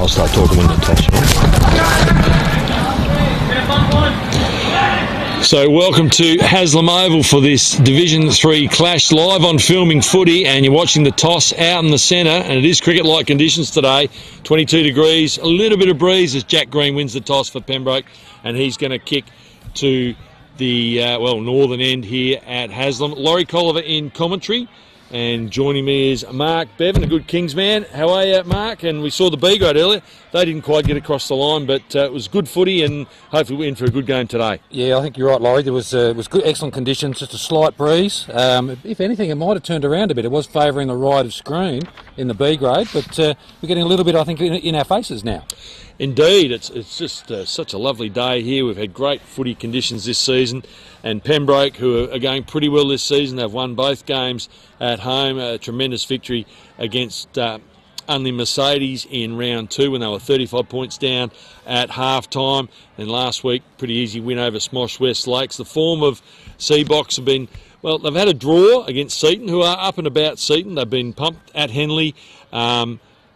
I'll start talking when the toss. So welcome to Haslam Oval for this Division 3 clash, live on Filming Footy, and you're watching the toss out in the centre, and it is cricket-like conditions today, 22 degrees, a little bit of breeze as Jack Green wins the toss for Pembroke, and he's going to kick to the northern end here at Haslam. Laurie Colliver in commentary, and joining me is Mark Bevan, a good Kings man. How are you, Mark? And we saw the B grade earlier. They didn't quite get across the line, but it was good footy, and hopefully we're in for a good game today. Yeah, I think you're right, Laurie. There was good, excellent conditions, just a slight breeze. If anything, it might have turned around a bit. It was favouring the right of screen in the B grade, but we're getting a little bit, I think, in our faces now. Indeed, it's just such a lovely day here. We've had great footy conditions this season, and Pembroke, who are going pretty well this season, they've won both games at home. A tremendous victory against Unley Mercedes in round 2 when they were 35 points down at half-time. And last week, pretty easy win over Smosh West Lakes. The form of Seabox have been, well, they've had a draw against Seaton, who are up and about Seaton. They've been pumped at Henley.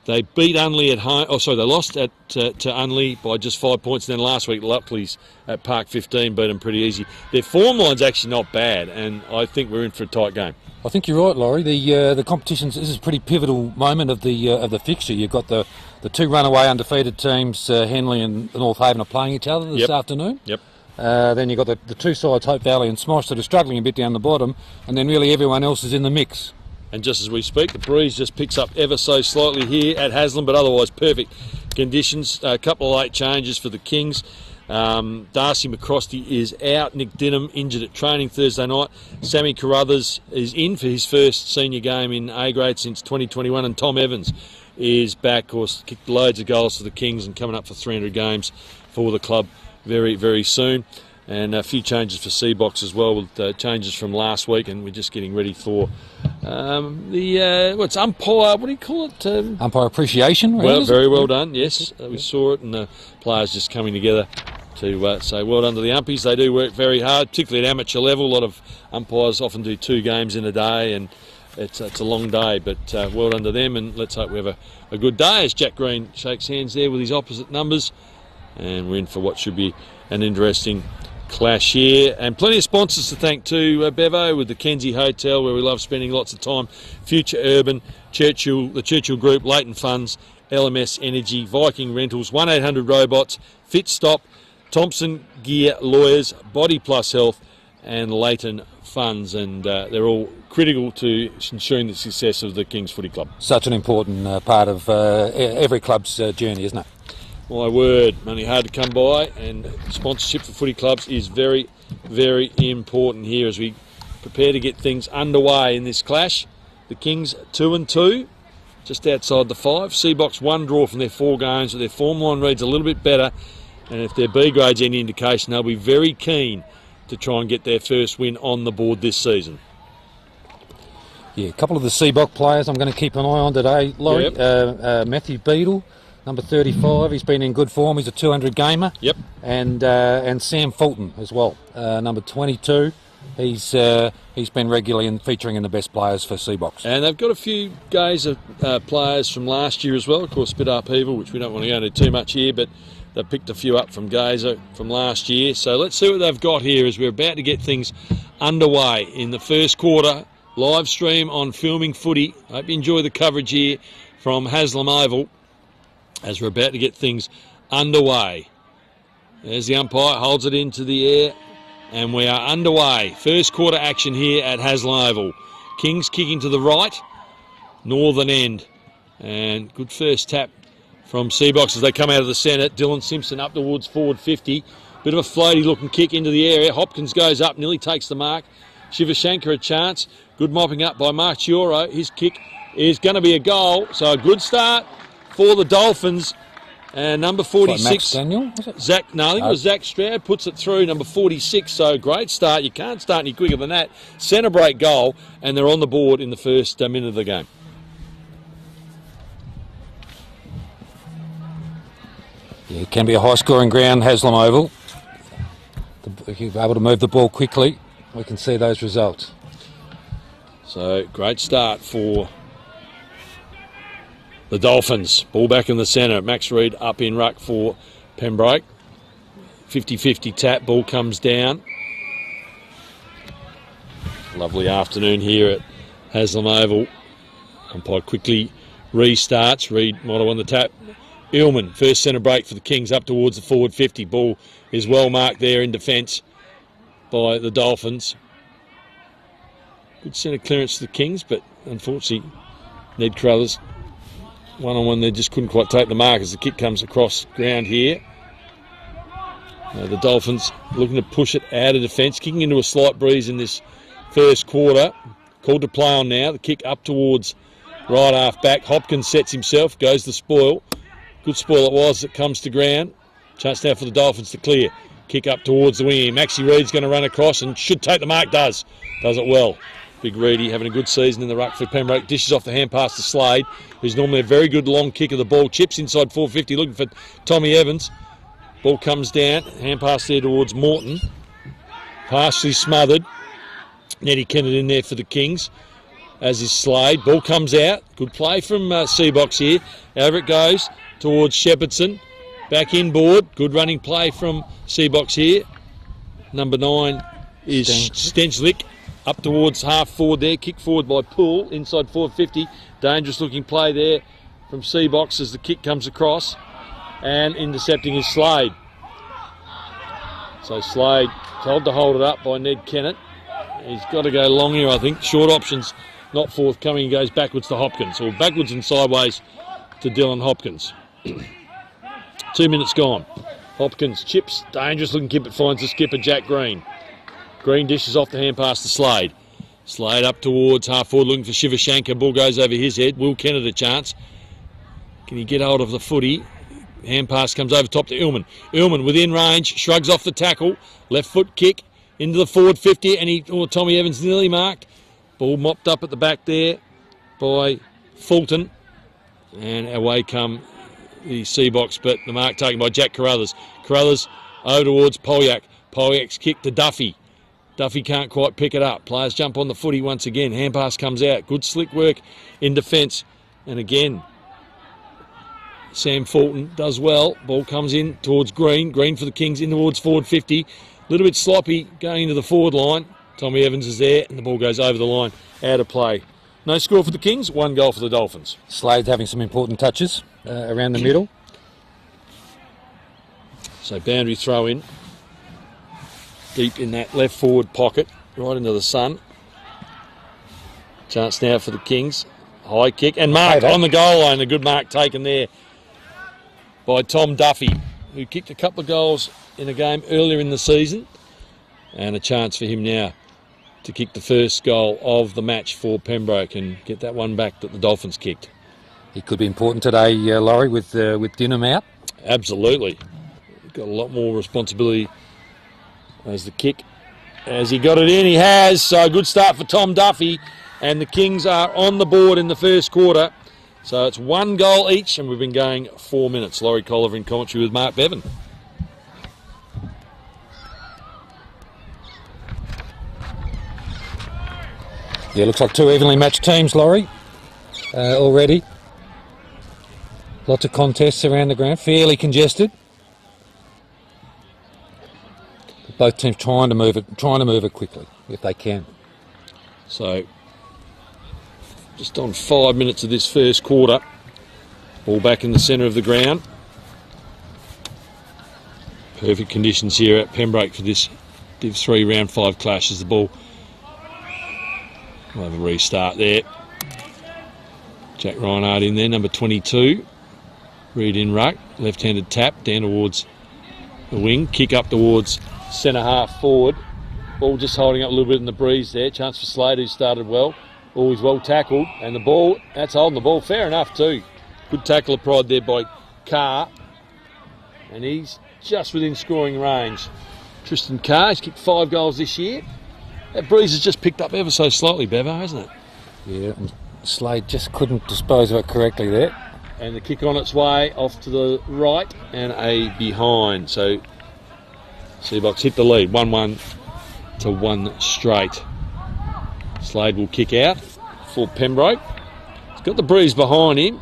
They beat Unley at home. Oh, sorry, they lost to Unley by just 5 points. And then last week, Lutley's at Park 15 beat them pretty easy. Their form line's actually not bad, and I think we're in for a tight game. I think you're right, Laurie. The competitions. This is a pretty pivotal moment of the fixture. You've got the two runaway undefeated teams, Henley and North Haven, are playing each other this afternoon. Yep. Then you've got the two sides, Hope Valley and Smosh, that are struggling a bit down the bottom, and then really everyone else is in the mix. And just as we speak, the breeze just picks up ever so slightly here at Haslam, but otherwise perfect conditions. A couple of late changes for the Kings. Darcy McCrosty is out. Nick Dinham injured at training Thursday night. Sammy Carruthers is in for his first senior game in A grade since 2021, and Tom Evans is back. Of course, kicked loads of goals for the Kings and coming up for 300 games for the club very, very soon. And a few changes for Seabox as well, with changes from last week, and we're just getting ready for what's umpire? What do you call it? Umpire appreciation. Well, very well done. Yes, we saw it, and the players just coming together to say well done to the umpies. They do work very hard, particularly at amateur level. A lot of umpires often do 2 games in a day, and it's a long day. But well done to them, and let's hope we have a good day as Jack Green shakes hands there with his opposite numbers, and we're in for what should be an interesting clash here, and plenty of sponsors to thank too, Bevo, with the Kenzie Hotel, where we love spending lots of time, Future Urban, Churchill, the Churchill Group, Leighton Funds, LMS Energy, Viking Rentals, 1-800 Robots, Fit Stop, Thompson Gear Lawyers, Body Plus Health, and Leighton Funds, and they're all critical to ensuring the success of the Kings Footy Club. Such an important part of every club's journey, isn't it? My word, money hard to come by, and sponsorship for footy clubs is very, very important here as we prepare to get things underway in this clash. The Kings 2-2, just outside the 5. Seabox 1 draw from their 4 games, but their form line reads a little bit better, and if their B grade's any indication, they'll be very keen to try and get their first win on the board this season. Yeah, a couple of the Seabox players I'm going to keep an eye on today, Laurie. Yep. Matthew Beadle, number 35, he's been in good form. He's a 200 gamer. Yep. And Sam Fulton as well, number 22. He's been regularly featuring in the best players for Seabox. And they've got a few Gazer players from last year as well. Of course, a bit upheaval, which we don't want to go into too much here, but they've picked a few up from Gazer from last year. So let's see what they've got here as we're about to get things underway in the first quarter. Live stream on Filming Footy. Hope you enjoy the coverage here from Haslam Oval as we're about to get things underway. There's the umpire, holds it into the air, and we are underway. First quarter action here at Haslam Oval. Kings kicking to the right, northern end, and good first tap from Seabox as they come out of the centre. Dylan Simpson up towards forward 50. Bit of a floaty looking kick into the area. Hopkins goes up, nearly takes the mark. Shivashankar a chance. Good mopping up by Mark Chioro. His kick is going to be a goal, so a good start for the Dolphins. And number 46, Max Daniel, was it? Zach, no, I think it was Zach Stroud, puts it through, number 46, so great start. You can't start any quicker than that. Centre break goal, and they're on the board in the first minute of the game. Yeah, it can be a high-scoring ground, Haslam Oval. If you're able to move the ball quickly, we can see those results. So, great start for the Dolphins. Ball back in the centre. Max Reid up in ruck for Pembroke. 50-50 tap. Ball comes down. Lovely afternoon here at Haslam Oval. Umpire quickly restarts. Reid might have won the tap. Illman, first centre break for the Kings up towards the forward 50. Ball is well marked there in defence by the Dolphins. Good centre clearance to the Kings, but unfortunately Ned Carruthers, one-on-one there, just couldn't quite take the mark as the kick comes across ground here. The Dolphins looking to push it out of defence, kicking into a slight breeze in this first quarter. Called to play on now. The kick up towards right half back. Hopkins sets himself, goes the spoil. Good spoil it was that comes to ground. Chance now for the Dolphins to clear. Kick up towards the wing. Maxi Reid's going to run across and should take the mark. Does it well. Big Reedy having a good season in the ruck for Pembroke. Dishes off the hand pass to Slade, who's normally a very good long kick of the ball. Chips inside 450 looking for Tommy Evans. Ball comes down. Hand pass there towards Morton. Partially smothered. Neddy Kennett in there for the Kings, as is Slade. Ball comes out. Good play from Seabox here. However it goes towards Shepherdson. Back inboard. Good running play from Seabox here. Number 9 is Stenchlick. Up towards half forward there. Kick forward by Poole. Inside 450. Dangerous looking play there from Seabox as the kick comes across. And intercepting is Slade. So Slade told to hold it up by Ned Kennett. He's got to go long here, I think. Short options not forthcoming. He goes backwards to Hopkins, or backwards and sideways to Dylan Hopkins. 2 minutes gone. Hopkins chips, dangerous looking kick, but finds the skipper Jack Green. Green dishes off the hand pass to Slade. Slade up towards half forward looking for Shivashanka. Ball goes over his head. Will Kennett a chance. Can he get hold of the footy? Hand pass comes over top to Illman. Illman within range, shrugs off the tackle. Left foot kick into the forward 50, and Tommy Evans nearly marked. Ball mopped up at the back there by Fulton. And away come the Seabox, but the mark taken by Jack Carruthers. Carruthers over towards Polyak. Polyak's kick to Duffy. Duffy can't quite pick it up. Players jump on the footy once again. Hand pass comes out. Good slick work in defence. And again, Sam Fulton does well. Ball comes in towards Green. Green for the Kings in towards forward 50. A little bit sloppy going into the forward line. Tommy Evans is there and the ball goes over the line. Out of play. No score for the Kings, 1 goal for the Dolphins. Slade's having some important touches around the middle. So boundary throw in. Deep in that left forward pocket. Right into the sun. Chance now for the Kings. High kick and mark on the goal line. A good mark taken there by Tom Duffy, who kicked a couple of goals in a game earlier in the season. And a chance for him now to kick the first goal of the match for Pembroke and get that one back that the Dolphins kicked. He could be important today, Laurie, with Dinham out. Absolutely. Got a lot more responsibility as the kick. As he got it in, he has. So a good start for Tom Duffy. And the Kings are on the board in the first quarter. So it's 1 goal each, and we've been going 4 minutes. Laurie Colliver in commentary with Mark Bevan. Yeah, looks like 2 evenly matched teams, Laurie, already. Lots of contests around the ground, fairly congested. Both teams trying to move it quickly if they can. So just on 5 minutes of this first quarter. Ball back in the centre of the ground. Perfect conditions here at Pembroke for this Div 3 round 5 clash as the ball. We'll have a restart there. Jack Reinhardt in there, number 22. Reid in ruck. Left-handed tap down towards the wing. Kick up towards centre half forward. Ball just holding up a little bit in the breeze there. Chance for Slade, who started well. Always well tackled. And the ball, that's holding the ball. Fair enough too. Good tackle of pride there by Carr. And he's just within scoring range. Tristan Carr, he's kicked 5 goals this year. That breeze has just picked up ever so slightly, Bevo, hasn't it? Yeah, and Slade just couldn't dispose of it correctly there. And the kick on its way off to the right and a behind. So Seabox hit the lead, 1-1 to 1 straight. Slade will kick out for Pembroke. He's got the breeze behind him.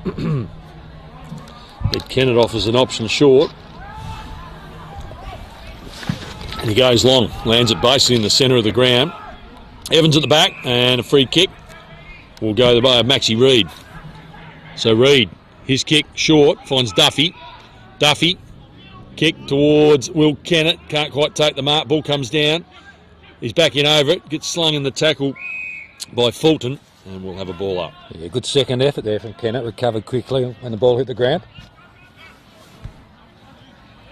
But Kennett offers an option short. And he goes long, lands it basically in the centre of the ground. Evans at the back, and a free kick will go the way of Maxie Reid. So Reid, his kick short, finds Duffy. Duffy, kick towards Will Kennett, can't quite take the mark, ball comes down. He's back in over it, gets slung in the tackle by Fulton, and we'll have a ball up. Yeah, good second effort there from Kennett, recovered quickly when the ball hit the ground.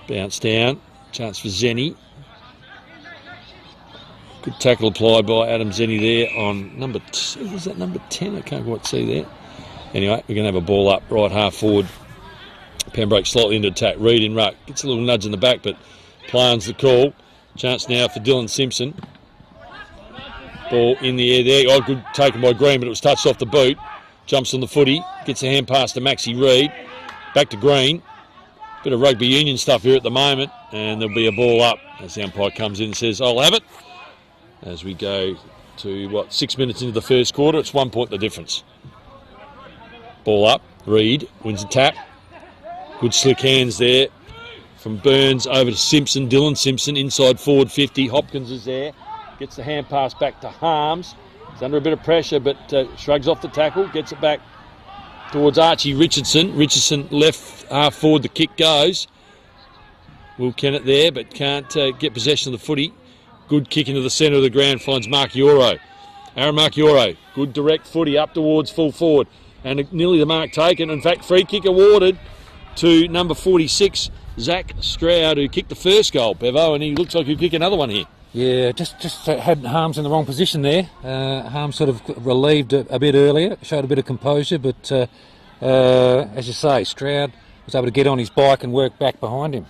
Bounce down, chance for Zenny. Good tackle applied by Adam Zenny there on number, was that number 10? I can't quite see there. Anyway, we're going to have a ball up right half forward. Pembroke slightly into attack. Reid in ruck. Gets a little nudge in the back, but play on's the call. Chance now for Dylan Simpson. Ball in the air there. Oh, good taken by Green, but it was touched off the boot. Jumps on the footy. Gets a hand pass to Maxie Reid. Back to Green. Bit of rugby union stuff here at the moment, and there'll be a ball up as the umpire comes in and says, I'll have it. As we go to, 6 minutes into the first quarter, it's 1 point the difference. Ball up, Reid wins the tap. Good slick hands there from Burns over to Simpson. Dylan Simpson inside forward 50. Hopkins is there. Gets the hand pass back to Harms. He's under a bit of pressure, but shrugs off the tackle. Gets it back towards Archie Richardson. Richardson left half forward. The kick goes. Will Kennett there, but can't get possession of the footy. Good kick into the centre of the ground. Finds Marchioro. Aaron Marchioro. Good direct footy up towards full forward. And nearly the mark taken. In fact, free kick awarded to number 46, Zach Stroud, who kicked the first goal, Bevo, and he looks like he'll kick another one here. Yeah, just had Harms in the wrong position there. Harms sort of relieved a bit earlier, showed a bit of composure, but as you say, Stroud was able to get on his bike and work back behind him.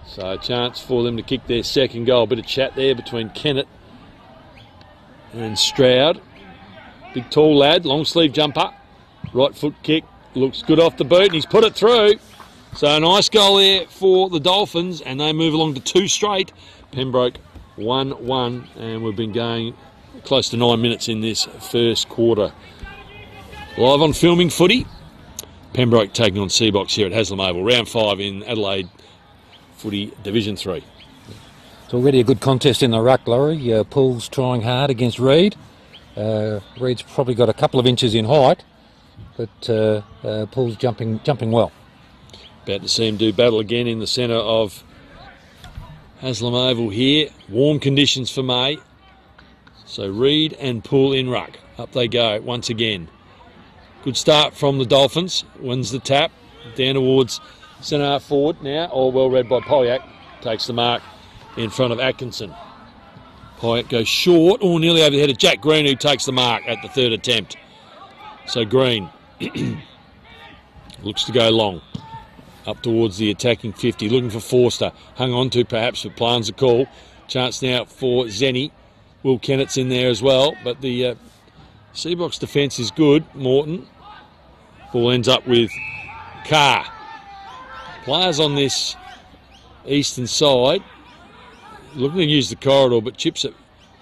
So a chance for them to kick their second goal. A bit of chat there between Kennett and Stroud. Big tall lad, long sleeve jumper, right foot kick, looks good off the boot, and he's put it through. So a nice goal there for the Dolphins, and they move along to 2 straight. Pembroke 1-1, and we've been going close to 9 minutes in this first quarter. Live on filming footy, Pembroke taking on Seabox here at Haslam Oval, round 5 in Adelaide Footy Division 3. It's already a good contest in the ruck, Laurie. Paul's trying hard against Reid. Reid's probably got a couple of inches in height, but Paul's jumping well. About to see him do battle again in the centre of Haslam Oval here. Warm conditions for May. So Reid and Poole in ruck. Up they go once again. Good start from the Dolphins. Wins the tap. Down towards centre half forward now. All well read by Polyak. Takes the mark in front of Atkinson. Polyak goes short. Oh, nearly over the head of Jack Green, who takes the mark at the third attempt. So Green looks to go long. Up towards the attacking 50, looking for Forster. Hung on to perhaps, but plans a call. Chance now for Zenny. Will Kennett's in there as well, but the Seabox defence is good. Morton. Ball ends up with Carr. Players on this eastern side looking to use the corridor, but chips it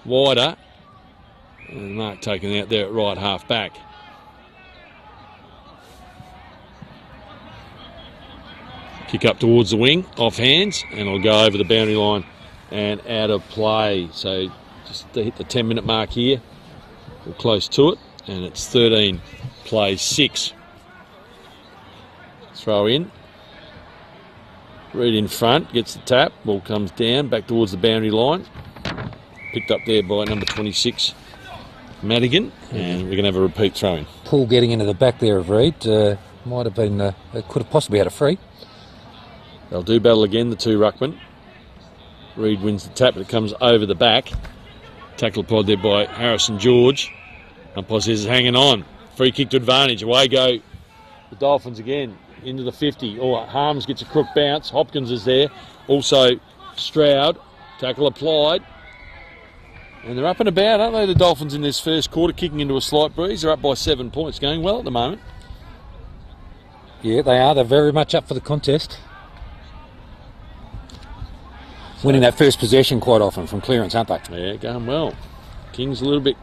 wider. And mark taken out there at right half back. Kick up towards the wing, off hands, and it'll go over the boundary line and out of play. So just to hit the 10-minute mark here, we're close to it, and it's 13 plays 6. Throw in. Reid in front, gets the tap, ball comes down, back towards the boundary line. Picked up there by number 26, Madigan, and we're going to have a repeat throw-in. Paul getting into the back there of Reid, might have been, could have possibly had a free. They'll do battle again, the two ruckmen. Reid wins the tap, but it comes over the back. Tackle applied there by Harrison George. Umpire says hanging on. Free kick to advantage. Away go the Dolphins again into the 50. Oh, Harms gets a crook bounce. Hopkins is there. Also Stroud. Tackle applied. And they're up and about, aren't they, the Dolphins in this first quarter, kicking into a slight breeze. They're up by 7 points. Going well at the moment. Yeah, they are. They're very much up for the contest. Winning that first possession quite often from clearance, aren't they? Yeah, going well. Kings a little bit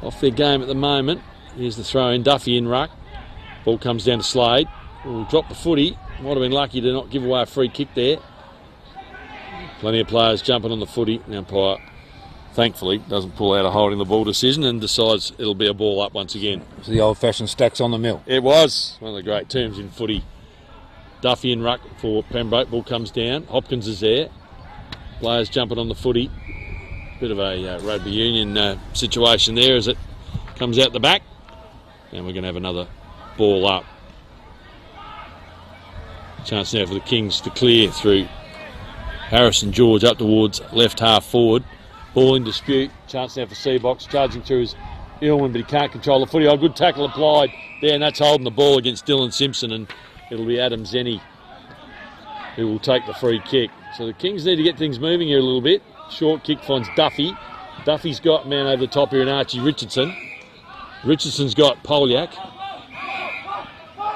off their game at the moment. Here's the throw in. Duffy in ruck. Ball comes down to Slade. Will drop the footy. Might have been lucky to not give away a free kick there. Plenty of players jumping on the footy. The umpire, thankfully, doesn't pull out a holding the ball decision and decides it'll be a ball up once again. It's the old-fashioned stacks on the mill. It was one of the great terms in footy. Duffy and ruck for Pembroke. Ball comes down. Hopkins is there. Players jumping on the footy. Bit of a rugby union situation there as it comes out the back. And we're going to have another ball up. Chance now for the Kings to clear through Harrison George up towards left half forward. Ball in dispute. Chance now for Seabox. Charging through his Illman, but he can't control the footy. Oh, good tackle applied there, and that's holding the ball against Dylan Simpson, and it'll be Adam Zenny who will take the free kick. So the Kings need to get things moving here a little bit. Short kick finds Duffy. Duffy's got man over the top here in Archie Richardson. Richardson's got Polyak.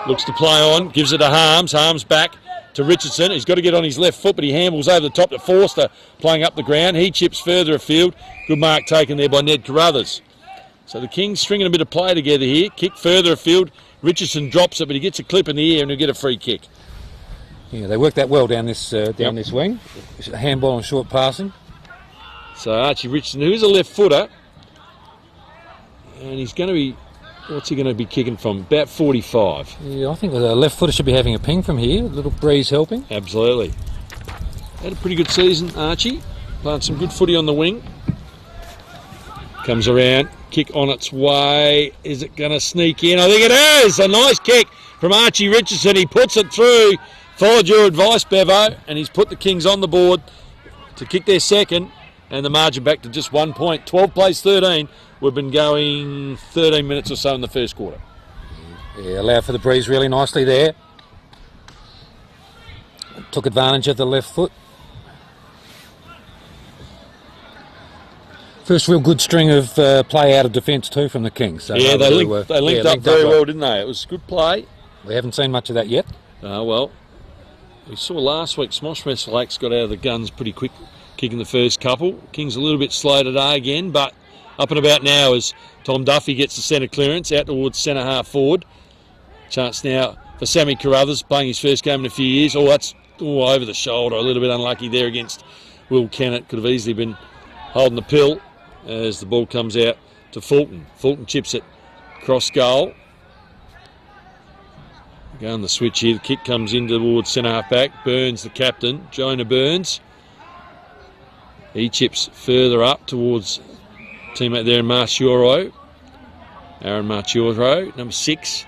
Looks to play on, gives it to Harms. Harms back to Richardson. He's got to get on his left foot, but he handles over the top to Forster, playing up the ground. He chips further afield. Good mark taken there by Ned Carruthers. So the Kings stringing a bit of play together here. Kick further afield. Richardson drops it, but he gets a clip in the air and he'll get a free kick. Yeah, they worked that well down this this wing. Handball and short passing. So Archie Richardson, who is a left footer, and he's going to be, what's he going to be kicking from? About 45. Yeah, I think the left footer should be having a ping from here. A little breeze helping. Absolutely. Had a pretty good season, Archie. Playing some good footy on the wing. Comes around, kick on its way. Is it going to sneak in? I think it is. A nice kick from Archie Richardson. He puts it through. Followed your advice, Bevo, and he's put the Kings on the board to kick their second, and the margin back to just 1 point. 12 plays 13. We've been going 13 minutes or so in the first quarter. Yeah, allowed for the breeze really nicely there. Took advantage of the left foot. First real good string of play out of defence too from the Kings. So yeah, they linked up very well, didn't they? It was good play. We haven't seen much of that yet. Well, we saw last week Smosh West Lakes got out of the guns pretty quick, kicking the first couple. Kings a little bit slow today again, but up and about now as Tom Duffy gets the centre clearance out towards centre half forward. Chance now for Sammy Carruthers, playing his first game in a few years. Oh, that's over the shoulder. A little bit unlucky there against Will Kennett. Could have easily been holding the pill as the ball comes out to Fulton. Fulton chips it cross goal. Going the switch here. The kick comes in towards centre half back. Burns, the captain, Jonah Burns. He chips further up towards teammate there in Marchioro. Aaron Marchioro, number 6.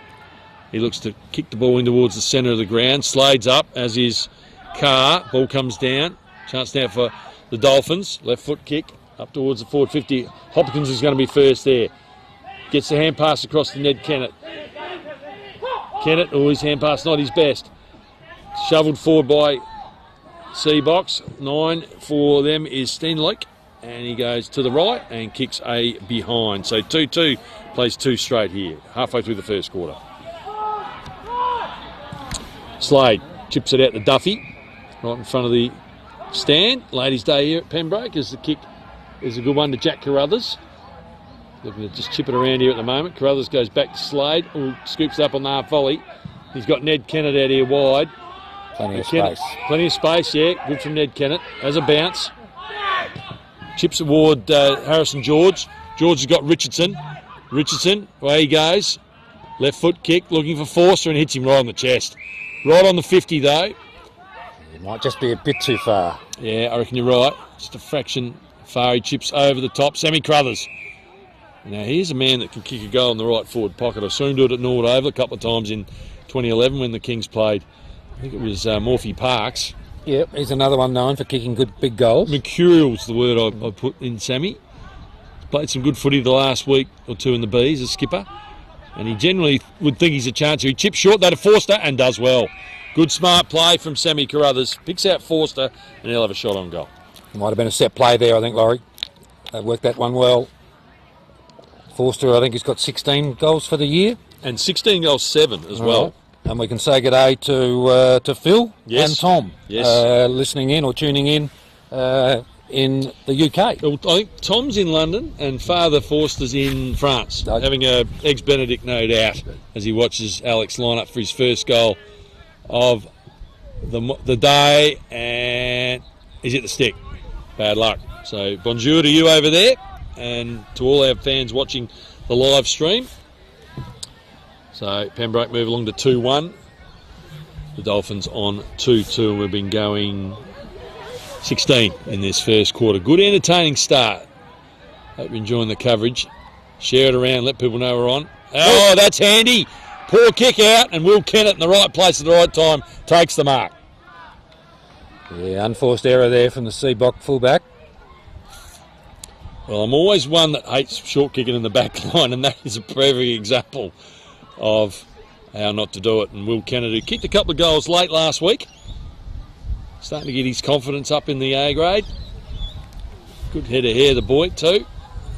He looks to kick the ball in towards the centre of the ground. Slades up, as is Carr. Ball comes down. Chance now for the Dolphins. Left foot kick up towards the forward 50. Hopkins is going to be first there. Gets the hand pass across to Ned Kennett. Kennett, his hand pass not his best. Shovelled forward by Seabox. 9 for them is Steenlich. And he goes to the right and kicks a behind. So 2-2, plays 2 straight here, halfway through the first quarter. Slade chips it out to Duffy, right in front of the stand. Ladies' day here at Pembroke as the kick is a good one to Jack Carruthers. Looking to just chip it around here at the moment. Carruthers goes back to Slade, who scoops it up on the half volley. He's got Ned Kennett out here wide. Plenty of space. Plenty of space, yeah. Good from Ned Kennett. Has a bounce. Chips toward Harrison George. George has got Richardson. Richardson, away he goes. Left foot kick, looking for Forster and hits him right on the chest. Right on the 50 though. It might just be a bit too far. Yeah, I reckon you're right. Just a fraction far. He chips over the top. Sammy Carruthers. Now here's a man that can kick a goal in the right forward pocket. I saw him do it at Norwood Oval a couple of times in 2011 when the Kings played. I think it was Morphy Parks. Yep, he's another one known for kicking good big goals. Mercurial's the word I put in Sammy. Played some good footy the last week or two in the Bees as skipper. And he generally would think he's a chance. He chips short that to Forster and does well. Good smart play from Sammy Carruthers. Picks out Forster and he'll have a shot on goal. Might have been a set play there, I think, Laurie. They worked that one well. Forster, I think, has got 16 goals for the year. And 16 goals, 7 as well. Right. And we can say good day to Phil yes. and Tom. Yes. Listening in or tuning in in the UK. Well, I think Tom's in London and Father Forster's in France, having a Eggs Benedict no doubt as he watches Alex line up for his first goal of the day, and he's hit the stick. Bad luck. So bonjour to you over there and to all our fans watching the live stream. So Pembroke move along to 2-1. The Dolphins on 2-2, and we've been going 16 in this first quarter. Good entertaining start. Hope you're enjoying the coverage. Share it around, let people know we're on. Oh, that's handy. Poor kick out, and Will Kennett in the right place at the right time takes the mark. Yeah, unforced error there from the Seabock fullback. Well, I'm always one that hates short kicking in the back line, and that is a perfect example of how not to do it. And Will Kennett, who kicked a couple of goals late last week, starting to get his confidence up in the A grade. Good head of hair, the boy, too.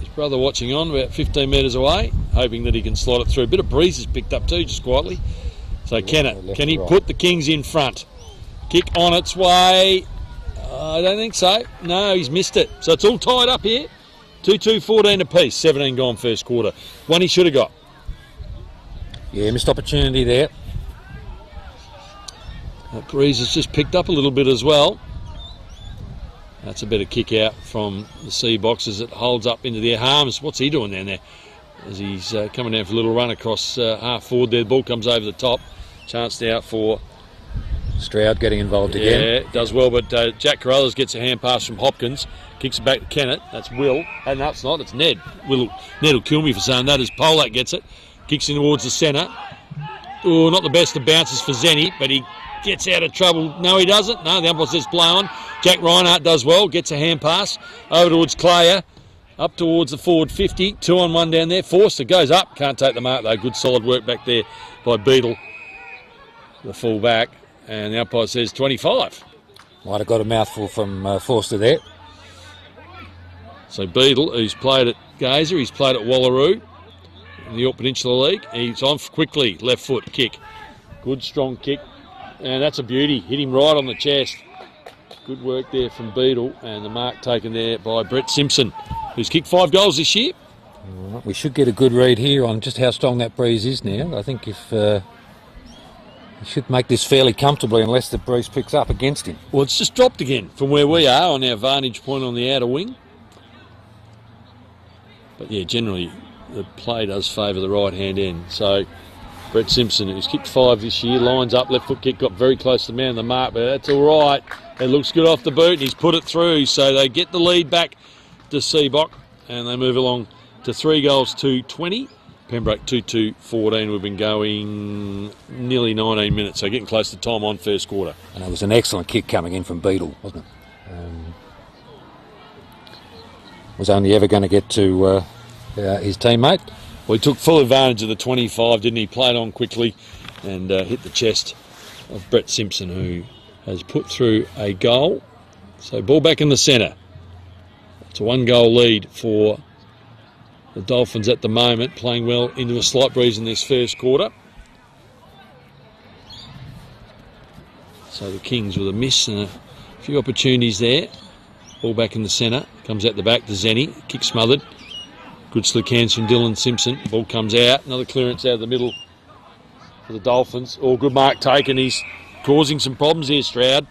His brother watching on about 15 metres away, hoping that he can slot it through. A bit of breeze has picked up too, just quietly. So Kennett, can he put the Kings in front? Kick on its way. I don't think so. No, he's missed it. So it's all tied up here. 2-2, 14 apiece. 17 gone first quarter. One he should have got. Yeah, missed opportunity there. That breeze has just picked up a little bit as well. That's a better kick out from the Seabocks as it holds up into the Harms. What's he doing down there? As he's coming down for a little run across half forward there. The ball comes over the top. Chance now for Stroud getting involved again. Yeah, does well, but Jack Carruthers gets a hand pass from Hopkins. Kicks it back to Kennett. That's Will. And no, it's not. It's Ned. Ned will kill me for saying that as Polak gets it. Kicks in towards the centre. Oh, not the best of bounces for Zenny, but he gets out of trouble. No, he doesn't. No, the umpire says play on. Jack Reinhardt does well. Gets a hand pass over towards Clayer. Up towards the forward 50. 2-on-1 down there. Forster goes up. Can't take the mark though. Good solid work back there by Beadle, the full back. And the umpire says 25. Might have got a mouthful from Forster there. So Beadle, who's played at Gazer, he's played at Wallaroo in the York Peninsula League. He's on quickly, left foot kick. Good strong kick. And that's a beauty. Hit him right on the chest. Good work there from Beadle. And the mark taken there by Brett Simpson, who's kicked 5 goals this year. Right, we should get a good read here on just how strong that breeze is now. I think if... he should make this fairly comfortably unless the breeze picks up against him. Well, it's just dropped again from where we are on our vantage point on the outer wing. But yeah, generally the play does favour the right-hand end. So Brett Simpson, who's kicked 5 this year, lines up, left foot kick, got very close to the man on the mark, but that's all right. It looks good off the boot, and he's put it through. So they get the lead back to Seabock, and they move along to 3 goals to 20. Pembroke 2-2-14. We've been going nearly 19 minutes, so getting close to time on first quarter. And it was an excellent kick coming in from Beadle, wasn't it? Was only ever going to get to his teammate. Well, he took full advantage of the 25, didn't he? Played on quickly and hit the chest of Brett Simpson, who has put through a goal. So ball back in the centre. It's a 1-goal lead for the Dolphins at the moment, playing well into a slight breeze in this first quarter. So the Kings with a miss and a few opportunities there. Ball back in the centre. Comes out the back to Zenny. Kick smothered. Good slick hands from Dylan Simpson. Ball comes out. Another clearance out of the middle for the Dolphins. Oh, good mark taken. He's causing some problems here, Stroud.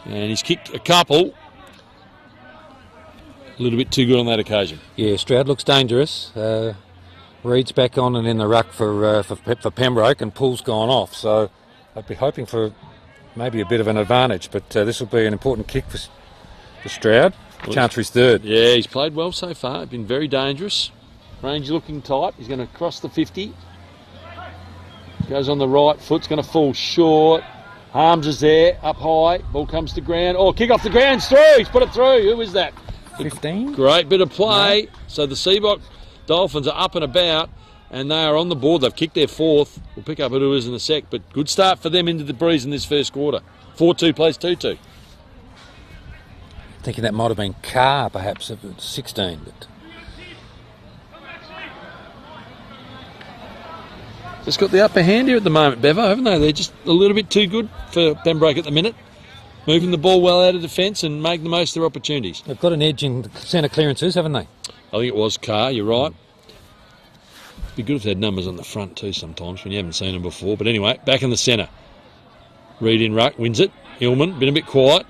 And he's kicked a couple. A little bit too good on that occasion. Yeah, Stroud looks dangerous. Reed's back on and in the ruck for Pembroke, and Pool's gone off. So I'd be hoping for maybe a bit of an advantage, but this will be an important kick for Stroud. Chance for his third. Yeah, he's played well so far. Been very dangerous. Range looking tight. He's going to cross the 50. Goes on the right foot. It's going to fall short. Harms is there, up high. Ball comes to ground. Oh, kick off the ground. It's through. He's put it through. Who is that? 15. Great bit of play. No. So the Seabock Dolphins are up and about, and they are on the board. They've kicked their 4th. We'll pick up who is in a sec, but good start for them into the breeze in this first quarter. 4-2 plays 2-2. Thinking that might have been Carr, perhaps, at 16. But just got the upper hand here at the moment, Bevo, haven't they? They're just a little bit too good for Pembroke at the minute. moving the ball well out of defence and making the most of their opportunities. They've got an edge in centre clearances, haven't they? I think it was Carr, you're right. It'd be good if they had numbers on the front too sometimes when you haven't seen them before. But anyway, back in the centre. Reid in ruck, wins it. Hillman, been a bit quiet.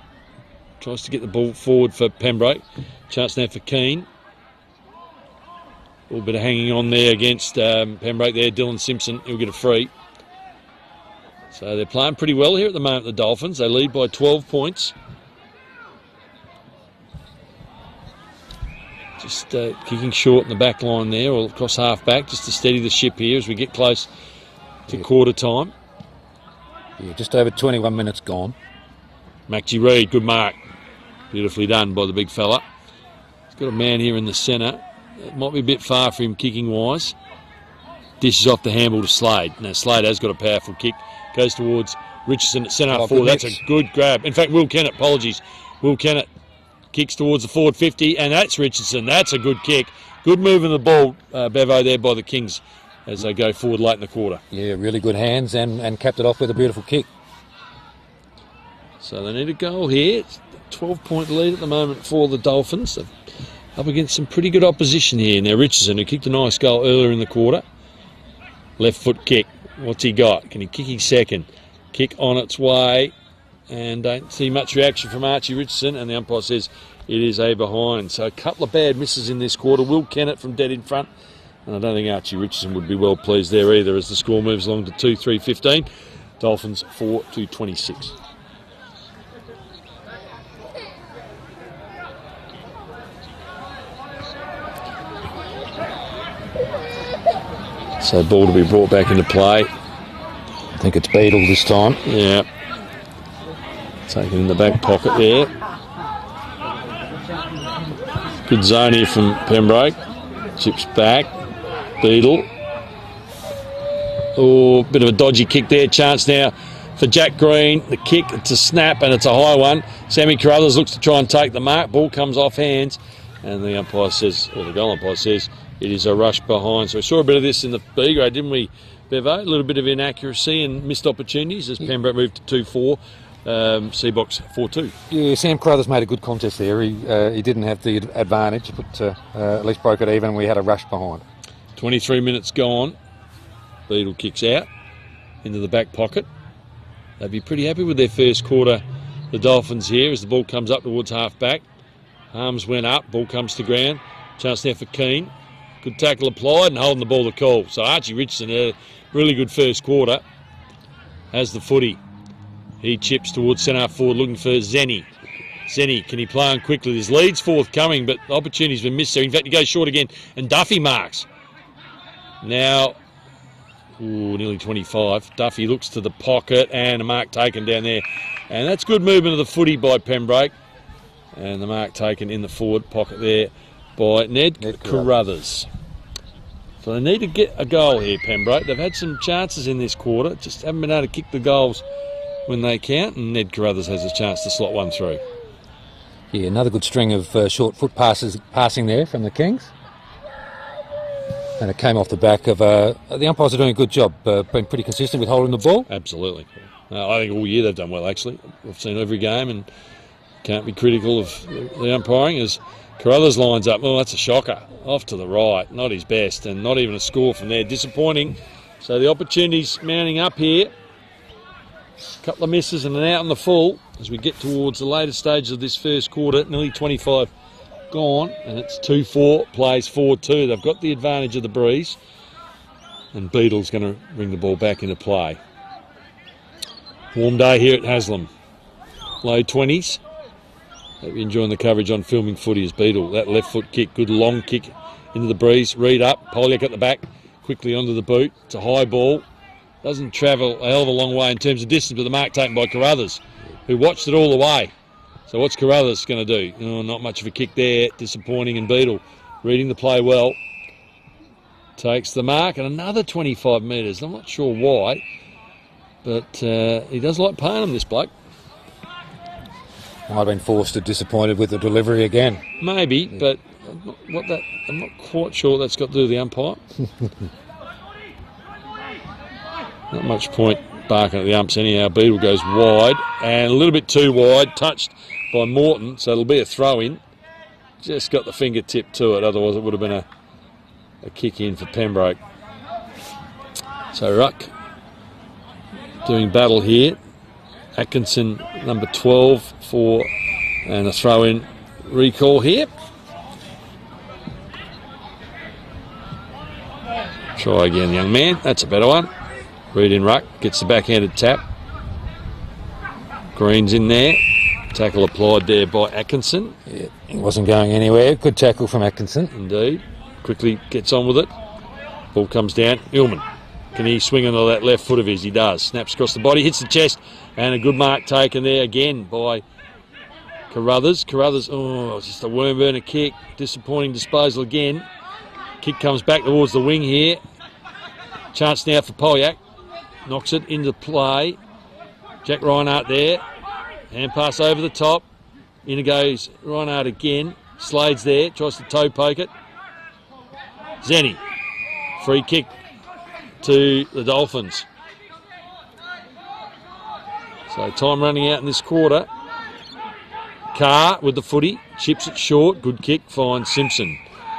Tries to get the ball forward for Pembroke. Chance now for Keane. A little bit of hanging on there against Pembroke there. Dylan Simpson, he'll get a free. So they're playing pretty well here at the moment, the Dolphins. They lead by 12 points. Just kicking short in the back line there, or across half back, just to steady the ship here as we get close to quarter time. Yeah, just over 21 minutes gone. Mackie Reid, good mark. Beautifully done by the big fella. He's got a man here in the centre. It might be a bit far for him kicking wise. Dishes off the handball to Slade. Now Slade has got a powerful kick. Goes towards Richardson at centre forward. That's a good grab. In fact, Will Kennett, apologies. Will Kennett kicks towards the forward 50, and that's Richardson. That's a good kick. Good move in the ball, Bevo, there by the Kings as they go forward late in the quarter. Yeah, really good hands and capped it off with a beautiful kick. So they need a goal here. It's a 12-point lead at the moment for the Dolphins. They're up against some pretty good opposition here. Now Richardson, who kicked a nice goal earlier in the quarter. Left foot kick. What's he got? Can he kick his second? Kick on its way. And don't see much reaction from Archie Richardson. And the umpire says it is a behind. So a couple of bad misses in this quarter. Will Kennett from dead in front. And I don't think Archie Richardson would be well pleased there either as the score moves along to 2-3-15. Dolphins 4-26. So ball to be brought back into play. I think it's Beadle this time. Yeah. Taken in the back pocket there. Good zone here from Pembroke. Chips back. Beadle. Oh, bit of a dodgy kick there. Chance now for Jack Green. The kick, it's a snap and it's a high one. Sammy Carruthers looks to try and take the mark. Ball comes off hands. And the umpire says, or the goal umpire says, it is a rush behind. So we saw a bit of this in the B grade, didn't we, Bevo? A little bit of inaccuracy and missed opportunities as Pembroke moved to 2-4, C-Box 4-2. Yeah, Sam Carruthers made a good contest there. He didn't have the advantage, but at least broke it even and we had a rush behind. 23 minutes gone. Beadle kicks out into the back pocket. They'd be pretty happy with their first quarter, the Dolphins here, as the ball comes up towards half-back. Arms went up, ball comes to ground. Chance now for Keane. Good tackle applied and holding the ball to call. So Archie Richardson had a really good first quarter. Has the footy. He chips towards centre forward looking for Zenny. Zenny, can he play on quickly? There's leads forthcoming, but the opportunity's been missed there. In fact, he goes short again and Duffy marks. Now, nearly 25. Duffy looks to the pocket and a mark taken down there. And that's good movement of the footy by Pembroke. And the mark taken in the forward pocket there by Ned Carruthers. So they need to get a goal here, Pembroke. They've had some chances in this quarter, just haven't been able to kick the goals when they count, and Ned Carruthers has a chance to slot one through. Yeah, another good string of short foot passes passing there from the Kings. And it came off the back of... the umpires are doing a good job, been pretty consistent with holding the ball. Absolutely. I think all year they've done well, actually. I've seen every game and can't be critical of the umpiring as Carruthers lines up. Oh, that's a shocker. Off to the right. Not his best and not even a score from there. Disappointing. So the opportunity's mounting up here. A couple of misses and an out on the full as we get towards the later stages of this first quarter. Nearly 25 gone and it's 2-4, plays 4-2. They've got the advantage of the breeze and Beadle's going to bring the ball back into play. Warm day here at Haslam. Low 20s. Hope you're enjoying the coverage on Filming Footy as Beadle. That left foot kick, good long kick into the breeze. Reid up, Poliak at the back, quickly onto the boot. It's a high ball. Doesn't travel a hell of a long way in terms of distance, but the mark taken by Carruthers, who watched it all the way. So what's Carruthers going to do? Oh, not much of a kick there. Disappointing, and Beadle reading the play well. Takes the mark and another 25 metres. I'm not sure why, but he does like paying him, this bloke. Might have been forced or disappointed with the delivery again. Maybe, but I'm not quite sure what that's got to do with the umpire. Not much point barking at the umps anyhow. Beadle goes wide and a little bit too wide, touched by Morton, so it'll be a throw in. Just got the fingertip to it, otherwise it would have been a kick in for Pembroke. So Ruck doing battle here. Atkinson, number 12, for and a throw in recall here. Try again, young man. That's a better one. Reed in ruck. Gets the backhanded tap. Green's in there. Tackle applied there by Atkinson. Yeah, he wasn't going anywhere. Good tackle from Atkinson. Indeed. Quickly gets on with it. Ball comes down. Illman. Can he swing onto that left foot of his? He does. Snaps across the body. Hits the chest. And a good mark taken there again by Carruthers. Carruthers, just a worm burner kick. Disappointing disposal again. Kick comes back towards the wing here. Chance now for Polyak. Knocks it into play. Jack Reinhardt there. Hand pass over the top. In goes Reinhardt again. Slade's there. Tries to toe poke it. Zenny. Free kick to the Dolphins. So time running out in this quarter. Carr with the footy. Chips it short. Good kick. Finds Simpson.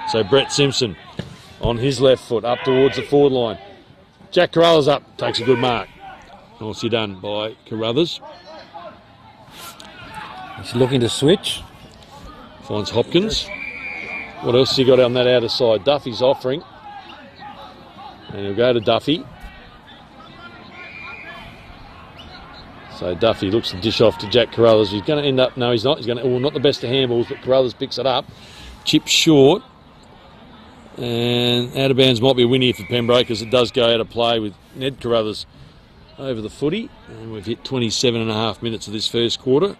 So Brett Simpson on his left foot up towards the forward line. Jack Carruthers up. Takes a good mark. Nicely done by Carruthers. He's looking to switch. Finds Hopkins. What else has he got on that outer side? Duffy's offering. And he'll go to Duffy. So Duffy looks to dish off to Jack Carruthers. He's going to end up... No, he's not. He's going to... not the best of handballs, but Carruthers picks it up. Chip short. And out of bounds might be a win here for Pembroke as it does go out of play with Ned Carruthers over the footy. And we've hit 27.5 minutes of this first quarter.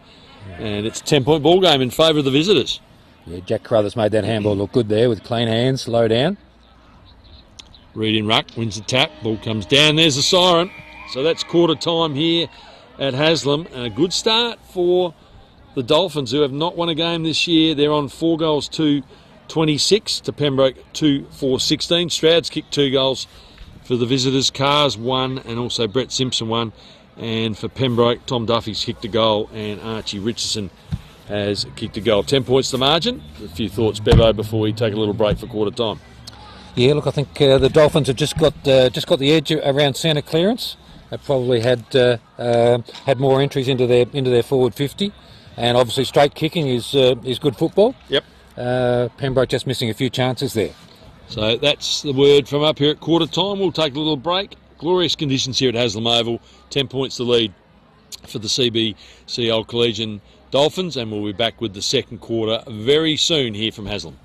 And it's a 10-point ball game in favour of the visitors. Yeah, Jack Carruthers made that handball look good there with clean hands, low down. Reed in ruck, wins the tap, ball comes down, there's the siren. So that's quarter time here at Haslam. And a good start for the Dolphins, who have not won a game this year. They're on 4 goals to 26 to Pembroke 2-4-16. Stroud's kicked 2 goals for the visitors. Carr's 1 and also Brett Simpson 1. And for Pembroke, Tom Duffy's kicked a goal and Archie Richardson has kicked a goal. 10 points the margin. A few thoughts, Bevo, before we take a little break for quarter time. Yeah, look, I think the Dolphins have just got the edge around centre clearance. They probably had more entries into their forward 50, and obviously straight kicking is good football. Yep. Pembroke just missing a few chances there. So that's the word from up here at quarter time. We'll take a little break. Glorious conditions here at Haslam Oval. 10 points the lead for the CBC Old Collegian Dolphins, and we'll be back with the second quarter very soon here from Haslam.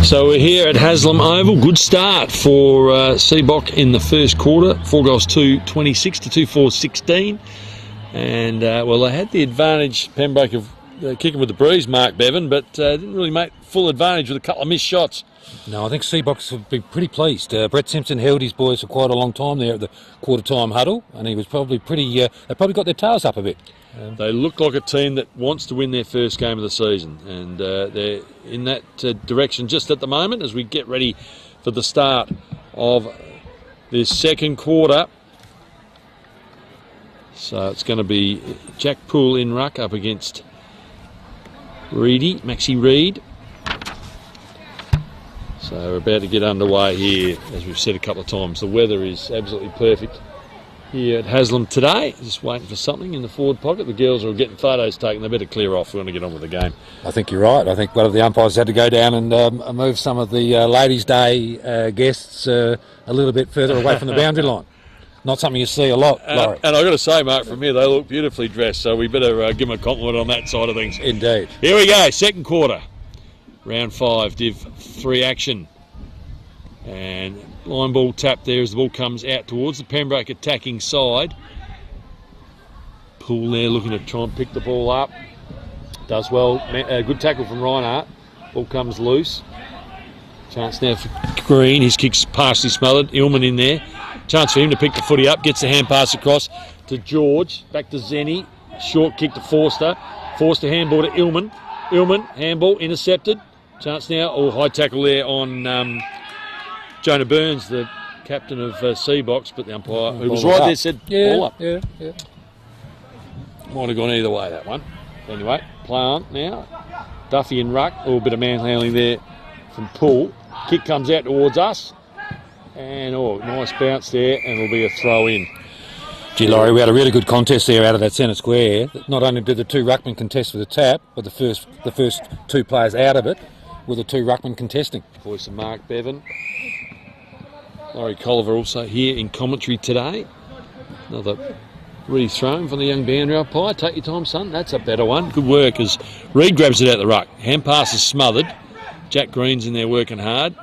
So we're here at Haslam Oval. Good start for Seabock in the first quarter. 4 goals to 26 to 2-4 16. And, well, they had the advantage, Pembroke, of kicking with the breeze, Mark Bevan, but didn't really make full advantage with a couple of missed shots. No, I think Seabock's have been pretty pleased. Brett Simpson held his boys for quite a long time there at the quarter-time huddle, and he was probably pretty... they probably got their tails up a bit. They look like a team that wants to win their first game of the season, and they're in that direction just at the moment as we get ready for the start of this second quarter. So it's going to be Jack Poole in ruck up against Maxie Reid. So we're about to get underway here. As we've said a couple of times, the weather is absolutely perfect here at Haslam today. Just waiting for something in the forward pocket. The girls are getting photos taken. They better clear off. We want to get on with the game. I think you're right. I think one of the umpires had to go down and move some of the Ladies' Day guests a little bit further away from the boundary line. Not something you see a lot, Laurie. And I've got to say, Mark, from here, they look beautifully dressed, so we better give them a compliment on that side of things. Indeed. Here we go, second quarter. Round 5, Div 3 action. And line ball tap there as the ball comes out towards the Pembroke attacking side. Poole there looking to try and pick the ball up. Does well. Good tackle from Reinhardt. Ball comes loose. Chance now for Green. His kick's partially smothered. Illman in there. Chance for him to pick the footy up. Gets the hand pass across to George. Back to Zenny. Short kick to Forster. Forster handball to Illman. Illman, handball, intercepted. Chance now. High tackle there on Jonah Burns, the captain of Seabox, but the umpire, who was right there, said ball up. Yeah. Might have gone either way, that one. Anyway, play on now. Duffy and ruck. A bit of manhandling there from Poole. Kick comes out towards us. And, nice bounce there, and it'll be a throw in. Gee, Laurie, we had a really good contest there out of that centre square. Not only did the two ruckmen contest for the tap, but the first two players out of it were the two ruckmen contesting. Voice of Mark Bevan. Laurie Colliver also here in commentary today. Another re-thrown from the young boundary umpire. Take your time, son. That's a better one. Good work as Reid grabs it out the ruck. Hand pass is smothered. Jack Green's in there working hard.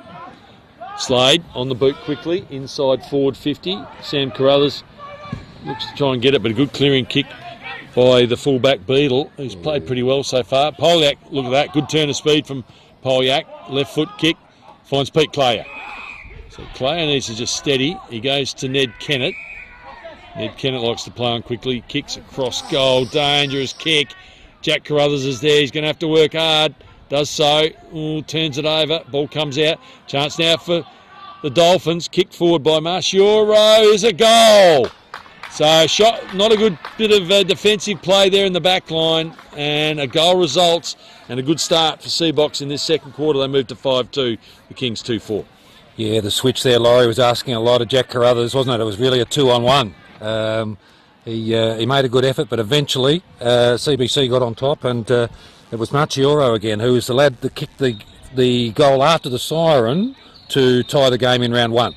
Slade on the boot quickly. Inside forward 50. Sam Carruthers looks to try and get it, but a good clearing kick by the fullback Beadle, who's played pretty well so far. Polyak, look at that. Good turn of speed from Polyak. Left foot kick. Finds Pete Clayer. So Clayer needs to just steady. He goes to Ned Kennett. Ned Kennett likes to play on quickly. Kicks across goal. Dangerous kick. Jack Carruthers is there. He's going to have to work hard. Does so. Turns it over. Ball comes out. Chance now for the Dolphins. Kicked forward by Marcioro. Is a goal. So shot, not a good bit of defensive play there in the back line. And a goal results. And a good start for Seabox in this second quarter. They moved to 5-2. The Kings 2-4. Yeah, the switch there, Laurie, was asking a lot of Jack Carruthers, wasn't it? It was really a 2-on-1. He made a good effort, but eventually CBC got on top, and it was Marcioro again, who was the lad that kicked the goal after the siren to tie the game in round 1.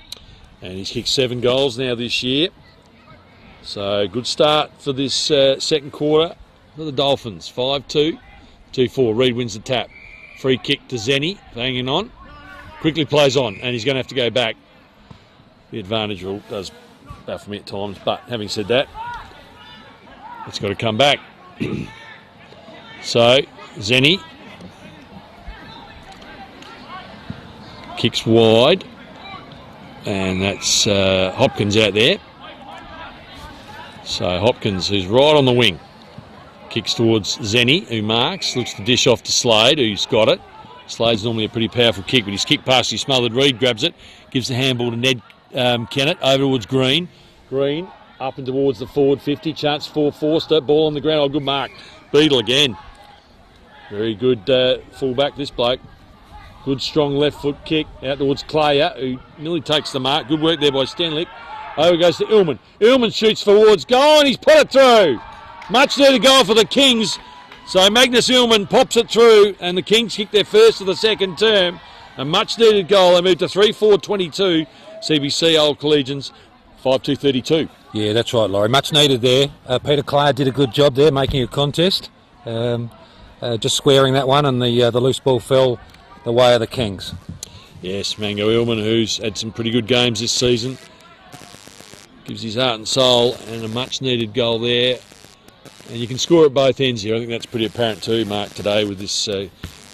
And he's kicked 7 goals now this year. So good start for this second quarter for the Dolphins. 5-2, 2-4. Reid wins the tap. Free kick to Zenny, hanging on. Quickly plays on, and he's going to have to go back. The advantage rule does baffle me at times, but having said that, it's got to come back. So, Zenny kicks wide, and that's Hopkins out there. So Hopkins, who's right on the wing, kicks towards Zenny, who marks, looks to dish off to Slade, who's got it. Slade's normally a pretty powerful kick, but his kick past his smothered. Reid grabs it, gives the handball to Ned Kennett, over towards Green. Green up and towards the forward 50. Chance for Forster. Ball on the ground. Good mark. Beadle again. Very good fullback, this bloke. Good strong left foot kick out towards Clayer, who nearly takes the mark. Good work there by Stenlick. Over goes to Illman. Illman shoots forwards. Goal, and he's put it through. Much needed goal for the Kings. So Magnus Illman pops it through, and the Kings kick their first of the second term. A much needed goal. They move to 3-4-22. CBC Old Collegians 5-2-32. Yeah, that's right, Laurie. Much needed there. Peter Clare did a good job there, making a contest. Just squaring that one, and the loose ball fell the way of the Kings. Yes, Mango Illman, who's had some pretty good games this season, gives his heart and soul, and a much needed goal there. And you can score at both ends here. I think that's pretty apparent too, Mark, today with this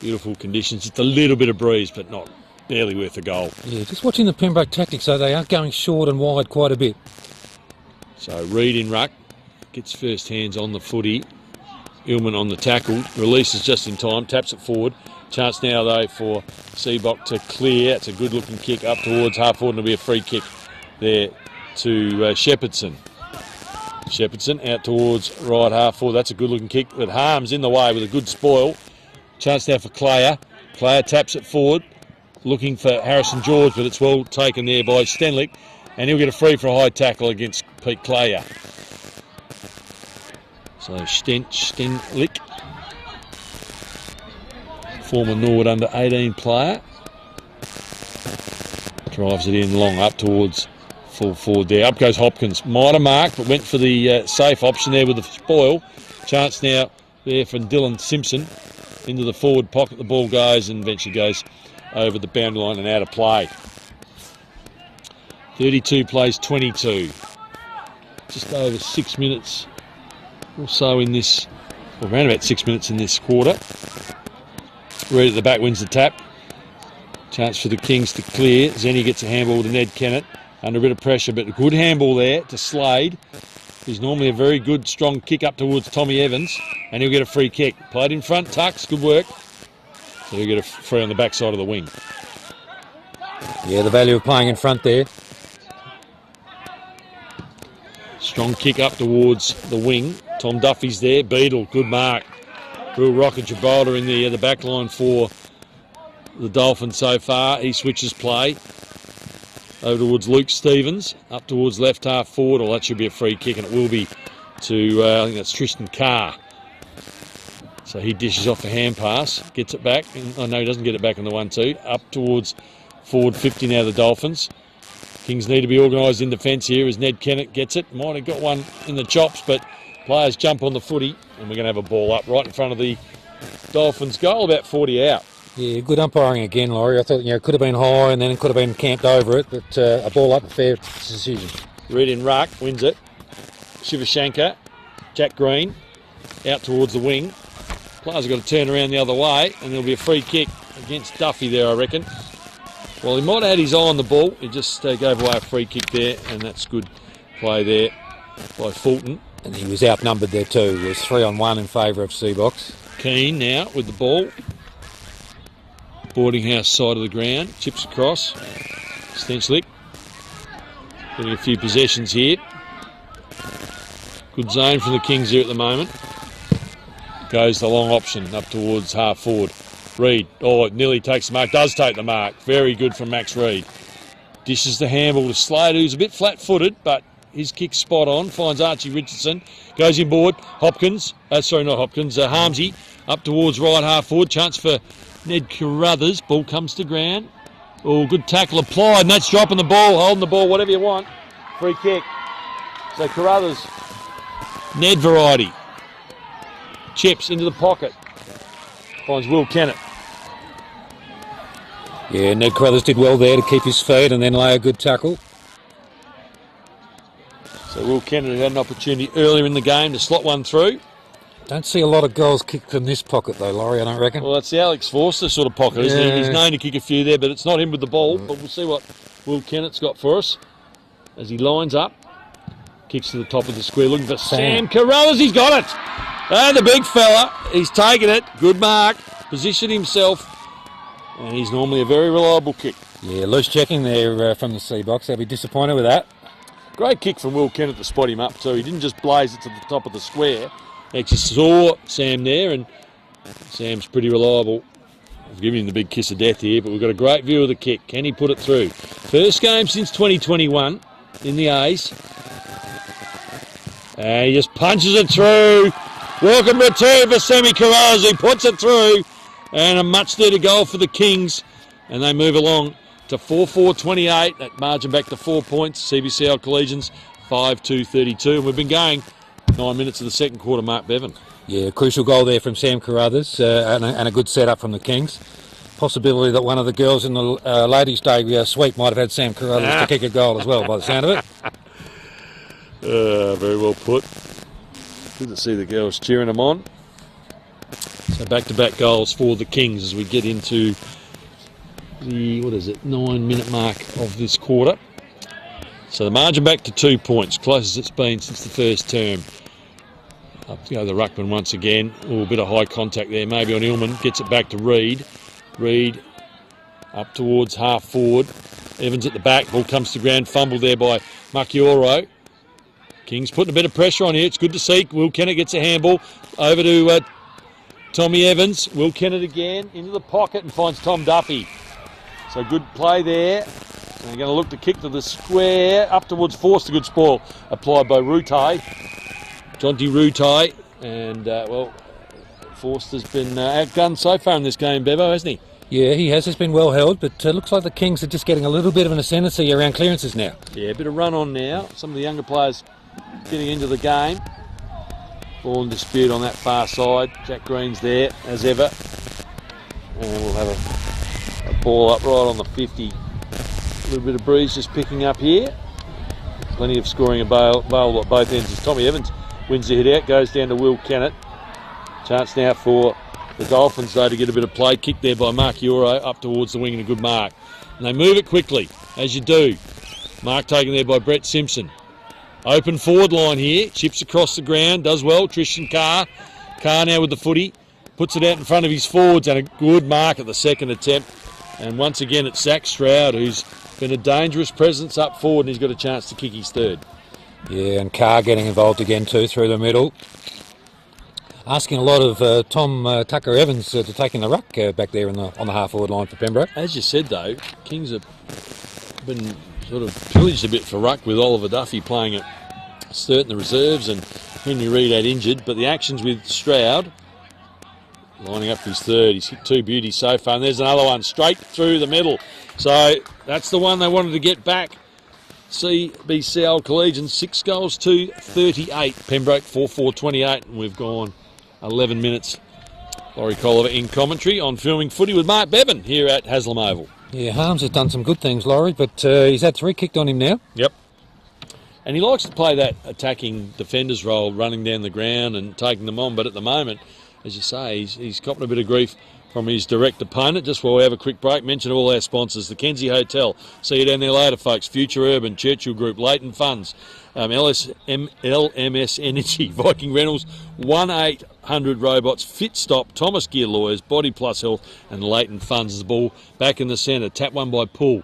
beautiful conditions. Just a little bit of breeze, but not barely worth a goal. Yeah, just watching the Pembroke tactics, so they are going short and wide quite a bit. So Reid in ruck, gets first hands on the footy. Illman on the tackle, releases just in time, taps it forward. Chance now though for Seabock to clear. It's a good looking kick up towards half forward, and it'll be a free kick there to Shepherdson. Shepherdson out towards right half forward. That's a good looking kick, but Harms in the way with a good spoil. Chance now for Clayer. Clayer taps it forward, looking for Harrison George, but it's well taken there by Stenlick, and he'll get a free for a high tackle against Pete Clayer. So Stenlick, former Norwood under 18 player, drives it in long up towards full forward there. Up goes Hopkins. Might have marked, but went for the safe option there with the spoil. Chance now there from Dylan Simpson into the forward pocket. The ball goes and eventually goes over the boundary line and out of play. 32 plays 22. Just over 6 minutes or so in this, or around about 6 minutes in this quarter. Reid at the back wins the tap. Chance for the Kings to clear. Zenny gets a handball to Ned Kennett. Under a bit of pressure, but a good handball there to Slade. He's normally a very good, strong kick up towards Tommy Evans, and he'll get a free kick. Played in front, tucks, good work. So he'll get a free on the back side of the wing. Yeah, the value of playing in front there. Strong kick up towards the wing. Tom Duffy's there. Beadle, good mark. Real rocket Gibraltar in the back line for the Dolphins so far. He switches play. Over towards Luke Stevens, up towards left half forward. Well, that should be a free kick, and it will be to, I think that's Tristan Carr. So he dishes off a hand pass, gets it back. Oh no, he doesn't get it back in the 1-2. Up towards forward 50 now, the Dolphins. Kings need to be organised in defence here as Ned Kennett gets it. Might have got one in the chops, but players jump on the footy, and we're going to have a ball up right in front of the Dolphins goal, about 40 out. Yeah, good umpiring again, Laurie. I thought it could have been high and then it could have been camped over it, but a ball up, a fair decision. Reid in ruck, wins it. Shivashankar, Jack Green, out towards the wing. Players have got to turn around the other way, and there'll be a free kick against Duffy there, I reckon. Well, he might have had his eye on the ball. He just gave away a free kick there, and that's good play there by Fulton. And he was outnumbered there too. It was 3-on-1 in favour of Seabox. Keane now with the ball. Boarding house side of the ground, chips across. Stenchlick getting a few possessions here. Good zone from the Kings here at the moment. Goes the long option up towards half forward. Reid, oh, it nearly takes the mark, does take the mark. Very good from Max Reid. Dishes the handball to Slade, who's a bit flat-footed, but his kick's spot on. Finds Archie Richardson, goes inboard. Hopkins, Harmsy, up towards right half forward. Chance for Ned Carruthers. Ball comes to ground. Oh, good tackle applied, and that's dropping the ball, holding the ball, whatever you want. Free kick. So Carruthers, Ned variety. Chips into the pocket. Finds Will Kennett. Yeah, Ned Carruthers did well there to keep his feet and then lay a good tackle. So Will Kennett had an opportunity earlier in the game to slot one through. Don't see a lot of goals kicked from this pocket though, Laurie, I don't reckon. Well, that's the Alex Forster sort of pocket, isn't he? He's known to kick a few there, but it's not him with the ball. But we'll see what Will Kennett's got for us as he lines up. Kicks to the top of the square, looking for Sam Carruthers. He's got it! And the big fella, he's taken it. Good mark. Positioned himself. And he's normally a very reliable kick. Yeah, loose checking there from the C-box. They'll be disappointed with that. Great kick from Will Kennett to spot him up too. He didn't just blaze it to the top of the square. Actually saw Sam there, and Sam's pretty reliable. I've given him the big kiss of death here, but we've got a great view of the kick. Can he put it through? First game since 2021 in the A's. And he just punches it through. Welcome return for Sammy Carruthers. He puts it through. And a much needed goal for the Kings. And they move along to 4-4-28. That margin back to 4 points. CBCL Collegians 5-2-32. And we've been going 9 minutes of the second quarter, Mark Bevan. Yeah, crucial goal there from Sam Carruthers and a good setup from the Kings. possibility that one of the girls in the Ladies' Day suite might have had Sam Carruthers to kick a goal as well, by the sound of it. Very well put. Good to see the girls cheering them on. So back-to-back goals for the Kings as we get into the 9-minute mark of this quarter. So the margin back to 2 points, close as it's been since the first term. Up to go the ruckman once again. A bit of high contact there, maybe on Illman. Gets it back to Reid. Reid up towards half forward. Evans at the back. Ball comes to ground. Fumbled there by Makioro. Kings putting a bit of pressure on here. It's good to see. Will Kennett gets a handball over to Tommy Evans. Will Kennett again into the pocket and finds Tom Duffy. So good play there. They're going to look to kick to the square. Up towards Forster. Good spoil applied by Rutai. Jonty Rutai. And, Forster's been outgunned so far in this game, Bevo, hasn't he? Yeah, he has. He's been well held, but looks like the Kings are just getting a little bit of an ascendancy around clearances now. Yeah, a bit of run on now. Some of the younger players getting into the game. Ball in dispute on that far side. Jack Green's there, as ever. And we'll have a ball up right on the 50. A little bit of breeze just picking up here. Plenty of scoring available at both ends as Tommy Evans wins the hit out, goes down to Will Kennett. Chance now for the Dolphins, though, to get a bit of play. Kick there by Mark Euro up towards the wing and a good mark. And they move it quickly, as you do. Mark taken there by Brett Simpson. Open forward line here. Chips across the ground. Does well. Tristan Carr. Carr now with the footy. Puts it out in front of his forwards and a good mark at the second attempt. And once again, it's Zach Stroud, who's been a dangerous presence up forward, and he's got a chance to kick his third. Yeah, and Carr getting involved again too through the middle. Asking a lot of Tom Tucker Evans to take in the ruck back there on the half-forward line for Pembroke. As you said, though, Kings have been sort of pillaged a bit for ruck with Oliver Duffy playing at Sturt in the reserves and Henry Reid out injured. But the actions with Stroud lining up his third. He's hit two beauties so far, and there's another one straight through the middle. So that's the one they wanted to get back. CBC Collegian 6 goals to 38. Pembroke 4-4-28, and we've gone 11 minutes. Laurie Colliver in commentary on Filming Footy with Mark Bevan here at Haslam Oval. Yeah, Harms has done some good things, Laurie, but he's had 3 kicked on him now. Yep. And he likes to play that attacking defender's role, running down the ground and taking them on. But at the moment, as you say, he's copping a bit of grief from his direct opponent. Just while we have a quick break, mention all our sponsors: the Kenzie Hotel. See you down there later, folks. Future Urban, Churchill Group, Leighton Funds, LMS Energy, Viking Rentals, 1-800 Robots, Fit Stop, Thomas Gear Lawyers, Body Plus Health, and Leighton Funds. The ball back in the centre. Tap one by Poole.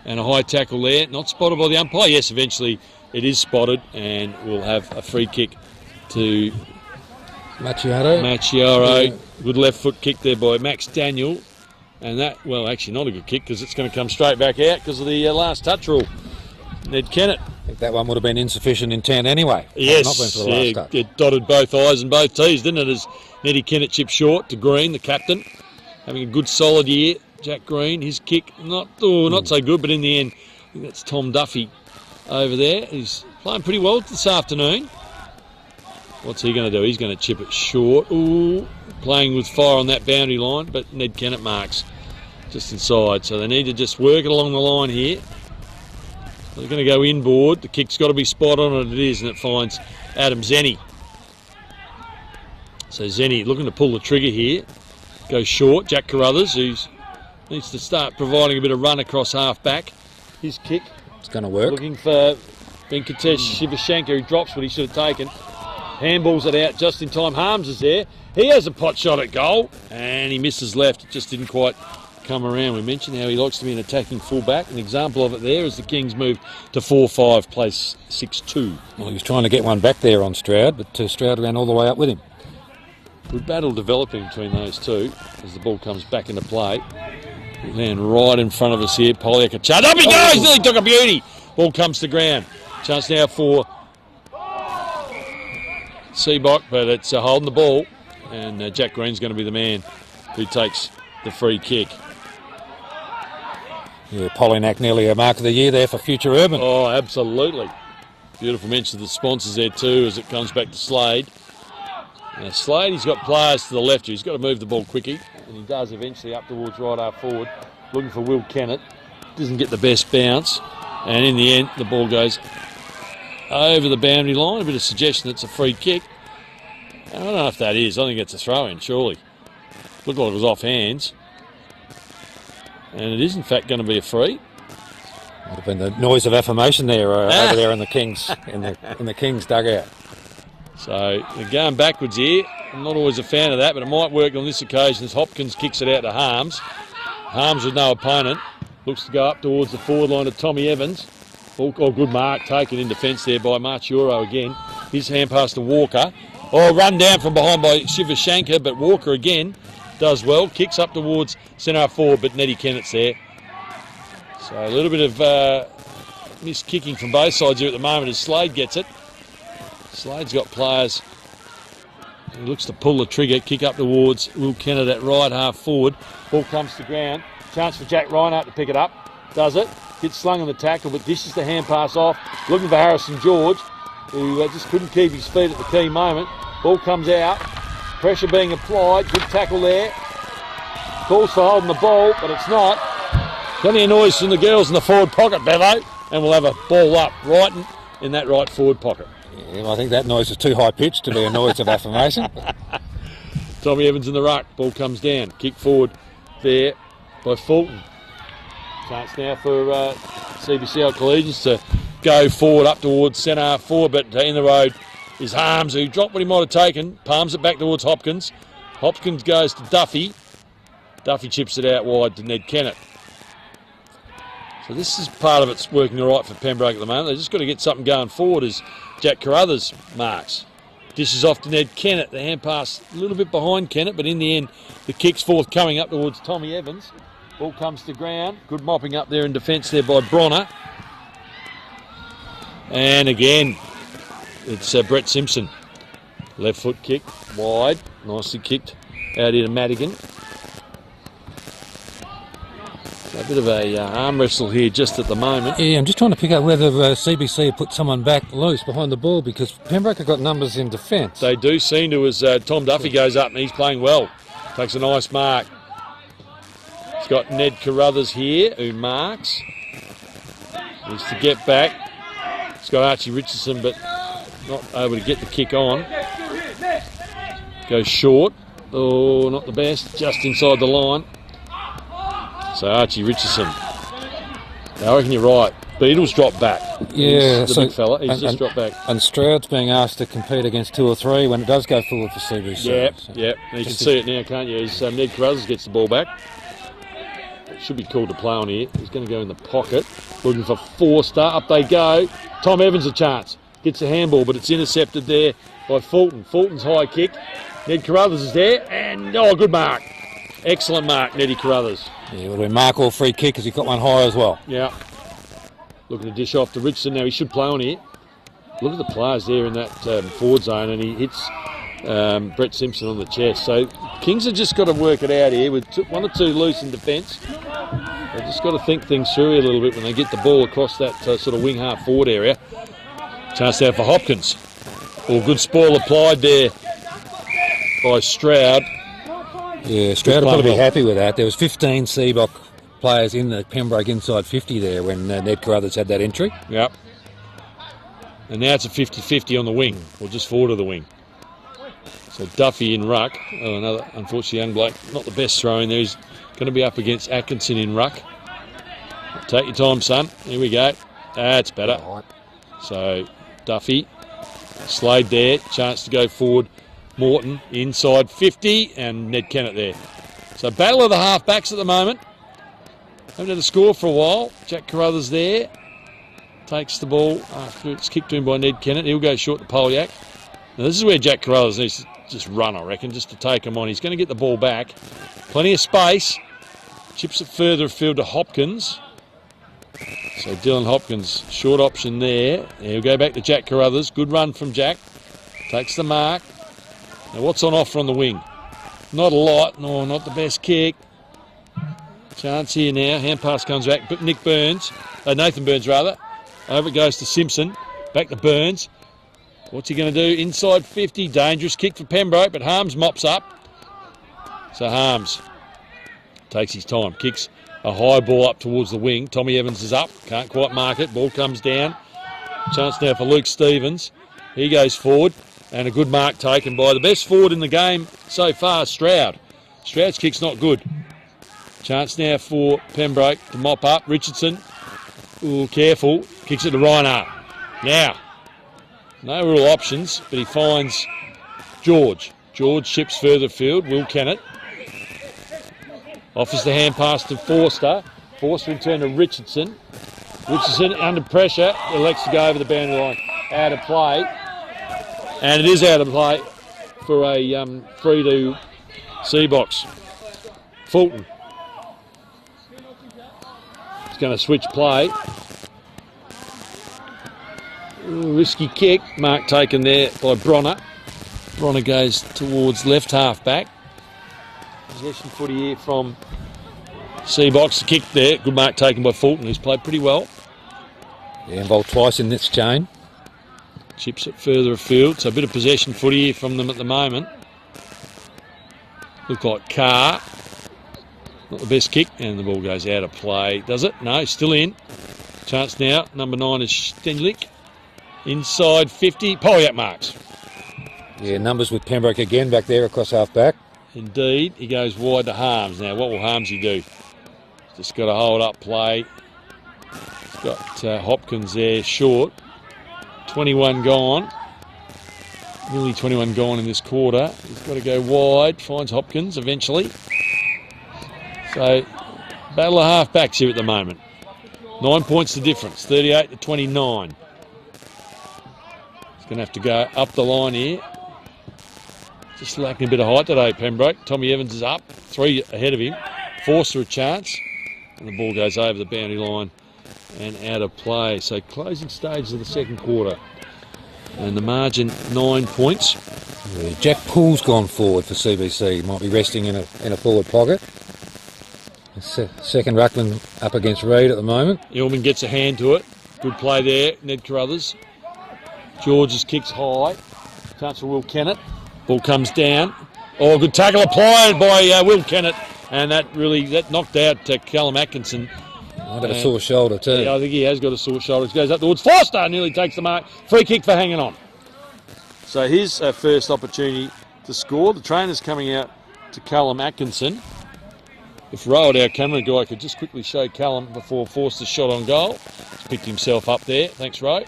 And a high tackle there. Not spotted by the umpire. Yes, eventually it is spotted, and we'll have a free kick to Macchiaro. Yeah. Good left foot kick there by Max Daniel. And that, well, actually not a good kick because it's going to come straight back out because of the last touch rule. Ned Kennett. I think that one would have been insufficient intent anyway. Yes, not been for the last touch. It dotted both I's and both T's, didn't it? As Neddy Kennett chipped short to Green, the captain. Having a good solid year. Jack Green, his kick, not so good, but in the end, I think that's Tom Duffy over there. He's playing pretty well this afternoon. What's he going to do? He's going to chip it short. Ooh, playing with fire on that boundary line, but Ned Kennett marks just inside. So they need to just work it along the line here. They're going to go inboard. The kick's got to be spot on, and it is, and it finds Adam Zenny. So Zenny looking to pull the trigger here. Goes short. Jack Carruthers, who needs to start providing a bit of run across half back. His kick. It's going to work. Looking for Venkatesh Shivashankar, who drops what he should have taken. Handballs it out just in time. Harms is there. He has a pot shot at goal, and he misses left. It just didn't quite come around. We mentioned how he likes to be an attacking fullback. An example of it there is the Kings move to 4-5, place 6-2. Well, he was trying to get one back there on Stroud, but Stroud ran all the way up with him. Good battle developing between those two as the ball comes back into play. Land right in front of us here. Poliak a chance. Up he goes! Nearly took a beauty. Ball comes to ground. Chance now for Seabok, but it's holding the ball. And Jack Green's going to be the man who takes the free kick. Yeah, Polynac nearly a mark of the year there for Future Urban. Oh, absolutely. Beautiful mention of the sponsors there too as it comes back to Slade. Now Slade, he's got players to the left here. He's got to move the ball quickly. and he does eventually up towards right half forward, looking for Will Kennett. Doesn't get the best bounce, and in the end, the ball goes over the boundary line. A bit of suggestion it's a free kick. I don't know if that is. I think it's a throw-in, surely. Looked like it was off hands. And it is, in fact, going to be a free. Would have been the noise of affirmation there over there in the Kings in the Kings dugout. So they're going backwards here. I'm not always a fan of that, but it might work on this occasion as Hopkins kicks it out to Harms. Harms with no opponent. Looks to go up towards the forward line of Tommy Evans. Oh, good mark taken in defence there by Marchioro again. His hand pass to Walker. Oh, run down from behind by Shivashankar, but Walker again does well. Kicks up towards centre forward, but Neddy Kennett's there. So a little bit of missed kicking from both sides here at the moment as Slade gets it. Slade's got players. He looks to pull the trigger, kick up towards Will Kennett at right half forward. Ball comes to ground. Chance for Jack Reinhardt to pick it up. Does it. Gets slung on the tackle, but dishes the hand pass off. Looking for Harrison George, who just couldn't keep his feet at the key moment. Ball comes out. Pressure being applied. Good tackle there. Calls for holding the ball, but it's not. Plenty of noise from the girls in the forward pocket, Bevo, and we'll have a ball up right in that right forward pocket. Yeah, well, I think that noise is too high-pitched to be a noise of affirmation. Tommy Evans in the ruck. Ball comes down. Kick forward there by Fulton. Chance now for CBC Collegians to go forward up towards centre half forward, but in the road is Harms, who dropped what he might have taken, palms it back towards Hopkins. Hopkins goes to Duffy. Duffy chips it out wide to Ned Kennett. So this is part of it's working all right for Pembroke at the moment. They've just got to get something going forward as Jack Carruthers marks. Dishes off to Ned Kennett. The hand pass a little bit behind Kennett, but in the end, the kick's forthcoming up towards Tommy Evans. Ball comes to ground. Good mopping up there in defence there by Bronner. And again, it's Brett Simpson. Left foot kick, wide. Nicely kicked out here to Madigan. A bit of a arm wrestle here just at the moment. Yeah, I'm just trying to pick up whether CBC put someone back loose behind the ball because Pembroke have got numbers in defence. They do seem to as Tom Duffy goes up and he's playing well. Takes a nice mark. He's got Ned Carruthers here who marks. Needs to get back. He's got Archie Richardson but not able to get the kick on. Goes short. Oh, not the best. Just inside the line. So Archie Richardson. Now, I reckon you're right. Beatles dropped back. Yeah, he's the big fella. He's just dropped back. And Stroud's being asked to compete against 2 or 3 when it does go forward for CBC. Yep. You can see it now, can't you? As Ned Carruthers gets the ball back. Should be called to play on here. He's going to go in the pocket. Looking for Forster. Up they go. Tom Evans a chance. Gets a handball, but it's intercepted there by Fulton. Fulton's high kick. Ned Carruthers is there. And, good mark. Excellent mark, Neddy Carruthers. Yeah, well, we mark all free kick because he got one high as well. Yeah. Looking to dish off to Richardson. Now he should play on here. Look at the players there in that forward zone, and he hits Brett Simpson on the chest. So Kings have just got to work it out here with 1 or 2 loose in defence. They've just got to think things through a little bit when they get the ball across that sort of wing half forward area. Chance there for Hopkins. Good spoil applied there by Stroud. Yeah, Stroud will probably be happy with that. There was 15 Seabock players in the Pembroke inside 50 there when Ned Carruthers had that entry. Yep. And now it's a 50-50 on the wing, or just forward of the wing. So Duffy in ruck. Oh, another unfortunately young bloke. Not the best throw in there. He's going to be up against Atkinson in ruck. Take your time, son. Here we go. That's better. Right. So Duffy. Slade there. Chance to go forward. Morton inside 50 and Ned Kennett there. So battle of the half-backs at the moment. Haven't had a score for a while. Jack Carruthers there. Takes the ball after it's kicked to him by Ned Kennett. He'll go short to Polyak. Now this is where Jack Carruthers needs to just run, I reckon, just to take him on. He's going to get the ball back. Plenty of space. Chips it further afield to Hopkins. So Dylan Hopkins, short option there. He'll go back to Jack Carruthers. Good run from Jack. Takes the mark. Now what's on offer on the wing? Not a lot. No, not the best kick. Chance here now. Hand pass comes back. But Nathan Burns rather. Over it goes to Simpson. Back to Burns. What's he going to do? Inside 50. Dangerous kick for Pembroke, but Harms mops up. So Harms Takes his time. Kicks a high ball up towards the wing. Tommy Evans is up. Can't quite mark it. Ball comes down. Chance now for Luke Stevens. He goes forward. And a good mark taken by the best forward in the game so far, Stroud. Stroud's kick's not good. Chance now for Pembroke to mop up. Richardson. Ooh, careful. Kicks it to Reinhardt. Now, no real options, but he finds George. George ships further field. Will Kennett offers the hand pass to Forster. Forster in turn to Richardson. Richardson under pressure. Elects to go over the boundary line. Out of play. And it is out of play for a free to C-box. Fulton. He's going to switch play. Ooh, risky kick. Mark taken there by Bronner. Bronner goes towards left half back. Possession footy here from C-box. The kick there. Good mark taken by Fulton, who's played pretty well. Yeah, involved twice in this chain. Chips it further afield, so a bit of possession footy here from them at the moment. Look like Carr. Not the best kick, and the ball goes out of play. Does it? No, still in. Chance now. Number 9 is Stenlick. Inside 50. Polyak marks. Yeah, numbers with Pembroke again back there across half back. Indeed. He goes wide to Harms. Now, what will Harmsy do? Just got to hold up play. He's got Hopkins there short. 21 gone. Nearly 21 gone in this quarter. He's got to go wide. Finds Hopkins eventually. So, battle of half-backs here at the moment. 9 points the difference. 38 to 29. He's going to have to go up the line here. Just lacking a bit of height today, Pembroke. Tommy Evans is up. 3 ahead of him. Forster a chance. And the ball goes over the boundary line and out of play. So closing stages of the second quarter. And the margin 9 points. Yeah, Jack Poole's gone forward for CBC. Might be resting in a forward pocket. Second ruckman up against Reid at the moment. Illman gets a hand to it. Good play there, Ned Carruthers. George's kicks high. Chance for Will Kennett. Ball comes down. Oh, good tackle applied by Will Kennett. And that knocked out Callum Atkinson. I've got a sore shoulder too. Yeah, I think he has got a sore shoulder. He goes up towards Forster, nearly takes the mark. Free kick for hanging on. So his first opportunity to score. The trainer's coming out to Callum Atkinson. If Roald, our camera guy, could just quickly show Callum before Forster's shot on goal. He's picked himself up there. Thanks, Ro.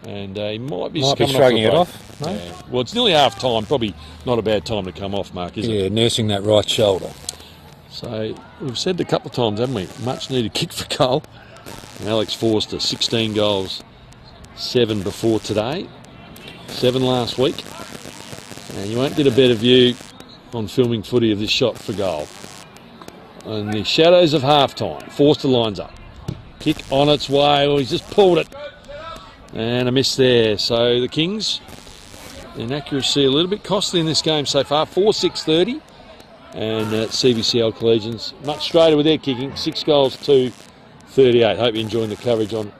And he might be shrugging it off. No? Yeah. Well, it's nearly half time. Probably not a bad time to come off, Mark, is it? Yeah, nursing that right shoulder. So we've said a couple of times, haven't we? Much needed kick for goal. And Alex Forster, 16 goals, 7 before today, 7 last week. And you won't get a better view on filming footy of this shot for goal. In the shadows of half-time, Forster lines up. Kick on its way. Oh, he's just pulled it. And a miss there. So the Kings, inaccuracy a little bit costly in this game so far. 4-6-30. And CBCL Collegians much straighter with their kicking. 6 goals to 38. Hope you're enjoying the coverage on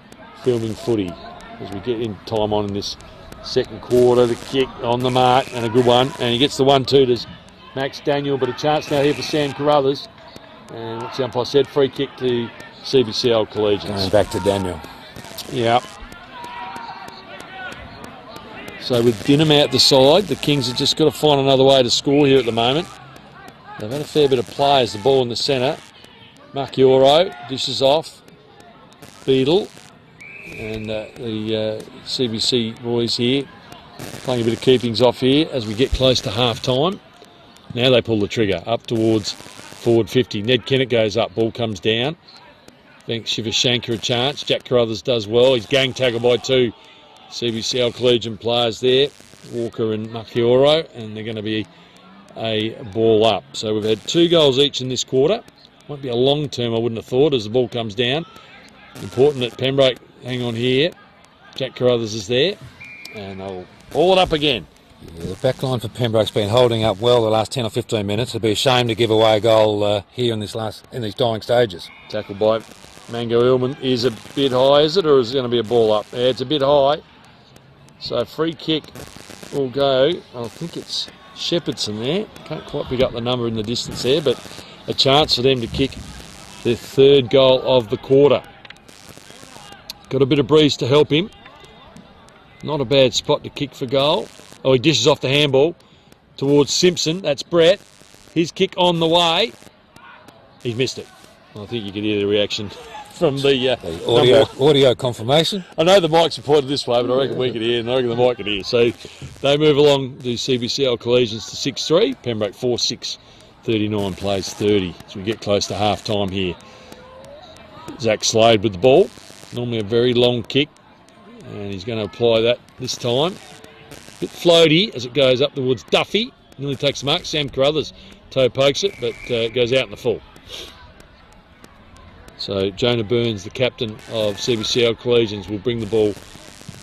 filming footy as we get in time on in this second quarter. The kick on the mark and a good one. And he gets the 1-2 to Max Daniel. But a chance now here for Sam Carruthers. And what's the umpire said? Free kick to CBCL Collegians. Going back to Daniel. Yeah. So with Dinham out the side, the Kings have just got to find another way to score here at the moment. They've had a fair bit of play as the ball in the centre. Macchioro dishes off. Beadle. And the CBC boys here playing a bit of keepings off here as we get close to half time. Now they pull the trigger up towards forward 50. Ned Kennett goes up. Ball comes down. Thanks Shivashankar a chance. Jack Carruthers does well. He's gang tackled by 2 CBCL Collegian players there. Walker and Macchioro. And they're going to be a ball up. So we've had 2 goals each in this quarter. Won't be a long term, I wouldn't have thought, as the ball comes down. Important that Pembroke hang on here. Jack Carruthers is there. And they'll ball it up again. Yeah, the back line for Pembroke's been holding up well the last 10 or 15 minutes. It'd be a shame to give away a goal here in these dying stages. Tackle by Mango Illman is a bit high, is it? Or is it going to be a ball up? Yeah, it's a bit high. So free kick will go. I think it's Shepherdson there. Can't quite pick up the number in the distance there, but a chance for them to kick their third goal of the quarter. Got a bit of breeze to help him. Not a bad spot to kick for goal. Oh, he dishes off the handball towards Simpson. That's Brett. His kick on the way. He's missed it. I think you could hear the reaction from the audio confirmation. I know the mics are pointed this way, but I reckon we could hear, and I reckon the mic could hear. So they move along to CBCL Collegians to 6-3. Pembroke 4-6, 39 plays 30. As we get close to half time here. Zach Slade with the ball. Normally a very long kick, and he's going to apply that this time. Bit floaty as it goes up towards Duffy. Nearly takes the mark. Sam Carruthers toe pokes it, but it goes out in the full. So Jonah Burns, the captain of CBCL Collegians, will bring the ball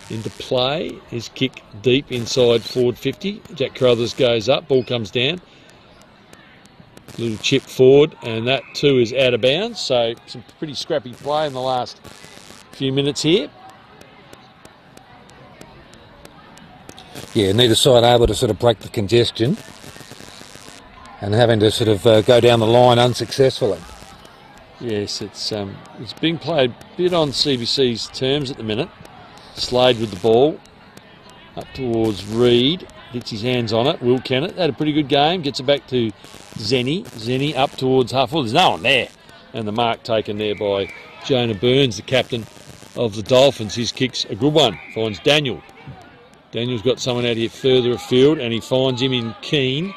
into play. His kick deep inside forward 50. Jack Carruthers goes up, ball comes down. Little chip forward, and that too is out of bounds. So some pretty scrappy play in the last few minutes here. Yeah, neither side able to sort of break the congestion and having to sort of go down the line unsuccessfully. Yes, it's being played a bit on CBC's terms at the minute. Slade with the ball up towards Reed, gets his hands on it. Will Kennett had a pretty good game, gets it back to Zenny. Zenny up towards Huffle. There's no one there, and the mark taken there by Jonah Burns, the captain of the Dolphins. His kick's a good one. Finds Daniel. Daniel's got someone out here further afield, and he finds him in Keane.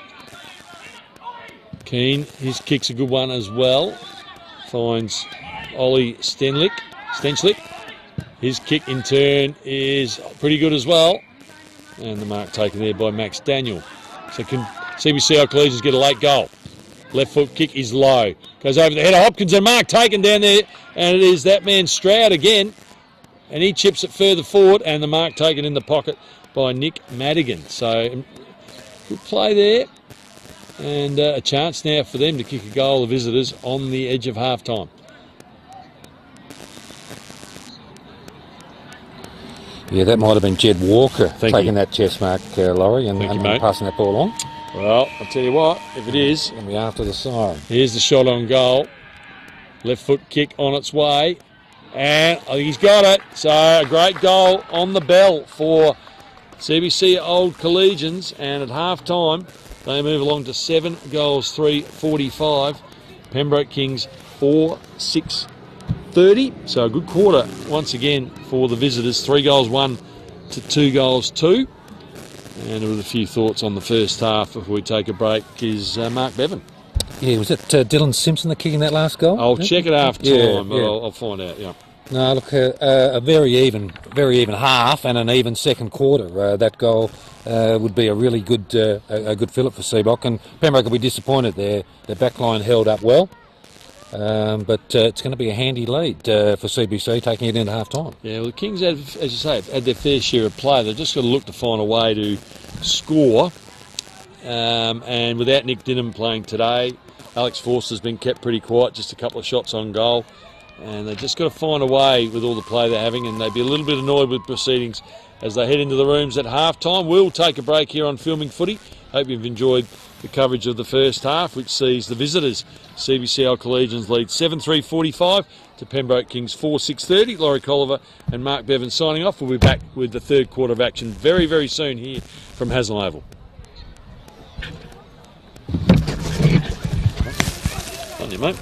Keane, his kick's a good one as well. Finds Ollie Stenchlik. His kick in turn is pretty good as well. And the mark taken there by Max Daniel. So can CBCL Collegians get a late goal? Left foot kick is low. Goes over the head of Hopkins, and mark taken down there. And it is that man Stroud again. And he chips it further forward, and the mark taken in the pocket by Nick Madigan. So good play there. And a chance now for them to kick a goal, the visitors, on the edge of half-time. Yeah, that might have been Jed Walker taking that chest mark, Laurie, and passing that ball on. Well, I'll tell you what, if it is, going to be after the siren. Here's the shot on goal. Left foot kick on its way. And I think he's got it. So a great goal on the bell for CBC Old Collegians. And at half-time, they move along to 7 goals, 3-45. Pembroke Kings 4-6-30. So a good quarter once again for the visitors. 3 goals 1 to 2 goals 2. And with a few thoughts on the first half before we take a break is Mark Bevan. Yeah, was it Dylan Simpson that kicking that last goal? I'll check it after time, but I'll find out, yeah. No, look, a very even half and an even second quarter. That goal would be a really good fillip for Seabock, and Pembroke will be disappointed. Their backline held up well, but it's going to be a handy lead for CBC taking it into half time. Yeah, well, the Kings, as you say, had their fair share of play. They've just got to look to find a way to score, and without Nick Dinham playing today, Alex Forster's been kept pretty quiet, just a couple of shots on goal. And they've just got to find a way with all the play they're having, and they'd be a little bit annoyed with proceedings as they head into the rooms at half-time. We'll take a break here on Filming Footy. Hope you've enjoyed the coverage of the first half, which sees the visitors, CBCL Collegians, lead 7-3-45 to Pembroke Kings 4-6-30. Laurie Colliver and Mark Bevan signing off. We'll be back with the third quarter of action very, very soon here from Haslam Oval. On you, mate.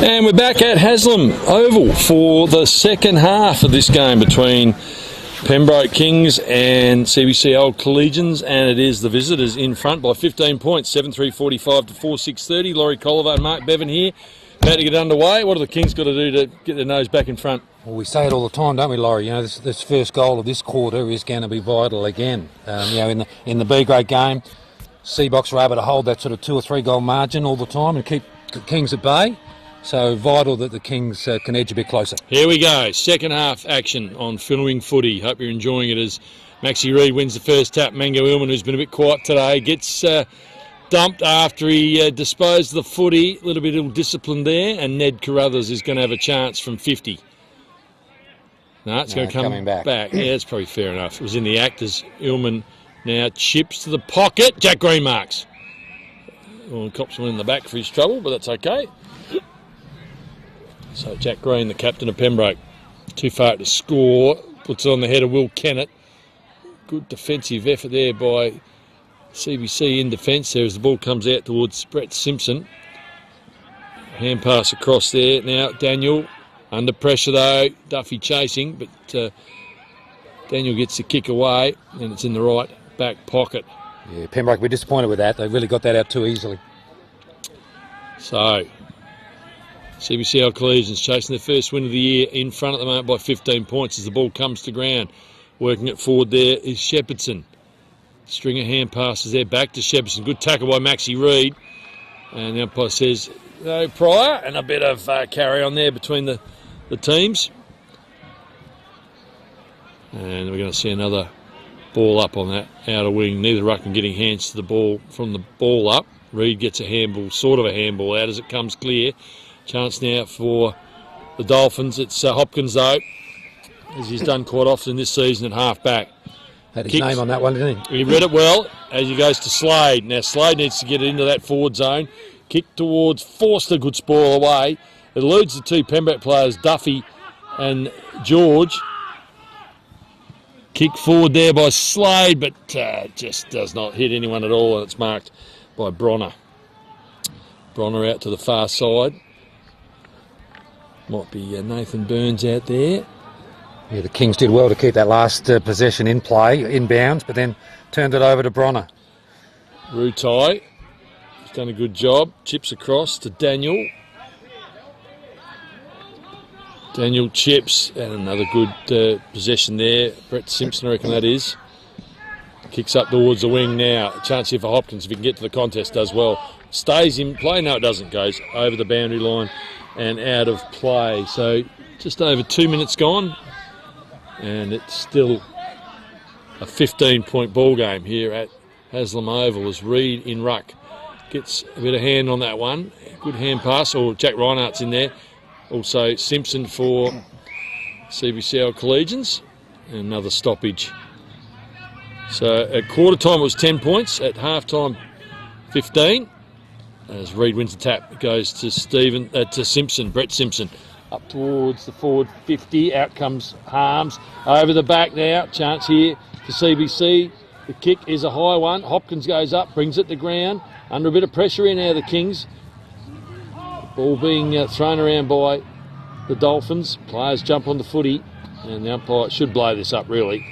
And we're back at Haslam Oval for the second half of this game between Pembroke Kings and CBC Old Collegians, and it is the visitors in front by 15 points, 7-3-45 to 4-6-30. Laurie Colliver and Mark Bevan here, about to get underway. What have the Kings got to do to get their nose back in front? Well, we say it all the time, don't we, Laurie? You know, this first goal of this quarter is going to be vital again. In the B grade game, Seabox were able to hold that sort of 2 or 3 goal margin all the time and keep the Kings at bay. So vital that the Kings can edge a bit closer. Here we go, second half action on Pembroke Footy. Hope you're enjoying it as Maxie Reid wins the first tap. Mango Illman, who's been a bit quiet today, gets dumped after he disposed of the footy. A little bit ill-disciplined there, and Ned Carruthers is going to have a chance from 50. No, it's going to come back. Yeah, that's probably fair enough. It was in the act as Illman now chips to the pocket. Jack Green marks. Well, cops one in the back for his trouble, but that's okay. So Jack Green, the captain of Pembroke, too far to score. Puts it on the head of Will Kennett. Good defensive effort there by CBC in defence there as the ball comes out towards Brett Simpson. Hand pass across there. Now Daniel under pressure though. Duffy chasing, but Daniel gets the kick away and it's in the right back pocket. Yeah, Pembroke were disappointed with that. They really got that out too easily. So CBC Old Collegians chasing their first win of the year in front at the moment by 15 points as the ball comes to ground. Working it forward there is Shepherdson. String of hand passes there back to Shepherdson. Good tackle by Maxie Reid. And the umpire says no prior, and a bit of carry on there between the teams. And we're going to see another ball up on that outer wing. Neither ruckman getting hands to the ball from the ball up. Reid gets a handball, sort of a handball out as it comes clear. Chance now for the Dolphins. It's Hopkins though, as he's done quite often this season at half back. Had his name on that one, didn't he? He read it well as he goes to Slade. Now Slade needs to get it into that forward zone. Kick towards Forster, good spoil away. It eludes the 2 Pembroke players, Duffy and George. Kick forward there by Slade, but just does not hit anyone at all, and it's marked by Bronner. Bronner out to the far side. Might be Nathan Burns out there. Yeah, the Kings did well to keep that last possession in play, inbounds, but then turned it over to Bronner. Rutai has done a good job. Chips across to Daniel. Daniel chips, and another good possession there. Brett Simpson, I reckon that is. Kicks up towards the wing now. A chance here for Hopkins if he can get to the contest, does well. Stays in play. No, it doesn't. Goes over the boundary line and out of play. So just over 2 minutes gone, and it's still a 15-point ball game here at Haslam Oval as Reid in ruck gets a bit of hand on that one. Good hand pass, or Jack Reinhardt's in there. Also Simpson for CBC Old Collegians, and another stoppage. So at quarter time it was 10 points, at half time 15. As Reid wins the tap, it goes to Simpson, Brett Simpson. Up towards the forward 50, out comes Harms. Over the back now, chance here for CBC. The kick is a high one. Hopkins goes up, brings it to ground. Under a bit of pressure here now, the Kings. Ball being thrown around by the Dolphins. Players jump on the footy, and the umpire should blow this up really.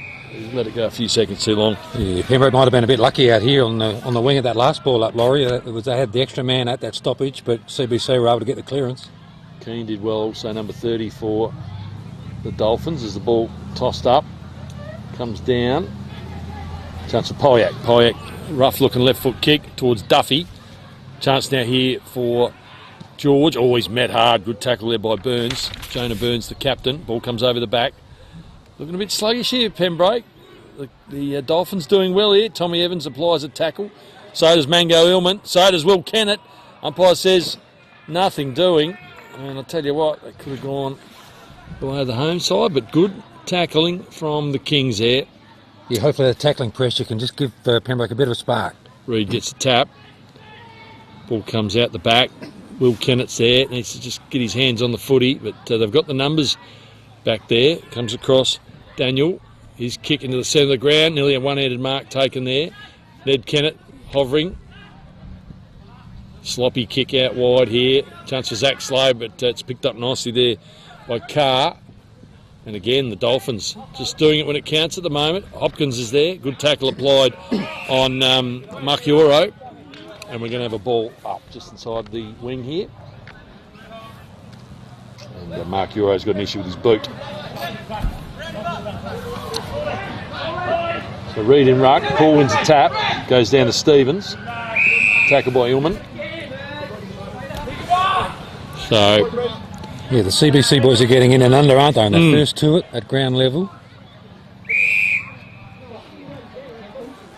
Let it go a few seconds too long. Yeah, Pembroke might have been a bit lucky out here on the wing of that last ball up, Laurie. They had the extra man at that stoppage, but CBC were able to get the clearance. Keane did well, also number 30 for the Dolphins as the ball tossed up. Comes down. Chance for Polyak. Polyak, rough looking left foot kick towards Duffy. Chance now here for George. Always met hard. Good tackle there by Burns. Jonah Burns, the captain. Ball comes over the back. Looking a bit sluggish here, Pembroke. The Dolphins doing well here. Tommy Evans applies a tackle. So does Mango Illman. So does Will Kennett. Umpire says nothing doing. And I'll tell you what, they could have gone below the home side, but good tackling from the Kings there. Yeah, hopefully the tackling pressure can just give Pembroke a bit of a spark. Reid gets a tap. Ball comes out the back. Will Kennett's there. Needs to just get his hands on the footy, but they've got the numbers back there. Comes across Daniel. His kick into the centre of the ground. Nearly a one-handed mark taken there. Ned Kennett hovering. Sloppy kick out wide here. Chance for Zach Slow, but it's picked up nicely there by Carr. And again, the Dolphins just doing it when it counts at the moment. Hopkins is there. Good tackle applied on Marchioro. And we're going to have a ball up just inside the wing here. And Marchioro's got an issue with his boot. So Reed in ruck. Paul wins a tap. Goes down to Stevens. Tackle by Illman. So... yeah, the CBC boys are getting in and under, aren't they? And they're first to it at ground level.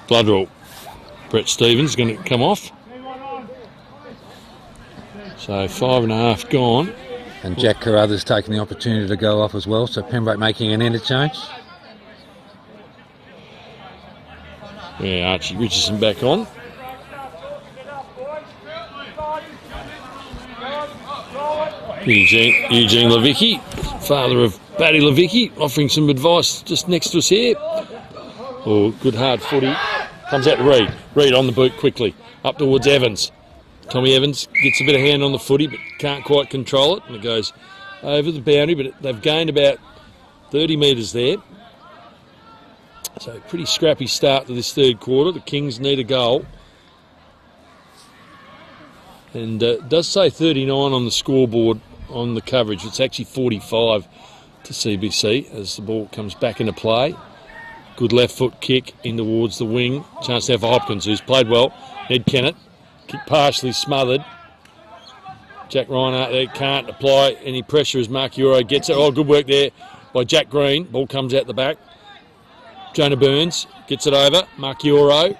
Blood rule. Brett Stevens is going to come off. So 5.5 gone. And Jack Carruthers taking the opportunity to go off as well. So Pembroke making an interchange. Yeah, Archie Richardson back on. Eugene Levicki, father of Batty Levicki, offering some advice just next to us here. Oh, good hard footy. Comes out to Reed. Reed on the boot quickly. Up towards Evans. Tommy Evans gets a bit of hand on the footy but can't quite control it. And it goes over the boundary, but they've gained about 30 metres there. So pretty scrappy start to this third quarter. The Kings need a goal. And it does say 39 on the scoreboard on the coverage. It's actually 45 to CBC as the ball comes back into play. Good left foot kick in towards the wing. Chance now for Hopkins, who's played well. Ned Kennett, kick partially smothered. Jack Reinhardt there can't apply any pressure as Marchioro gets it. Oh, good work there by Jack Green. Ball comes out the back. Jonah Burns gets it over. Marchioro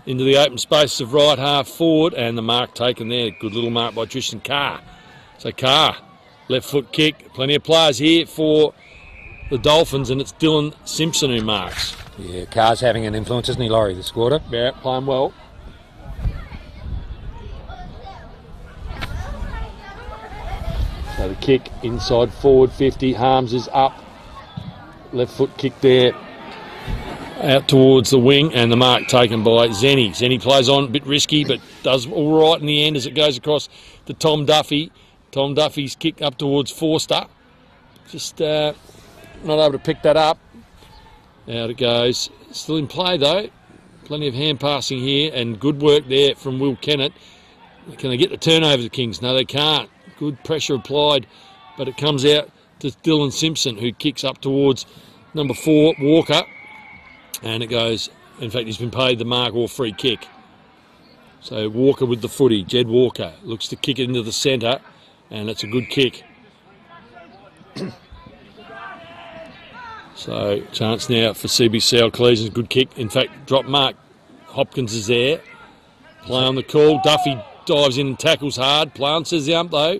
into the open space of right half forward, and the mark taken there. Good little mark by Tristan Carr. So Carr, left foot kick. Plenty of players here for the Dolphins, and it's Dylan Simpson who marks. Yeah, Carr's having an influence, isn't he, Laurie, this quarter? Yeah, playing well. So the kick inside forward 50. Harms is up. Left foot kick there. Out towards the wing, and the mark taken by Zenny. Zenny plays on, a bit risky, but does all right in the end as it goes across to Tom Duffy. Tom Duffy's kick up towards Forster. Just not able to pick that up. Out it goes. Still in play though. Plenty of hand passing here, and good work there from Will Kennett. Can they get the turnover, the Kings? No, they can't. Good pressure applied, but it comes out to Dylan Simpson, who kicks up towards number 4, Walker. And it goes, in fact, he's been paid the mark or free kick. So Walker with the footy. Jed Walker looks to kick it into the centre, and it's a good kick. So chance now for CBC Alclesions. Good kick. In fact, drop mark. Hopkins is there. Play on the call. Duffy dives in and tackles hard. Plances the ump though.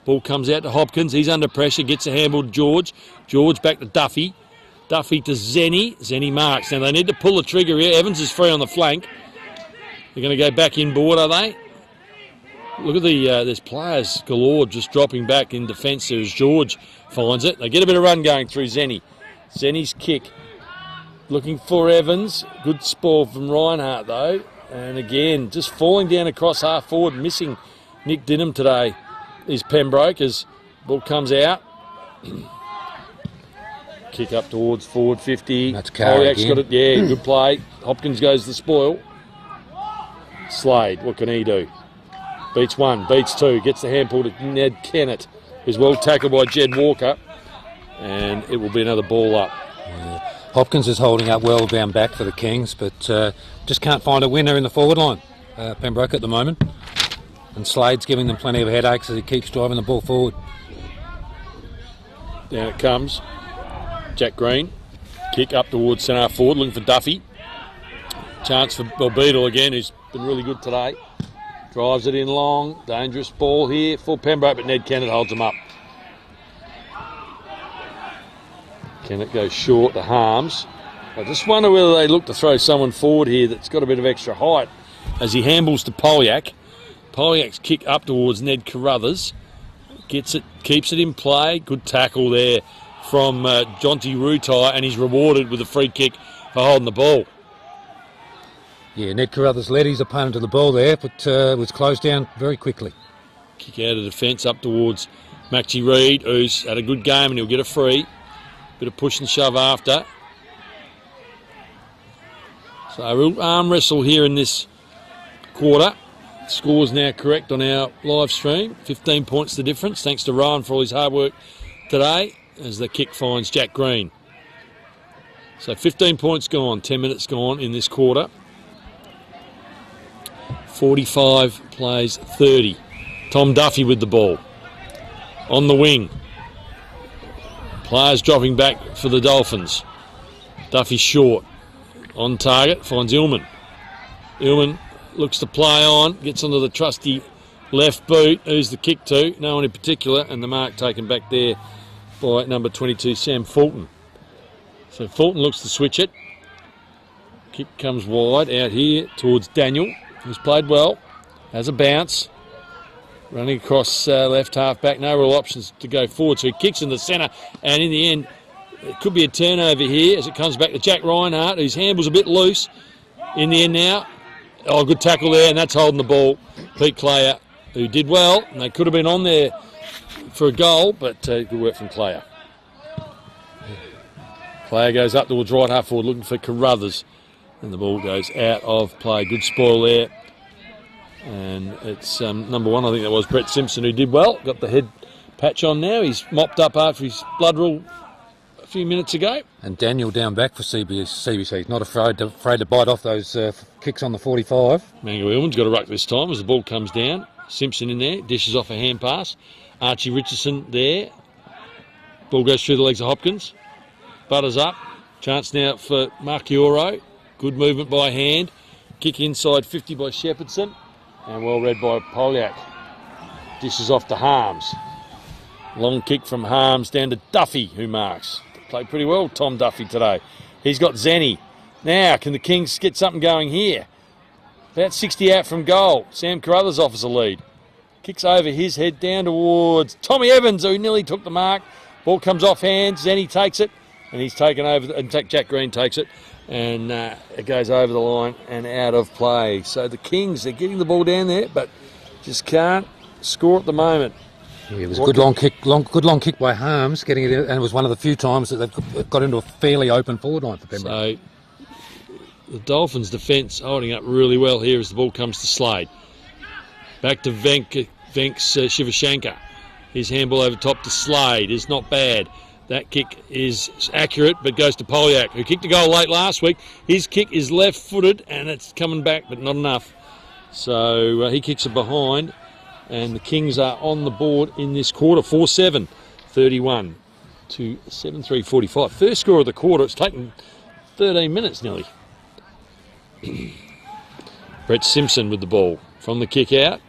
Ball comes out to Hopkins. He's under pressure. Gets a handball to George. George back to Duffy. Duffy to Zenny. Zenny marks. Now they need to pull the trigger here. Evans is free on the flank. They're going to go back inboard, are they? Look at there's players galore just dropping back in defence there as George finds it. They get a bit of run going through Zenny. Zenny's kick. Looking for Evans. Good spoil from Reinhardt though. And again, just falling down across half forward, missing Nick Dinham today is Pembroke as ball comes out. Kick up towards forward 50. That's Carr again. Got it. Yeah, good play. Hopkins goes the spoil. Slade, what can he do? Beats 1, beats 2, gets the handball to Ned Kennett, who's well tackled by Jed Walker, and it will be another ball up. Yeah. Hopkins is holding up well down back for the Kings, but just can't find a winner in the forward line, Pembroke at the moment. And Slade's giving them plenty of headaches as he keeps driving the ball forward. Down it comes. Jack Green, kick up towards centre forward, looking for Duffy. Chance for Beadle again, who's been really good today. Drives it in long, dangerous ball here for Pembroke, but Ned Kennett holds him up. Kennett goes short to Harms. I just wonder whether they look to throw someone forward here that's got a bit of extra height as he handballs to Polyak. Polyak's kick up towards Ned Carruthers. Gets it, keeps it in play. Good tackle there from Jonty Rutai, and he's rewarded with a free kick for holding the ball. Yeah, Ned Carruthers led his opponent to the ball there, but was closed down very quickly. Kick out of defence up towards Maxie Reid, who's had a good game and he'll get a free. Bit of push and shove after. So a real arm wrestle here in this quarter. Score's now correct on our live stream. 15 points the difference, thanks to Ryan for all his hard work today as the kick finds Jack Green. So 15 points gone, 10 minutes gone in this quarter. 45 plays 30. Tom Duffy with the ball. On the wing. Players dropping back for the Dolphins. Duffy short. On target, finds Illman. Illman looks to play on, gets onto the trusty left boot. Who's the kick to? No one in particular, and the mark taken back there by number 22, Sam Fulton. So Fulton looks to switch it. Kick comes wide out here towards Daniel, who's played well. Has a bounce. Running across left half back, no real options to go forward, so he kicks in the centre, and in the end, it could be a turnover here as it comes back to Jack Reinhardt, whose handle's a bit loose. In the end now, oh, good tackle there, and that's holding the ball. Pete Clayer, who did well, and they could have been on there for a goal, but good work from Clayer. Clayer goes up towards right half forward looking for Carruthers, and the ball goes out of play. Good spoil there. And it's number one, I think that was Brett Simpson, who did well. Got the head patch on now. He's mopped up after his blood rule a few minutes ago. And Daniel down back for CBC. He's not afraid to bite off those kicks on the 45. Mango Illman's got a ruck this time as the ball comes down. Simpson in there, dishes off a hand pass. Archie Richardson there. Ball goes through the legs of Hopkins. Butters up. Chance now for Marchioro. Good movement by hand. Kick inside 50 by Shepherdson. And well read by Poliak. Dishes off to Harms. Long kick from Harms down to Duffy, who marks. Played pretty well, Tom Duffy, today. He's got Zenny. Now, can the Kings get something going here? About 60 out from goal. Sam Carruthers offers a lead. Kicks over his head down towards Tommy Evans, who nearly took the mark. Ball comes off hands. Zenny takes it. And he's taken over. In fact, Jack Green takes it. And it goes over the line and out of play. So the Kings, they're getting the ball down there, but just can't score at the moment. Yeah, it was a good long kick by Harms, getting it in, and it was one of the few times that they've got into a fairly open forward line for Pembroke. So the Dolphins' defence holding up really well here as the ball comes to Slade. Back to Venks Shivashankar. His handball over top to Slade is not bad. That kick is accurate, but goes to Poliak, who kicked a goal late last week. His kick is left-footed, and it's coming back, but not enough. So he kicks it behind, and the Kings are on the board in this quarter, 4-7, 31 to 7-3, 45. First score of the quarter. It's taken 13 minutes nearly. Brett Simpson with the ball from the kick out.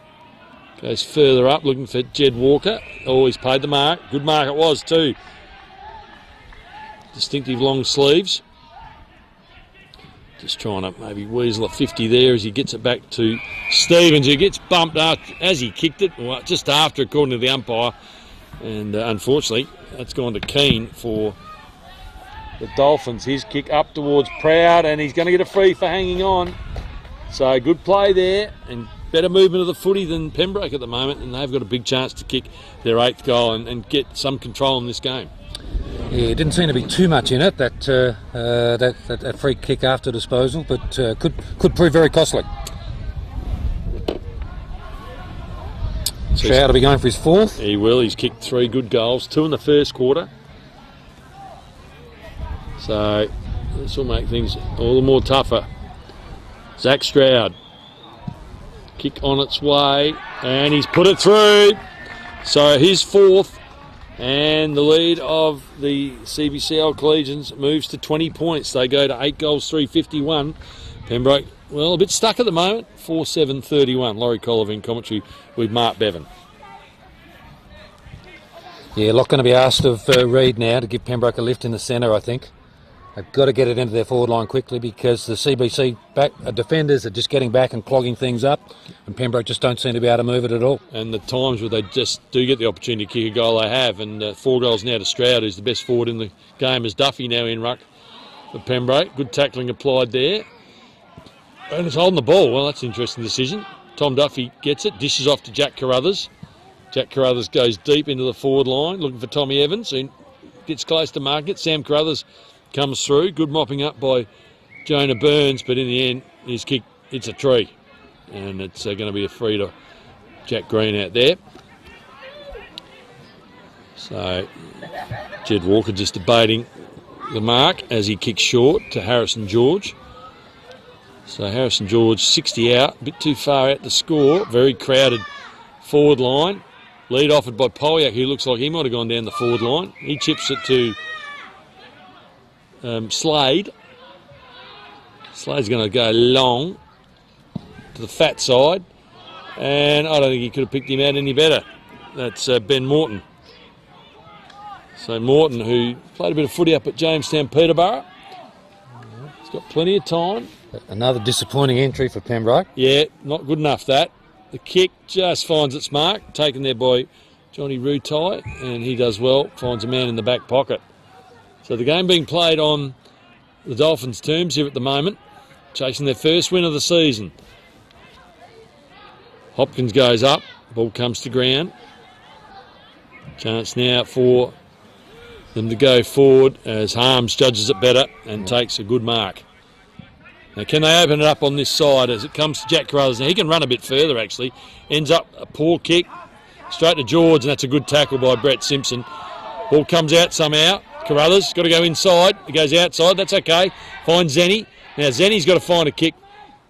Goes further up, looking for Jed Walker. Oh, he's paid the mark. Good mark it was too. Distinctive long sleeves. Just trying to maybe weasel a 50 there as he gets it back to Stevens, who gets bumped as he kicked it, well, just after, according to the umpire. And unfortunately, that's gone to Keane for the Dolphins. His kick up towards Proud, and he's going to get a free for hanging on. So good play there, and better movement of the footy than Pembroke at the moment, and they've got a big chance to kick their 8th goal and get some control in this game. Yeah, it didn't seem to be too much in it, that free kick after disposal, but could prove very costly. Stroud will be going for his 4th. He will. He's kicked 3 good goals, 2 in the first quarter. So this will make things all the more tougher. Zach Stroud. Kick on its way, and he's put it through. So his 4th. And the lead of the CBCL Collegians moves to 20 points. They go to 8 goals, 351. Pembroke, well, a bit stuck at the moment. 4-7-31. Laurie Colliver in commentary with Mark Bevan. Yeah, a lot going to be asked of Reid now to give Pembroke a lift in the centre, I think. They've got to get it into their forward line quickly because the CBC defenders are just getting back and clogging things up, and Pembroke just don't seem to be able to move it at all. And the times where they just do get the opportunity to kick a goal, they have. And 4 goals now to Stroud, who's the best forward in the game, as Duffy now in ruck for Pembroke. Good tackling applied there. And it's holding the ball. Well, that's an interesting decision. Tom Duffy gets it, dishes off to Jack Carruthers. Jack Carruthers goes deep into the forward line, looking for Tommy Evans, who gets close to market. Sam Carruthers comes through. Good mopping up by Jonah Burns, but in the end, his kick hits a tree. And it's going to be a free to Jack Green out there. So, Jed Walker just debating the mark as he kicks short to Harrison George. So Harrison George 60 out, a bit too far out to score. Very crowded forward line. Lead offered by Polyak, who looks like he might have gone down the forward line. He chips it to Slade. Slade's going to go long to the fat side. And I don't think he could have picked him out any better. That's Ben Morton. So Morton, who played a bit of footy up at Jamestown Peterborough. He's got plenty of time. Another disappointing entry for Pembroke. Yeah, not good enough that. The kick just finds its mark, taken there by Johnny Rutai, and he does well, finds a man in the back pocket. So the game being played on the Dolphins' terms here at the moment, chasing their first win of the season. Hopkins goes up, ball comes to ground. Chance now for them to go forward as Harms judges it better and takes a good mark. Now, can they open it up on this side as it comes to Jack Carruthers? Now, he can run a bit further, actually. Ends up a poor kick straight to George, and that's a good tackle by Brett Simpson. Ball comes out somehow. Carruthers got to go inside. He goes outside. That's okay. Finds Zenny. Now, Zenny's got to find a kick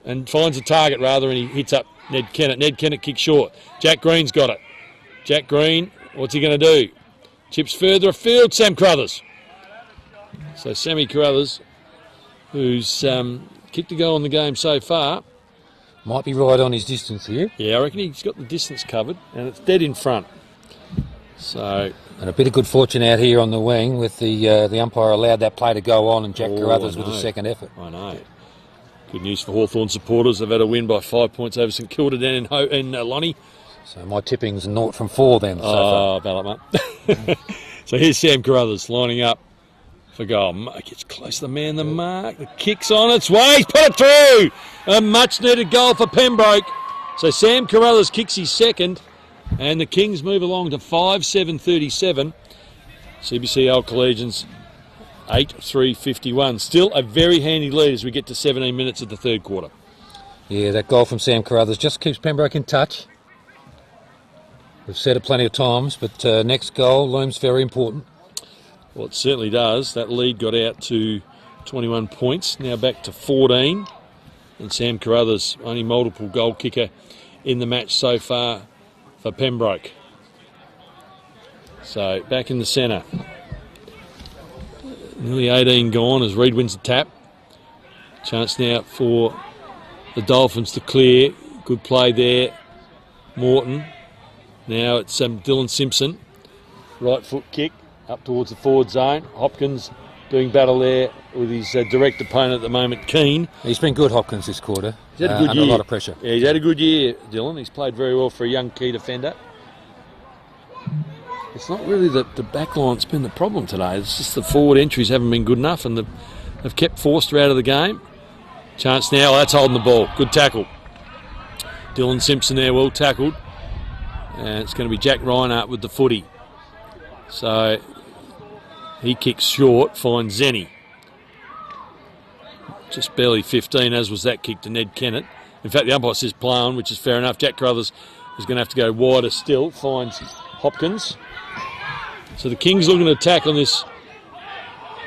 and finds a target, rather, and he hits up Ned Kennett. Ned Kennett kicks short. Jack Green's got it. Jack Green, what's he going to do? Chips further afield. Sam Carruthers. So, Sammy Carruthers, who's kicked a goal in the game so far. Might be right on his distance here. Yeah, I reckon he's got the distance covered, and it's dead in front. So, and a bit of good fortune out here on the wing with the umpire allowed that play to go on, and Jack Carruthers with a second effort. I know. Good news for Hawthorn supporters. They've had a win by 5 points over St Kilda down in Lonnie. So my tipping's 0 from 4 then. Oh, ballot, mate. So here's Sam Carruthers lining up for goal. Gets close to the man, the mark. The kick's on its way. He's put it through. A much-needed goal for Pembroke. So Sam Carruthers kicks his second, and the Kings move along to 5-7-37. CBC Old Collegians 8-3-51. Still a very handy lead as we get to 17 minutes of the third quarter. Yeah, that goal from Sam Carruthers just keeps Pembroke in touch. We've said it plenty of times, but next goal looms very important. Well, it certainly does. That lead got out to 21 points, now back to 14. And Sam Carruthers, only multiple goal kicker in the match so far for Pembroke. So, back in the centre. Nearly 18 gone as Reid wins the tap. Chance now for the Dolphins to clear. Good play there. Morton. Now it's Dylan Simpson. Right foot kick up towards the forward zone. Hopkins doing battle there with his direct opponent at the moment, Keane. He's been good, Hopkins, this quarter. He's had a good year. Under a lot of pressure. Yeah, he's had a good year, Dylan. He's played very well for a young key defender. It's not really the back line's been the problem today. It's just the forward entries haven't been good enough, and they've kept Forster out of the game. Chance now. That's holding the ball. Good tackle. Dylan Simpson there, well tackled. And it's going to be Jack Reinhardt with the footy. So he kicks short, finds Zenny. Just barely 15, as was that kick to Ned Kennett. In fact, the umpire says play on, which is fair enough. Jack Carruthers is going to have to go wider still, finds Hopkins. So the Kings looking to attack on this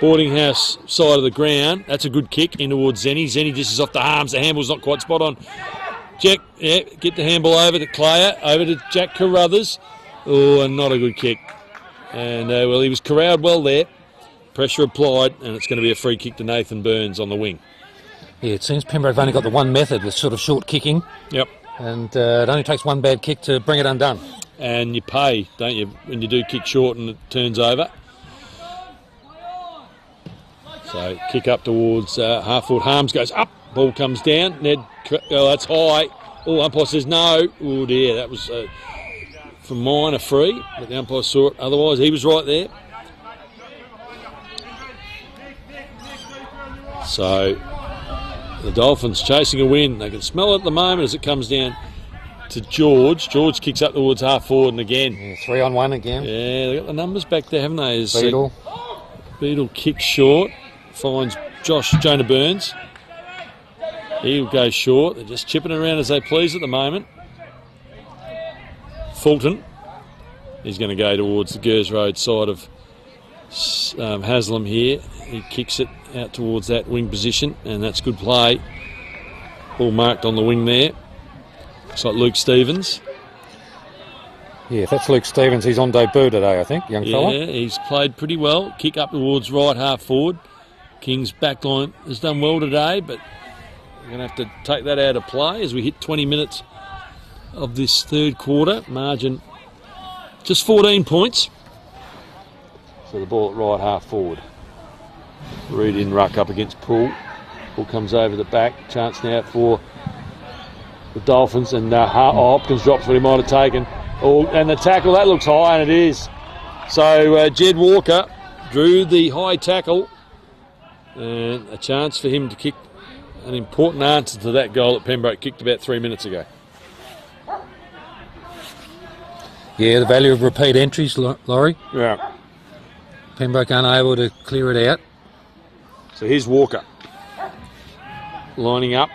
boarding house side of the ground. That's a good kick in towards Zenny. Zenny dishes off the arms. The handball's not quite spot on. Jack, yeah, get the handball over to Clayer, over to Jack Carruthers. Oh, and not a good kick. And, well, he was corralled well there. Pressure applied, and it's going to be a free kick to Nathan Burns on the wing. Yeah, it seems Pembroke have only got the one method with sort of short kicking. Yep. And it only takes one bad kick to bring it undone. And you pay, don't you, when you do kick short and it turns over. So kick up towards half-foot. Harms goes up. Ball comes down. Ned, oh, that's high. Oh, umpire says no. Oh, dear, that was from mine a free. But the umpire saw it. Otherwise, he was right there. So The Dolphins chasing a win. They can smell it at the moment as it comes down to George. George kicks up towards half forward and again. Yeah, 3-on-1 again. Yeah, they got the numbers back there, haven't they? As, Beadle. Beadle kicks short, finds Jonah Burns. He'll go short. They're just chipping around as they please at the moment. Fulton. He's going to go towards the Gers Road side of Haslam here. He kicks it out towards that wing position, and that's good play. All marked on the wing there. Looks like Luke Stevens. Yeah, if that's Luke Stevens, he's on debut today, I think, young fella. Yeah, he's played pretty well. Kick up towards right half forward. King's backline has done well today, but we're going to have to take that out of play as we hit 20 minutes of this third quarter. Margin just 14 points. So the ball at right half forward. Reed in ruck up against Poole. Poole comes over the back. Chance now for the Dolphins, and Hopkins drops what he might have taken. Oh, and the tackle, that looks high, and it is. So Jed Walker drew the high tackle, and a chance for him to kick an important answer to that goal that Pembroke kicked about 3 minutes ago. Yeah, the value of repeat entries, Laurie. Yeah. Pembroke unable to clear it out. So here's Walker lining up.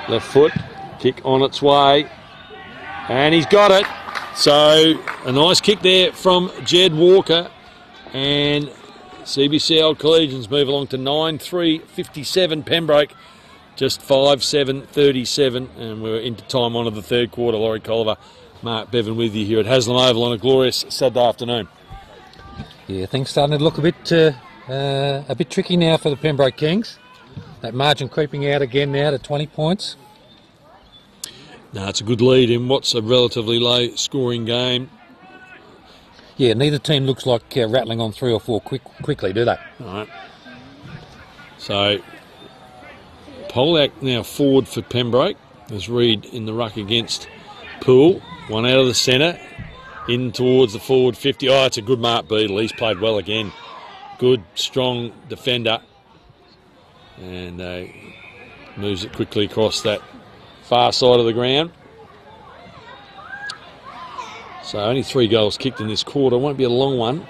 Left foot, kick on its way, and he's got it. So a nice kick there from Jed Walker, and CBC Old Collegians move along to 9-3-57 Pembroke, just 5-7-37, and we're into time on of the third quarter. Laurie Colliver, Mark Bevan with you here at Haslam Oval on a glorious Saturday afternoon. Yeah, things starting to look a bit tricky now for the Pembroke Kings. That margin creeping out again now to 20 points. No, it's a good lead in what's a relatively low scoring game. Yeah, neither team looks like rattling on 3 or 4 quickly, do they? All right. So Polak now forward for Pembroke. There's Reed in the ruck against Poole. One out of the centre, in towards the forward 50. Oh, it's a good mark, Beadle. He's played well again. Good, strong defender. And moves it quickly across that far side of the ground. So only 3 goals kicked in this quarter. Won't be a long one.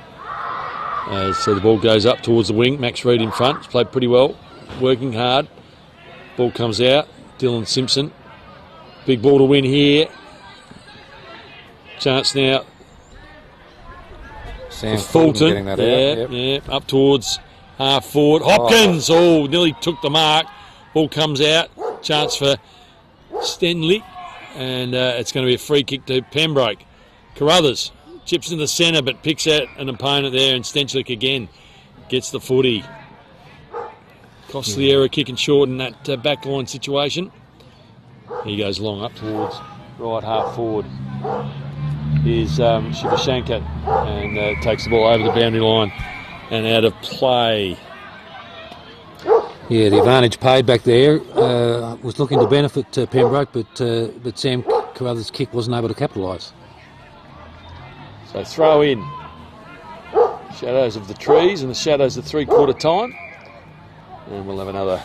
So the ball goes up towards the wing. Max Reed in front. He's played pretty well. Working hard. Ball comes out. Dylan Simpson. Big ball to win here. Chance now Sam for Fulton. getting that out. Yep. Up towards half forward. Hopkins, nearly took the mark. Ball comes out. Chance for Stenley. And it's going to be a free kick to Pembroke. Carruthers chips in the centre but picks out an opponent there, and Stenchlik again gets the footy. Costly error kicking short in that backline situation. He goes long up towards right half forward. Here's Shivashankar, and takes the ball over the boundary line and out of play. Yeah, the advantage paid back there was looking to benefit Pembroke, but Sam Carruthers' kick wasn't able to capitalise. So throw in. Shadows of the trees and the shadows of three-quarter time. And we'll have another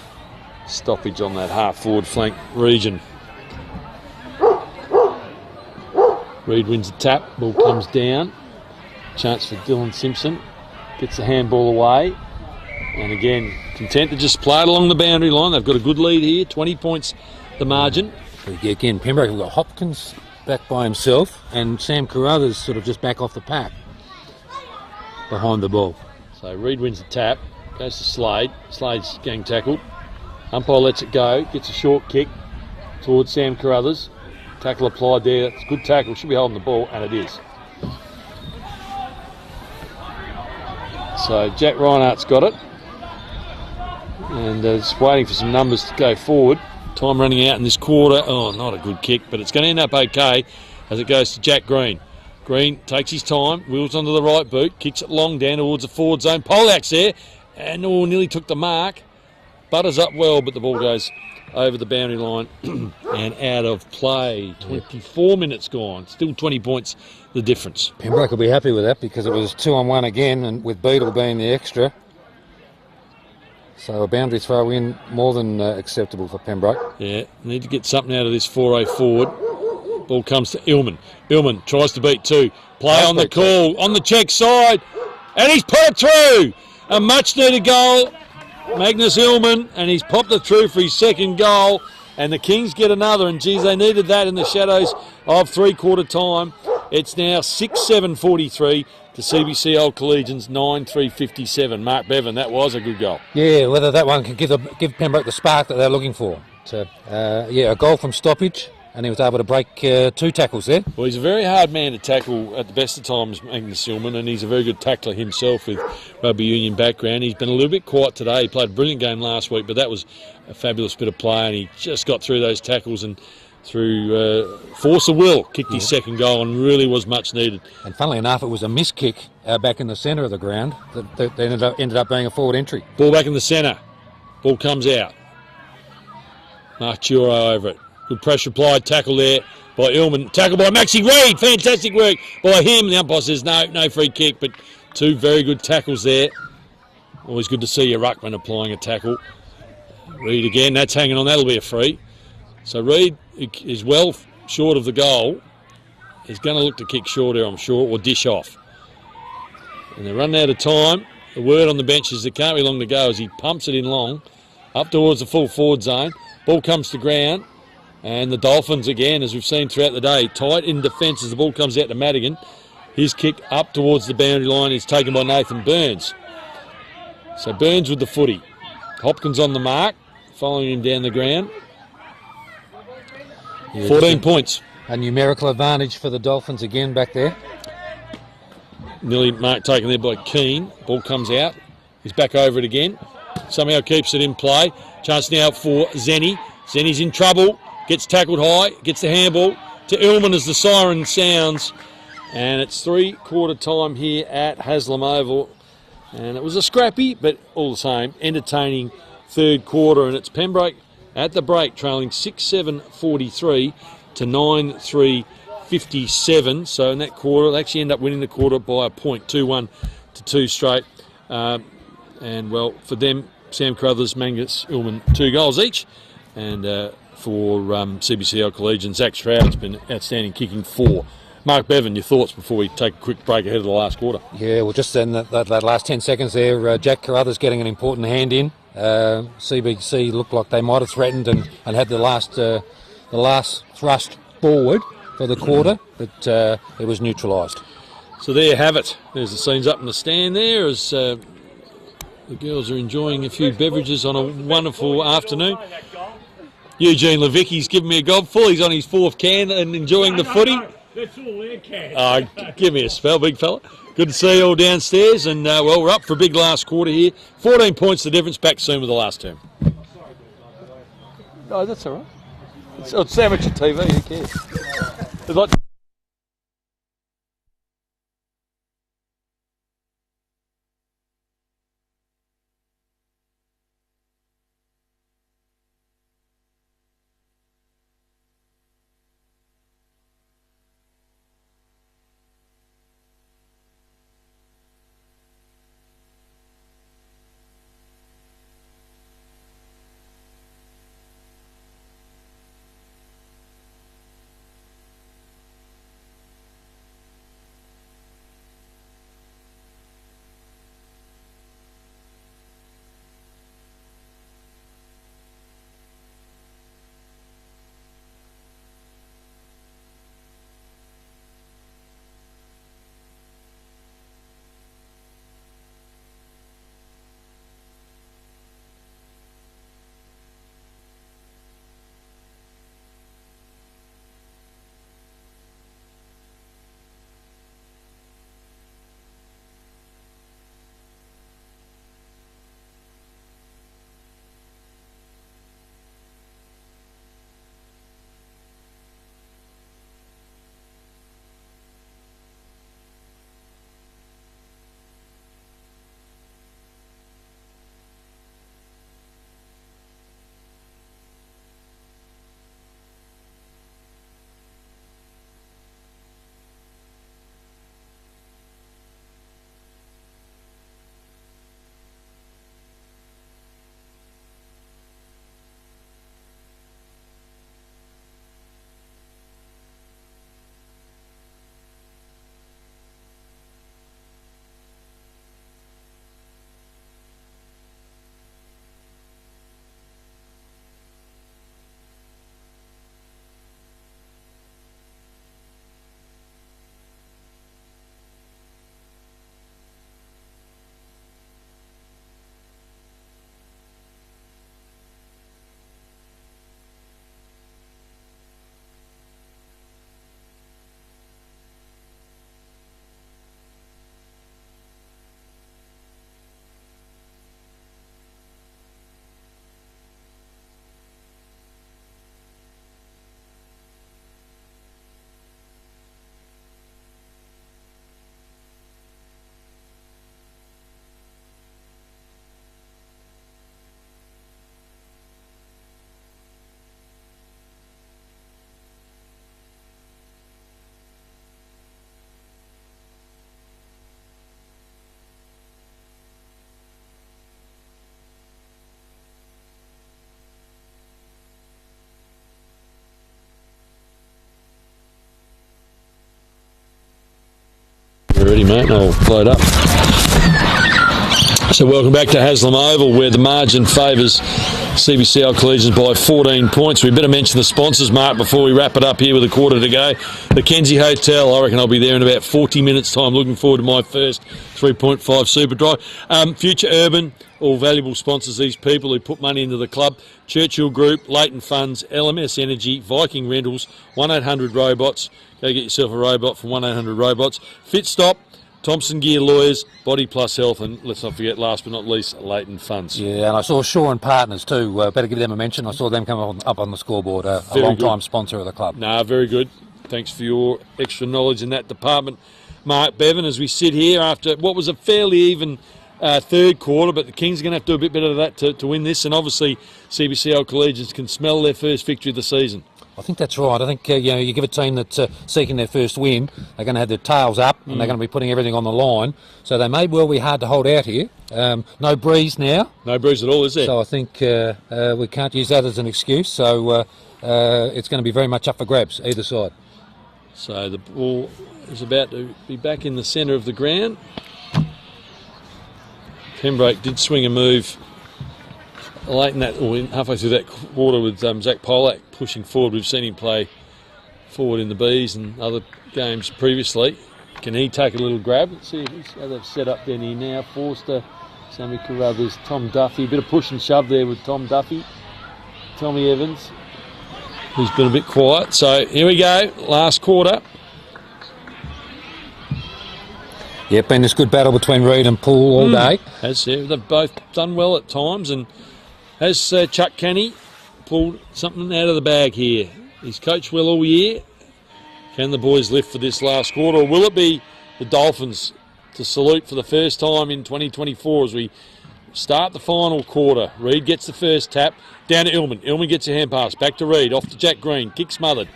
stoppage on that half-forward flank region. Reed wins the tap. Ball comes down. Chance for Dylan Simpson. Gets the handball away. And again, content to just play it along the boundary line. They've got a good lead here. 20 points the margin. Yeah, again, Pembroke have got Hopkins back by himself and Sam Carruthers sort of just back off the pack behind the ball. So Reed wins the tap. Goes to Slade. Slade's getting tackled. Umpire lets it go. Gets a short kick towards Sam Carruthers. Tackle applied there. That's a good tackle. Should be holding the ball, and it is. So Jack Reinhardt's got it. And just waiting for some numbers to go forward. Time running out in this quarter. Oh, not a good kick, but it's going to end up okay as it goes to Jack Green. Green takes his time, wheels onto the right boot, kicks it long down towards the forward zone. Polak's there, and nearly took the mark. Butters up well, but the ball goes over the boundary line and out of play. 24 minutes gone. Still 20 points the difference. Pembroke will be happy with that because it was 2-on-1 again, and with Beadle being the extra. So a boundary throw in, more than acceptable for Pembroke. Yeah, need to get something out of this 4-0 forward. Ball comes to Illman. Illman tries to beat two. Play on the call, on the check side, and he's put it through. A much needed goal, Magnus Illman, and he's popped it through for his second goal. And the Kings get another, and geez, they needed that in the shadows of three-quarter time. It's now 6-7-43 to CBC Old Collegians 9-3-57. Mark Bevan, that was a good goal. Yeah, whether that one can give Pembroke the spark that they're looking for. So, a goal from stoppage, and he was able to break two tackles there. Well, he's a very hard man to tackle at the best of times, Magnus Illman, and he's a very good tackler himself with rugby union background. He's been a little bit quiet today. He played a brilliant game last week, but that was a fabulous bit of play, and he just got through those tackles and through force of will kicked his second goal, and really was much needed. And funnily enough, it was a missed kick back in the centre of the ground that ended up being a forward entry. Ball back in the centre. Ball comes out. Mark Churo over it. Good pressure applied, tackle there by Illman. Tackle by Maxi Reid. Fantastic work by him. The umpire says no free kick, but two very good tackles there. Always good to see your ruckman applying a tackle. Reid again, that's hanging on. That'll be a free. So Reid is well short of the goal. He's going to look to kick short here, I'm sure, or dish off. And they're running out of time. The word on the bench is there can't be long to go as he pumps it in long, up towards the full forward zone. Ball comes to ground. And the Dolphins, again, as we've seen throughout the day, tight in defence as the ball comes out to Madigan. His kick up towards the boundary line is taken by Nathan Burns. So Burns with the footy. Hopkins on the mark, following him down the ground. 14 points. A numerical advantage for the Dolphins again back there. Nearly mark taken there by Keane. Ball comes out. He's back over it again. Somehow keeps it in play. Chance now for Zenny. Zenny's in trouble. Gets tackled high, gets the handball to Illman as the siren sounds. And it's three-quarter time here at Haslam Oval. And it was a scrappy, but all the same, entertaining third quarter. And it's Pembroke at the break, trailing 6-7-43 to 9-3-57. So in that quarter, they actually end up winning the quarter by a point, 2-1 to 2 straight. And, well, for them, Sam Crothers, Magnus Illman, 2 goals each. And for CBC Old Collegians, Zach Stroud's been outstanding, kicking 4. Mark Bevan, your thoughts before we take a quick break ahead of the last quarter? Yeah, well, just in that last 10 seconds there, Jack Carruthers getting an important hand in. CBC looked like they might have threatened and had the last thrust forward for the quarter, but it was neutralised. So there you have it. There's the scenes up in the stand there as the girls are enjoying a few beverages on a wonderful afternoon. Eugene Levicki's giving me a gobful. He's on his 4th can and enjoying the footy. That's all their cans. Give me a spell, big fella. Good to see you all downstairs. And, well, we're up for a big last quarter here. 14 points the difference. Back soon with the last term. Oh, that's all right. It's amateur TV. Who cares? There's like Ready, mate? I'll load up. So welcome back to Haslam Oval, where the margin favours CBC Collegians by 14 points. We better mention the sponsors, Mark, before we wrap it up here with a quarter to go. The Kenzie Hotel, I reckon I'll be there in about 40 minutes' time. Looking forward to my first 3.5 Super Drive. Future Urban, all valuable sponsors, these people who put money into the club. Churchill Group, Leighton Funds, LMS Energy, Viking Rentals, 1-800 Robots. Go get yourself a robot from 1-800 Robots. Fitstop, Thompson Gear Lawyers, Body Plus Health, and let's not forget, last but not least, Leighton Funds. Yeah, and I saw Shaw and Partners too. Better give them a mention. I saw them come up on the scoreboard. A long-time sponsor of the club. No, very good. Thanks for your extra knowledge in that department, Mark Bevan, as we sit here after what was a fairly even third quarter, but the Kings are going to have to do a bit better than that to win this, and obviously CBC Collegians can smell their first victory of the season. I think that's right. I think you give a team that's seeking their first win, they're going to have their tails up and they're going to be putting everything on the line. So they may well be hard to hold out here. No breeze now. No breeze at all, is there? So I think we can't use that as an excuse. So it's going to be very much up for grabs, either side. So the ball is about to be back in the centre of the ground. Pembroke did swing a move late in that, or halfway through that quarter with Zach Polak pushing forward. We've seen him play forward in the Bees and other games previously. Can he take a little grab? Let's see how they've set up down here now. Forster, Sammy Carruthers, Tom Duffy. A bit of push and shove there with Tom Duffy. Tommy Evans, who's been a bit quiet. So here we go, last quarter. Yeah, been this good battle between Reid and Poole all day. They've both done well at times, and has Chuck Kenny pulled something out of the bag here? He's coached well all year. Can the boys lift for this last quarter, or will it be the Dolphins to salute for the first time in 2024 as we start the final quarter? Reid gets the first tap, down to Illman. Illman gets a hand pass, back to Reid, off to Jack Green, kick smothered.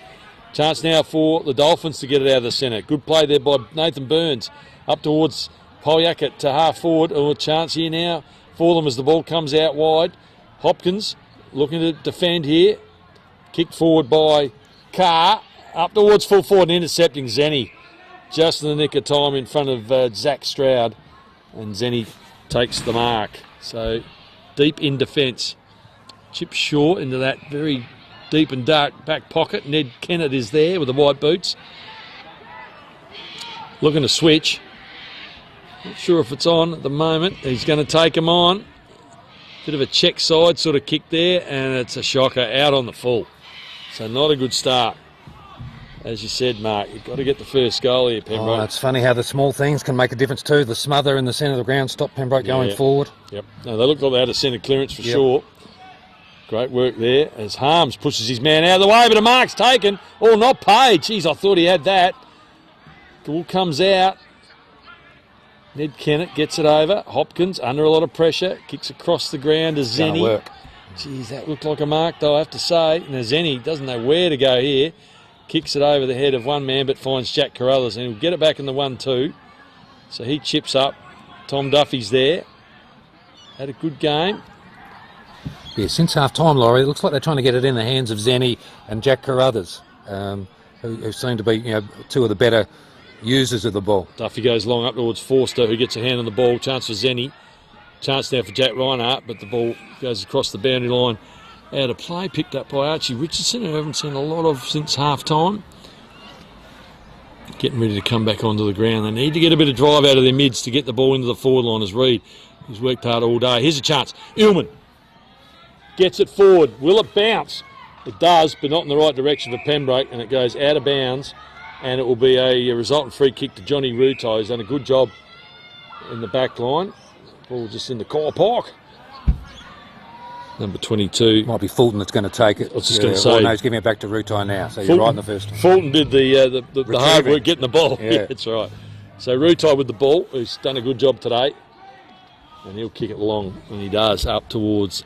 Chance now for the Dolphins to get it out of the centre. Good play there by Nathan Burns. Up towards Polyak at half forward. Oh, a chance here now for them as the ball comes out wide. Hopkins looking to defend here. Kick forward by Carr. Up towards full forward and intercepting Zenny. Just in the nick of time in front of Zach Stroud. And Zenny takes the mark. So deep in defence. Chip short into that very deep and dark back pocket. Ned Kennett is there with the white boots. Looking to switch. Not sure if it's on at the moment. He's going to take him on. Bit of a check side sort of kick there, and it's a shocker out on the full. So not a good start. As you said, Mark, you've got to get the first goal here, Pembroke. Oh, it's funny how the small things can make a difference too. The smother in the centre of the ground stopped Pembroke going forward. Yep. No, they look like they had a centre clearance for sure. Great work there as Harms pushes his man out of the way, but a mark's taken. Oh, not paid. Jeez, I thought he had that. Ball comes out. Ned Kennett gets it over. Hopkins under a lot of pressure. Kicks across the ground to Zenny. Work. Jeez, that looked like a mark though, I have to say. Now Zenny doesn't know where to go here. Kicks it over the head of one man but finds Jack Carruthers and he'll get it back in the 1-2. So he chips up. Tom Duffy's there. Had a good game. Yeah, since half-time, Laurie, it looks like they're trying to get it in the hands of Zenny and Jack Carruthers, who seem to be two of the better users of the ball. Duffy goes long up towards Forster, who gets a hand on the ball. Chance for Zenny. Chance now for Jack Reinhardt, but the ball goes across the boundary line. Out of play, picked up by Archie Richardson, who I haven't seen a lot of since half-time. Getting ready to come back onto the ground. They need to get a bit of drive out of their mids to get the ball into the forward line as Reid, who's worked hard all day. Here's a chance. Illman gets it forward. Will it bounce? It does, but not in the right direction for Pembroke, and it goes out of bounds. And it will be a resultant free kick to Johnny Ruto. He's done a good job in the back line. Ball just in the car park. Number 22. Might be Fulton that's going to take it. I was just going to say. No, he's giving it back to Ruto now. So you're right in the first one. Fulton did the hard work getting the ball. Yeah, that's right. So Ruto with the ball, who's done a good job today. And he'll kick it long, and he does, up towards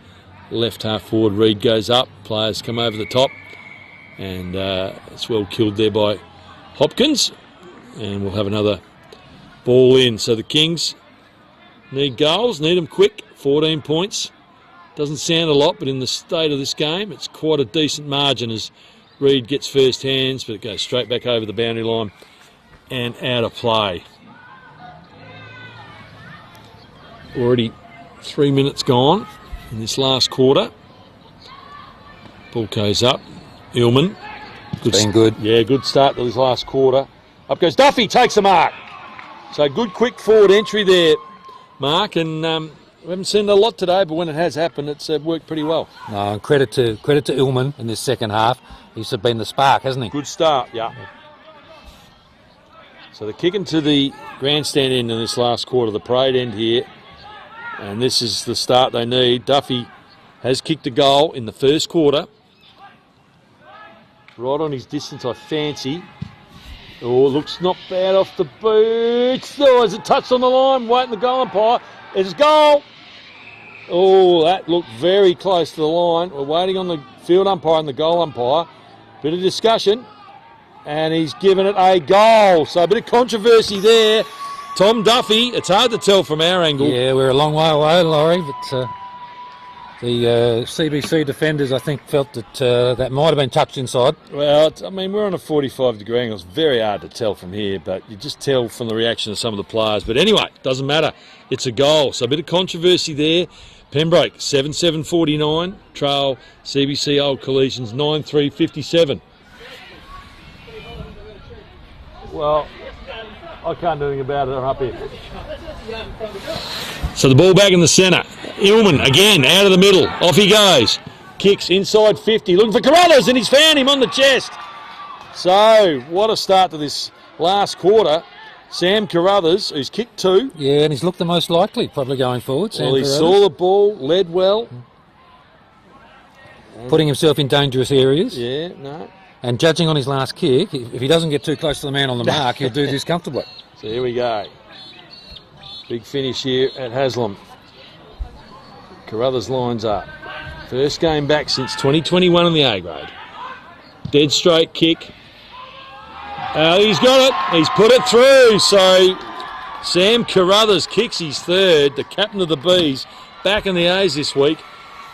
left half forward. Reid goes up. Players come over the top. And it's well killed there by Hopkins, and we'll have another ball in. So the Kings need goals, need them quick. 14 points. Doesn't sound a lot, but in the state of this game, it's quite a decent margin as Reid gets first hands, but it goes straight back over the boundary line and out of play. Already 3 minutes gone in this last quarter. Ball goes up. Illman. Been good. Yeah, good start to this last quarter. Up goes Duffy, takes the mark. So good quick forward entry there, Mark, and we haven't seen it a lot today, but when it has happened, it's worked pretty well. No, and credit to Illman in this second half. He's been the spark, hasn't he? Good start, yeah. So they're kicking to the grandstand end in this last quarter, the parade end here, and this is the start they need. Duffy has kicked a goal in the first quarter. Right on his distance, I fancy. Oh, looks not bad off the boot. Oh, has it touched on the line? Waiting the goal umpire. It's a goal. Oh, that looked very close to the line. We're waiting on the field umpire and the goal umpire. Bit of discussion. And he's given it a goal. So a bit of controversy there. Tom Duffy, it's hard to tell from our angle. Yeah, we're a long way away, Laurie, but the CBC defenders, I think, felt that that might have been touched inside. Well, I mean, we're on a 45-degree angle. It's very hard to tell from here, but you just tell from the reaction of some of the players. But anyway, doesn't matter. It's a goal. So a bit of controversy there. Pembroke, 7-7-49. Trail CBC Old Collegians, 9-3-57. Well, I can't do anything about it. I'm up here. So the ball back in the centre. Illman again out of the middle. Off he goes. Kicks inside 50. Looking for Carruthers, and he's found him on the chest. So what a start to this last quarter. Sam Carruthers, who's kicked 2. Yeah, and he's looked the most likely probably going forward. Sam He Carruthers saw the ball, led well. putting himself in dangerous areas. Yeah, no. And judging on his last kick, if he doesn't get too close to the man on the mark, he'll do this comfortably. So here we go. Big finish here at Haslam. Carruthers lines up. First game back since 2021 in the A grade. Dead straight kick. He's got it. He's put it through. So Sam Carruthers kicks his third. The captain of the Bees back in the A's this week.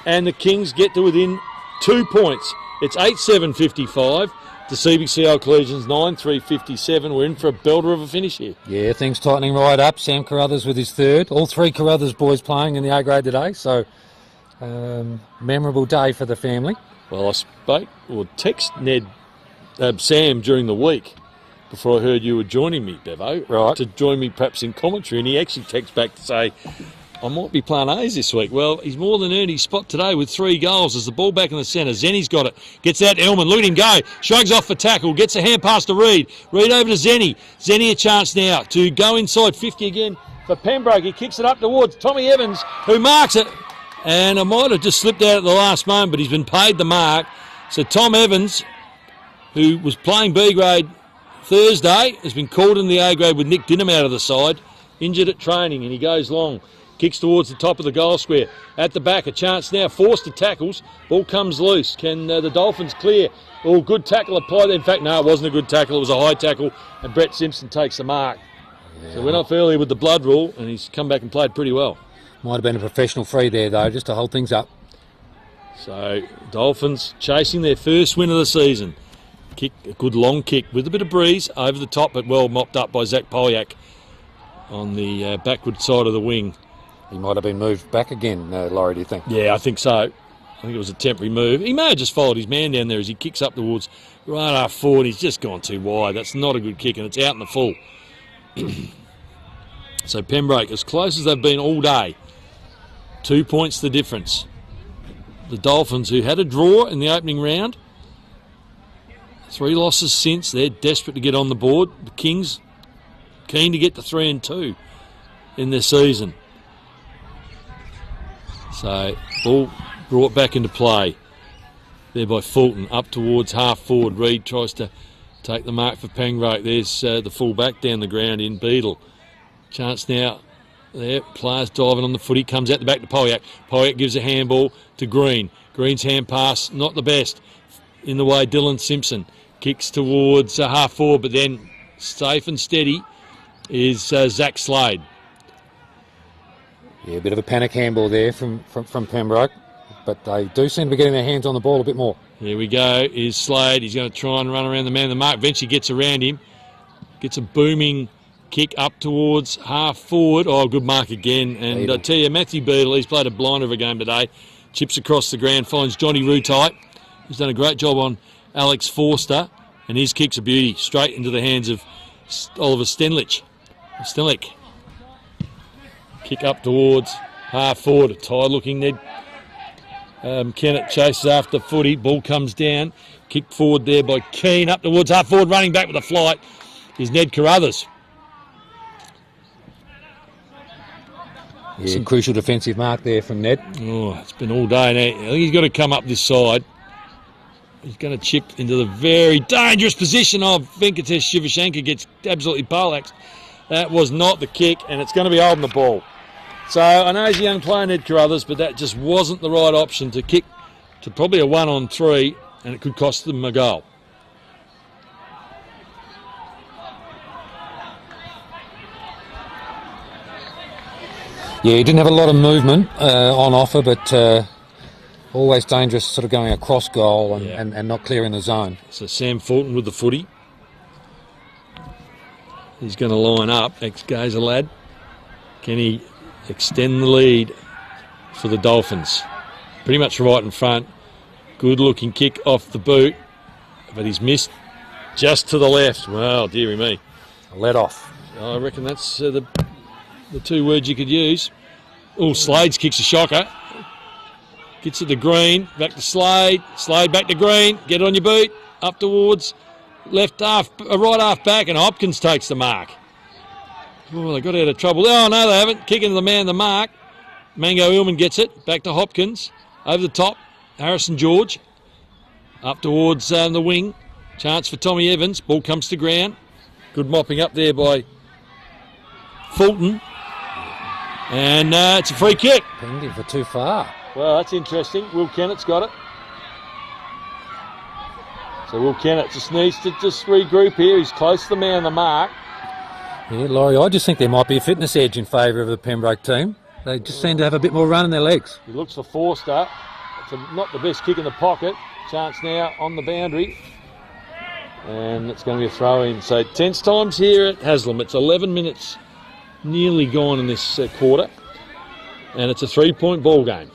And the Kings get to within 2 points. It's 8-7-55 to CBC Old Collegians, 9-3-57. We're in for a belter of a finish here. Yeah, things tightening right up. Sam Carruthers with his third. All 3 Carruthers boys playing in the A grade today. So, memorable day for the family. Well, I spoke or text Sam during the week before I heard you were joining me, Bevo, right, to join me perhaps in commentary, and he actually texted back to say, I might be playing A's this week. Well, he's more than earned his spot today with 3 goals. As the ball back in the centre, Zenny's got it. Gets out to Elman. Look at him go. Shrugs off for tackle. Gets a hand pass to Reed. Reed over to Zenny. Zenny a chance now to go inside 50 again for Pembroke. He kicks it up towards Tommy Evans, who marks it. And I might have just slipped out at the last moment, but he's been paid the mark. So Tom Evans, who was playing B grade Thursday, has been called in the A grade with Nick Dinham out of the side. Injured at training, and he goes long. Kicks towards the top of the goal square. At the back, a chance now. Forced to tackles. Ball comes loose. Can the Dolphins clear? Oh, good tackle applied. In fact, no, it wasn't a good tackle. It was a high tackle. And Brett Simpson takes the mark. Yeah. So went off early with the blood rule, and he's come back and played pretty well. Might have been a professional free there, though, just to hold things up. So, Dolphins chasing their first win of the season. Kick, a good long kick with a bit of breeze over the top, but well mopped up by Zach Polyak on the backward side of the wing. He might have been moved back again, Laurie, do you think? Yeah, I think so. I think it was a temporary move. He may have just followed his man down there as he kicks up towards right half forward. He's just gone too wide. That's not a good kick, and it's out in the full. So Pembroke, as close as they've been all day, 2 points the difference. The Dolphins, who had a draw in the opening round, 3 losses since. They're desperate to get on the board. The Kings keen to get to 3-2 in their season. So, ball brought back into play there by Fulton, up towards half forward. Reed tries to take the mark for Pembroke. There's the full back down the ground in Beadle. Chance now there. Players diving on the footy. Comes out the back to Polyak. Polyak gives a handball to Green. Green's hand pass, not the best. In the way, Dylan Simpson kicks towards half forward, but then safe and steady is Zach Slade. Yeah, a bit of a panic handball there from Pembroke, but they do seem to be getting their hands on the ball a bit more. Here we go, is Slade. He's going to try and run around the man of the mark. Eventually gets around him. Gets a booming Kick up towards half forward. Oh, good mark again. And I tell you, Matthew Beadle, he's played a blinder of a game today. Chips across the ground, finds Johnny Rutite, who's done a great job on Alex Forster. And his kick's a beauty, straight into the hands of Oliver Stenlich. Kick up towards half forward. A tired-looking Ned Kennett chases after Footy. Ball comes down. Kick forward there by Keane. Up towards half forward, running back with a flight is Ned Carruthers. Yeah, crucial defensive mark there from Ned. Oh, it's been all day now. I think he's got to come up this side. He's going to chip into the very dangerous position of Venkatesh Shivashankar. Gets absolutely poleaxed. That was not the kick, and it's going to be holding the ball. So I know he's a young player, Ned Carruthers, but that just wasn't the right option to kick to probably a 1-on-3, and it could cost them a goal. Yeah, he didn't have a lot of movement on offer, but always dangerous sort of going across goal and not clearing the zone. So Sam Fulton with the footy. He's going to line up. Ex-Gazer lad. Can he extend the lead for the Dolphins? Pretty much right in front. Good looking kick off the boot, but he's missed just to the left. Well, dearie me. Let off. I reckon that's the two words you could use. Oh, Slade's kicks a shocker. Gets it to Green, back to Slade. Slade back to Green. Get it on your boot. Up towards left half, right half back, and Hopkins takes the mark. Oh, they got out of trouble. Oh, no, they haven't. Kicking the man the mark. Mango Illman gets it. Back to Hopkins. Over the top. Harrison George. Up towards the wing. Chance for Tommy Evans. Ball comes to ground. Good mopping up there by Fulton. And it's a free kick. Pinged him for too far. Well, that's interesting. Will Kennett's got it. So Will Kennett just needs to just regroup here. He's close to the man the mark. Yeah, Laurie, I just think there might be a fitness edge in favour of the Pembroke team. They just seem to have a bit more run in their legs. He looks for Forster. It's not the best kick in the pocket. Chance now on the boundary. And it's going to be a throw in. So tense times here at Haslam. It's 11 minutes nearly gone in this quarter. And it's a 3-point ball game.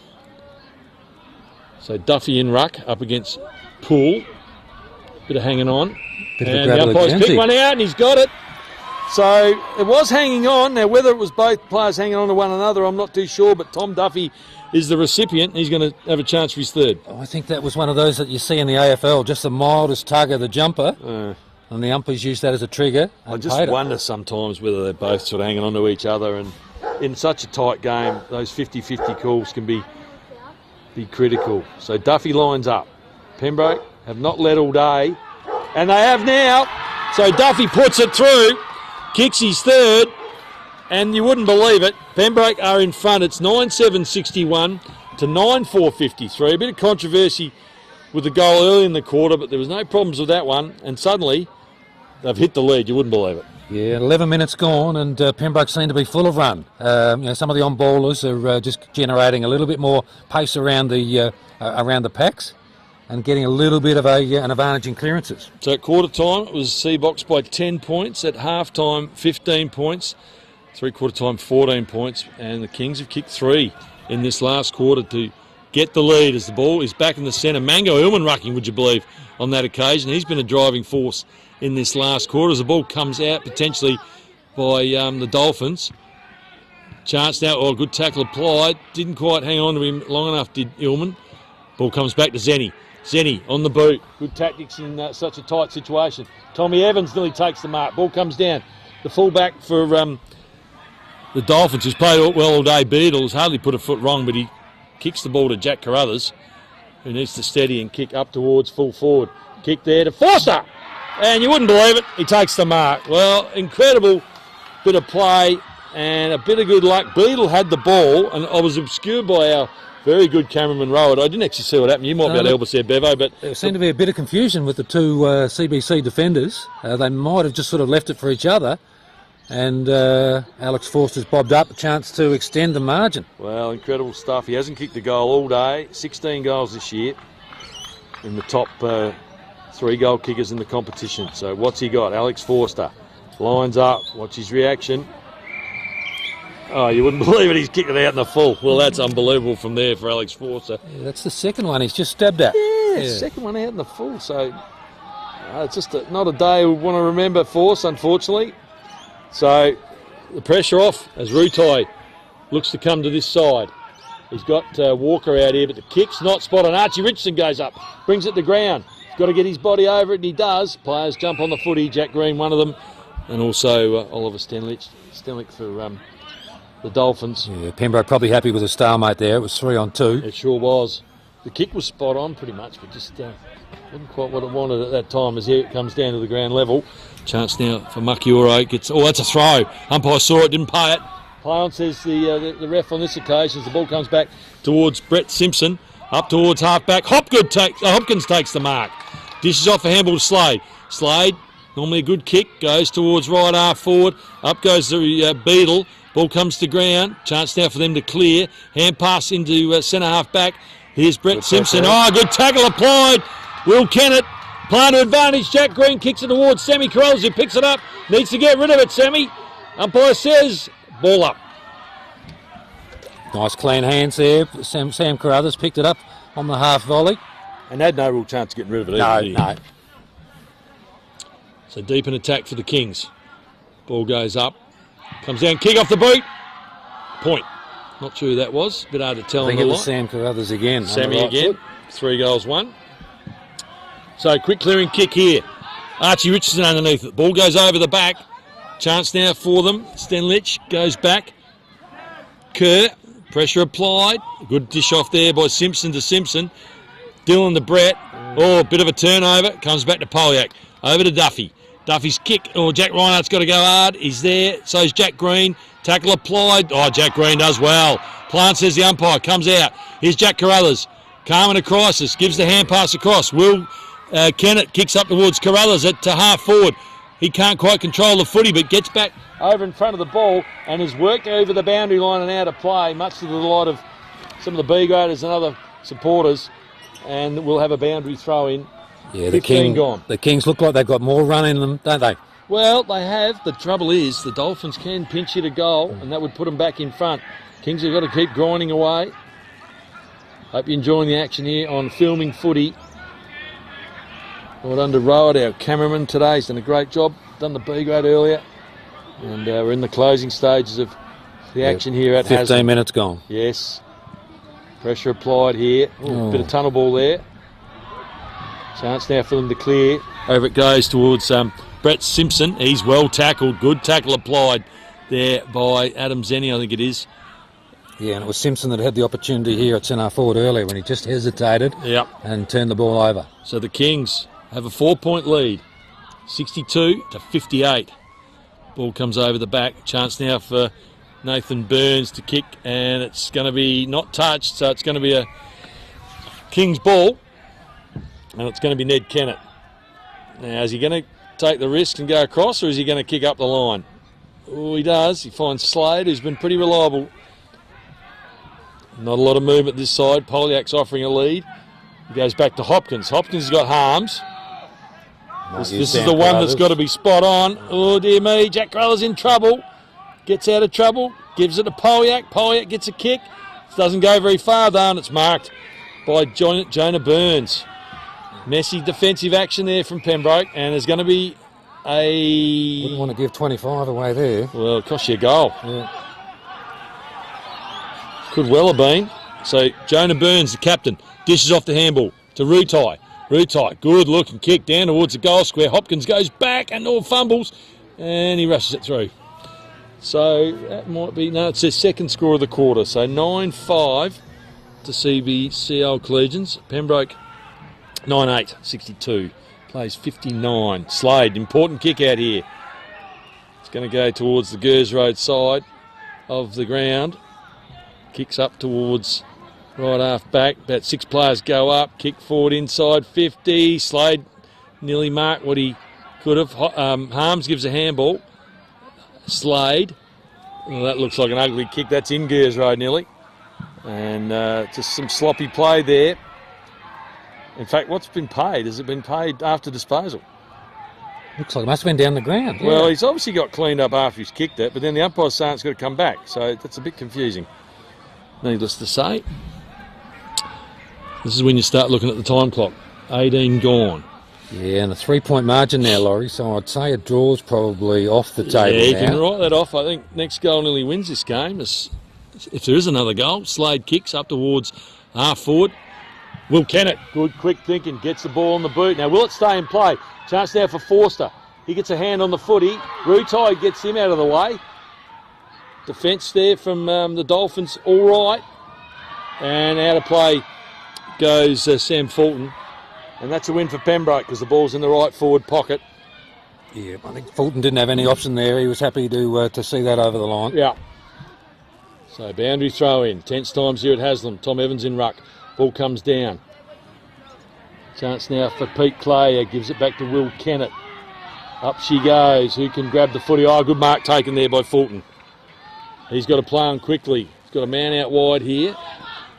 So Duffy in ruck up against Poole. Bit of hanging on. And the umpire's picked one out and he's got it. So it was hanging on. Now, whether it was both players hanging on to one another, I'm not too sure. But Tom Duffy is the recipient. He's going to have a chance for his third. Oh, I think that was one of those that you see in the AFL, just the mildest tug of the jumper. And the umpires use that as a trigger. I just wonder sometimes whether they're both sort of hanging on to each other. And in such a tight game, those 50-50 calls can be critical. So Duffy lines up. Pembroke have not led all day. And they have now. So Duffy puts it through. Kicks his third, and you wouldn't believe it. Pembroke are in front. It's 9-7-61 to 9-4-53. A bit of controversy with the goal early in the quarter, but there was no problems with that one. And suddenly, they've hit the lead. You wouldn't believe it. Yeah, 11 minutes gone, and Pembroke seem to be full of run. Some of the on-ballers are just generating a little bit more pace around the packs. And getting a little bit of an advantage in clearances. So at quarter time, it was Seabox by 10 points. At half time, 15 points. 3/4 time, 14 points. And the Kings have kicked 3 in this last quarter to get the lead as the ball is back in the centre. Mango Illman rucking, would you believe, on that occasion. He's been a driving force in this last quarter as the ball comes out potentially by the Dolphins. Chance now, good tackle applied. Didn't quite hang on to him long enough, did Illman. Ball comes back to Zenny. Zenny on the boot. Good tactics in such a tight situation. Tommy Evans nearly takes the mark. Ball comes down. The fullback for the Dolphins, who's played well all day, Beadle, has hardly put a foot wrong, but he kicks the ball to Jack Carruthers, who needs to steady and kick up towards full forward. Kick there to Forster. And you wouldn't believe it, he takes the mark. Well, incredible bit of play and a bit of good luck. Beadle had the ball, and I was obscured by our very good cameraman Rowan. I didn't actually see what happened. You might be able to help us there, Bevo. But there seemed to be a bit of confusion with the two CBC defenders. They might have just sort of left it for each other. And Alex Forster's bobbed up, a chance to extend the margin. Well, incredible stuff. He hasn't kicked a goal all day. 16 goals this year in the top 3 goal kickers in the competition. So what's he got? Alex Forster. Lines up. Watch his reaction. Oh, you wouldn't believe it. He's kicked it out in the full. Well, that's unbelievable from there for Alex Forster. Yeah, that's the second one he's just stabbed at. Yeah, second one out in the full. So it's just not a day we want to remember Force, unfortunately. So the pressure off as Rutai looks to come to this side. He's got Walker out here, but the kick's not spot on. Archie Richardson goes up, brings it to ground. He's got to get his body over it, and he does. Players jump on the footy. Jack Green, one of them, and also Oliver Stenlich for the Dolphins. Yeah, Pembroke probably happy with a stalemate there. It was 3 on 2. It sure was. The kick was spot on pretty much, but just wasn't quite what it wanted at that time, as here it comes down to the ground level. Chance now for Makioro. That's a throw. Umpire saw it, didn't pay it. Play on, says the ref on this occasion, as the ball comes back towards Brett Simpson, up towards half-back. Hopkins takes the mark. Dishes off a handball to Slade. Slade, normally a good kick, goes towards right half forward. Up goes the Beetle. Ball comes to ground. Chance now for them to clear. Hand pass into centre half-back. Here's Brett Simpson. Good tackle applied. Will Kennett. Playing to advantage. Jack Green kicks it towards Sammy Carruthers, who picks it up. Needs to get rid of it, Sammy. Umpire says, ball up. Nice clean hands there. Sam Carruthers picked it up on the half volley. And had no real chance of getting rid of it either. No. So deep in attack for the Kings. Ball goes up. Comes down, kick off the boot. Point. Not sure who that was. Bit hard to tell. I think it was Sam Carruthers again. Sammy again. 3 goals, 1. So quick clearing kick here. Archie Richardson underneath it. Ball goes over the back. Chance now for them. Stenlich goes back. Kerr. Pressure applied. Good dish off there by Simpson to Simpson. Dylan to Brett. Bit of a turnover. Comes back to Poliak. Over to Duffy. Duffy's kick. Jack Reinhardt's got to go hard. He's there. So's Jack Green. Tackle applied. Jack Green does well. Plant says the umpire. Comes out. Here's Jack Carruthers. Calming a crisis. Gives the hand pass across. Will Kennett kicks up towards Carruthers to half forward. He can't quite control the footy, but gets back over in front of the ball and has worked over the boundary line and out of play, much to the delight of some of the B-graders and other supporters. And we'll have a boundary throw in. Yeah, the Kings look like they've got more run in them, don't they? Well, they have. The trouble is the Dolphins can pinch hit a goal, and that would put them back in front. Kings have got to keep grinding away. Hope you're enjoying the action here on Filming Footy. Well done to Roward, our cameraman today. He's done a great job. Done the B grade earlier. And we're in the closing stages of the action here at 15 minutes gone. Yes. Pressure applied here. Bit of tunnel ball there. Chance now for them to clear. Over it goes towards Brett Simpson. He's well tackled. Good tackle applied there by Adam Zenny, I think it is. Yeah, and it was Simpson that had the opportunity here at centre forward earlier when he just hesitated and turned the ball over. So the Kings have a 4-point lead, 62-58. Ball comes over the back. Chance now for Nathan Burns to kick, and it's going to be not touched, so it's going to be a Kings ball, and it's going to be Ned Kennett. Now, is he going to take the risk and go across, or is he going to kick up the line? He does. He finds Slade, who's been pretty reliable. Not a lot of movement this side. Poliak's offering a lead. He goes back to Hopkins. Hopkins has got harms. This is the one that's got to be spot on. Oh, dear me. Jack Carruthers in trouble. Gets out of trouble. Gives it to Poliak. Poliak gets a kick. Doesn't go very far, though, and it's marked by Jonah Burns. Messy defensive action there from Pembroke, and there's going to be a... Wouldn't want to give 25 away there. Well, it cost you a goal. Yeah. Could well have been. So Jonah Burns, the captain, dishes off the handball to Rutai. Rutai, good looking kick down towards the goal square. Hopkins goes back and fumbles, and he rushes it through. So that might be, no, it's their second score of the quarter. So 9-5 to CBC Old Collegians. Pembroke 9-8, 62. Plays 59. Slade, important kick out here. It's going to go towards the Gers Road side of the ground. Kicks up towards right half back. About 6 players go up. Kick forward inside 50. Slade nearly marked what he could have. Harms gives a handball. Slade. Well, that looks like an ugly kick. That's in Gers Road nearly. And just some sloppy play there. In fact, what's been paid? Has it been paid after disposal? Looks like it must have been down the ground. Well, Yeah. he's obviously got cleaned up after he's kicked it, but then the umpire's saying it's got to come back, so that's a bit confusing. Needless to say, this is when you start looking at the time clock. 18 gone. Yeah, and a 3-point margin now, Laurie, so I'd say a draw's probably off the table Yeah, you now. can write that off. I think next goal nearly wins this game. If there is another goal, Slade kicks up towards half forward. Will Kennett, good quick thinking, gets the ball on the boot. Now, will it stay in play? Chance now for Forster. He gets a hand on the footy. Rutai gets him out of the way. Defence there from the Dolphins, all right. And out of play goes Sam Fulton. And that's a win for Pembroke because the ball's in the right forward pocket. Yeah, I think Fulton didn't have any option there. He was happy to see that over the line. Yeah. So boundary throw in. Tense times here at Haslam. Tom Evans in ruck. Ball comes down. Chance now for Pete Clay. Gives it back to Will Kennett. Up she goes. Who can grab the footy? Oh, good mark taken there by Fulton. He's got to play on quickly. He's got a man out wide here.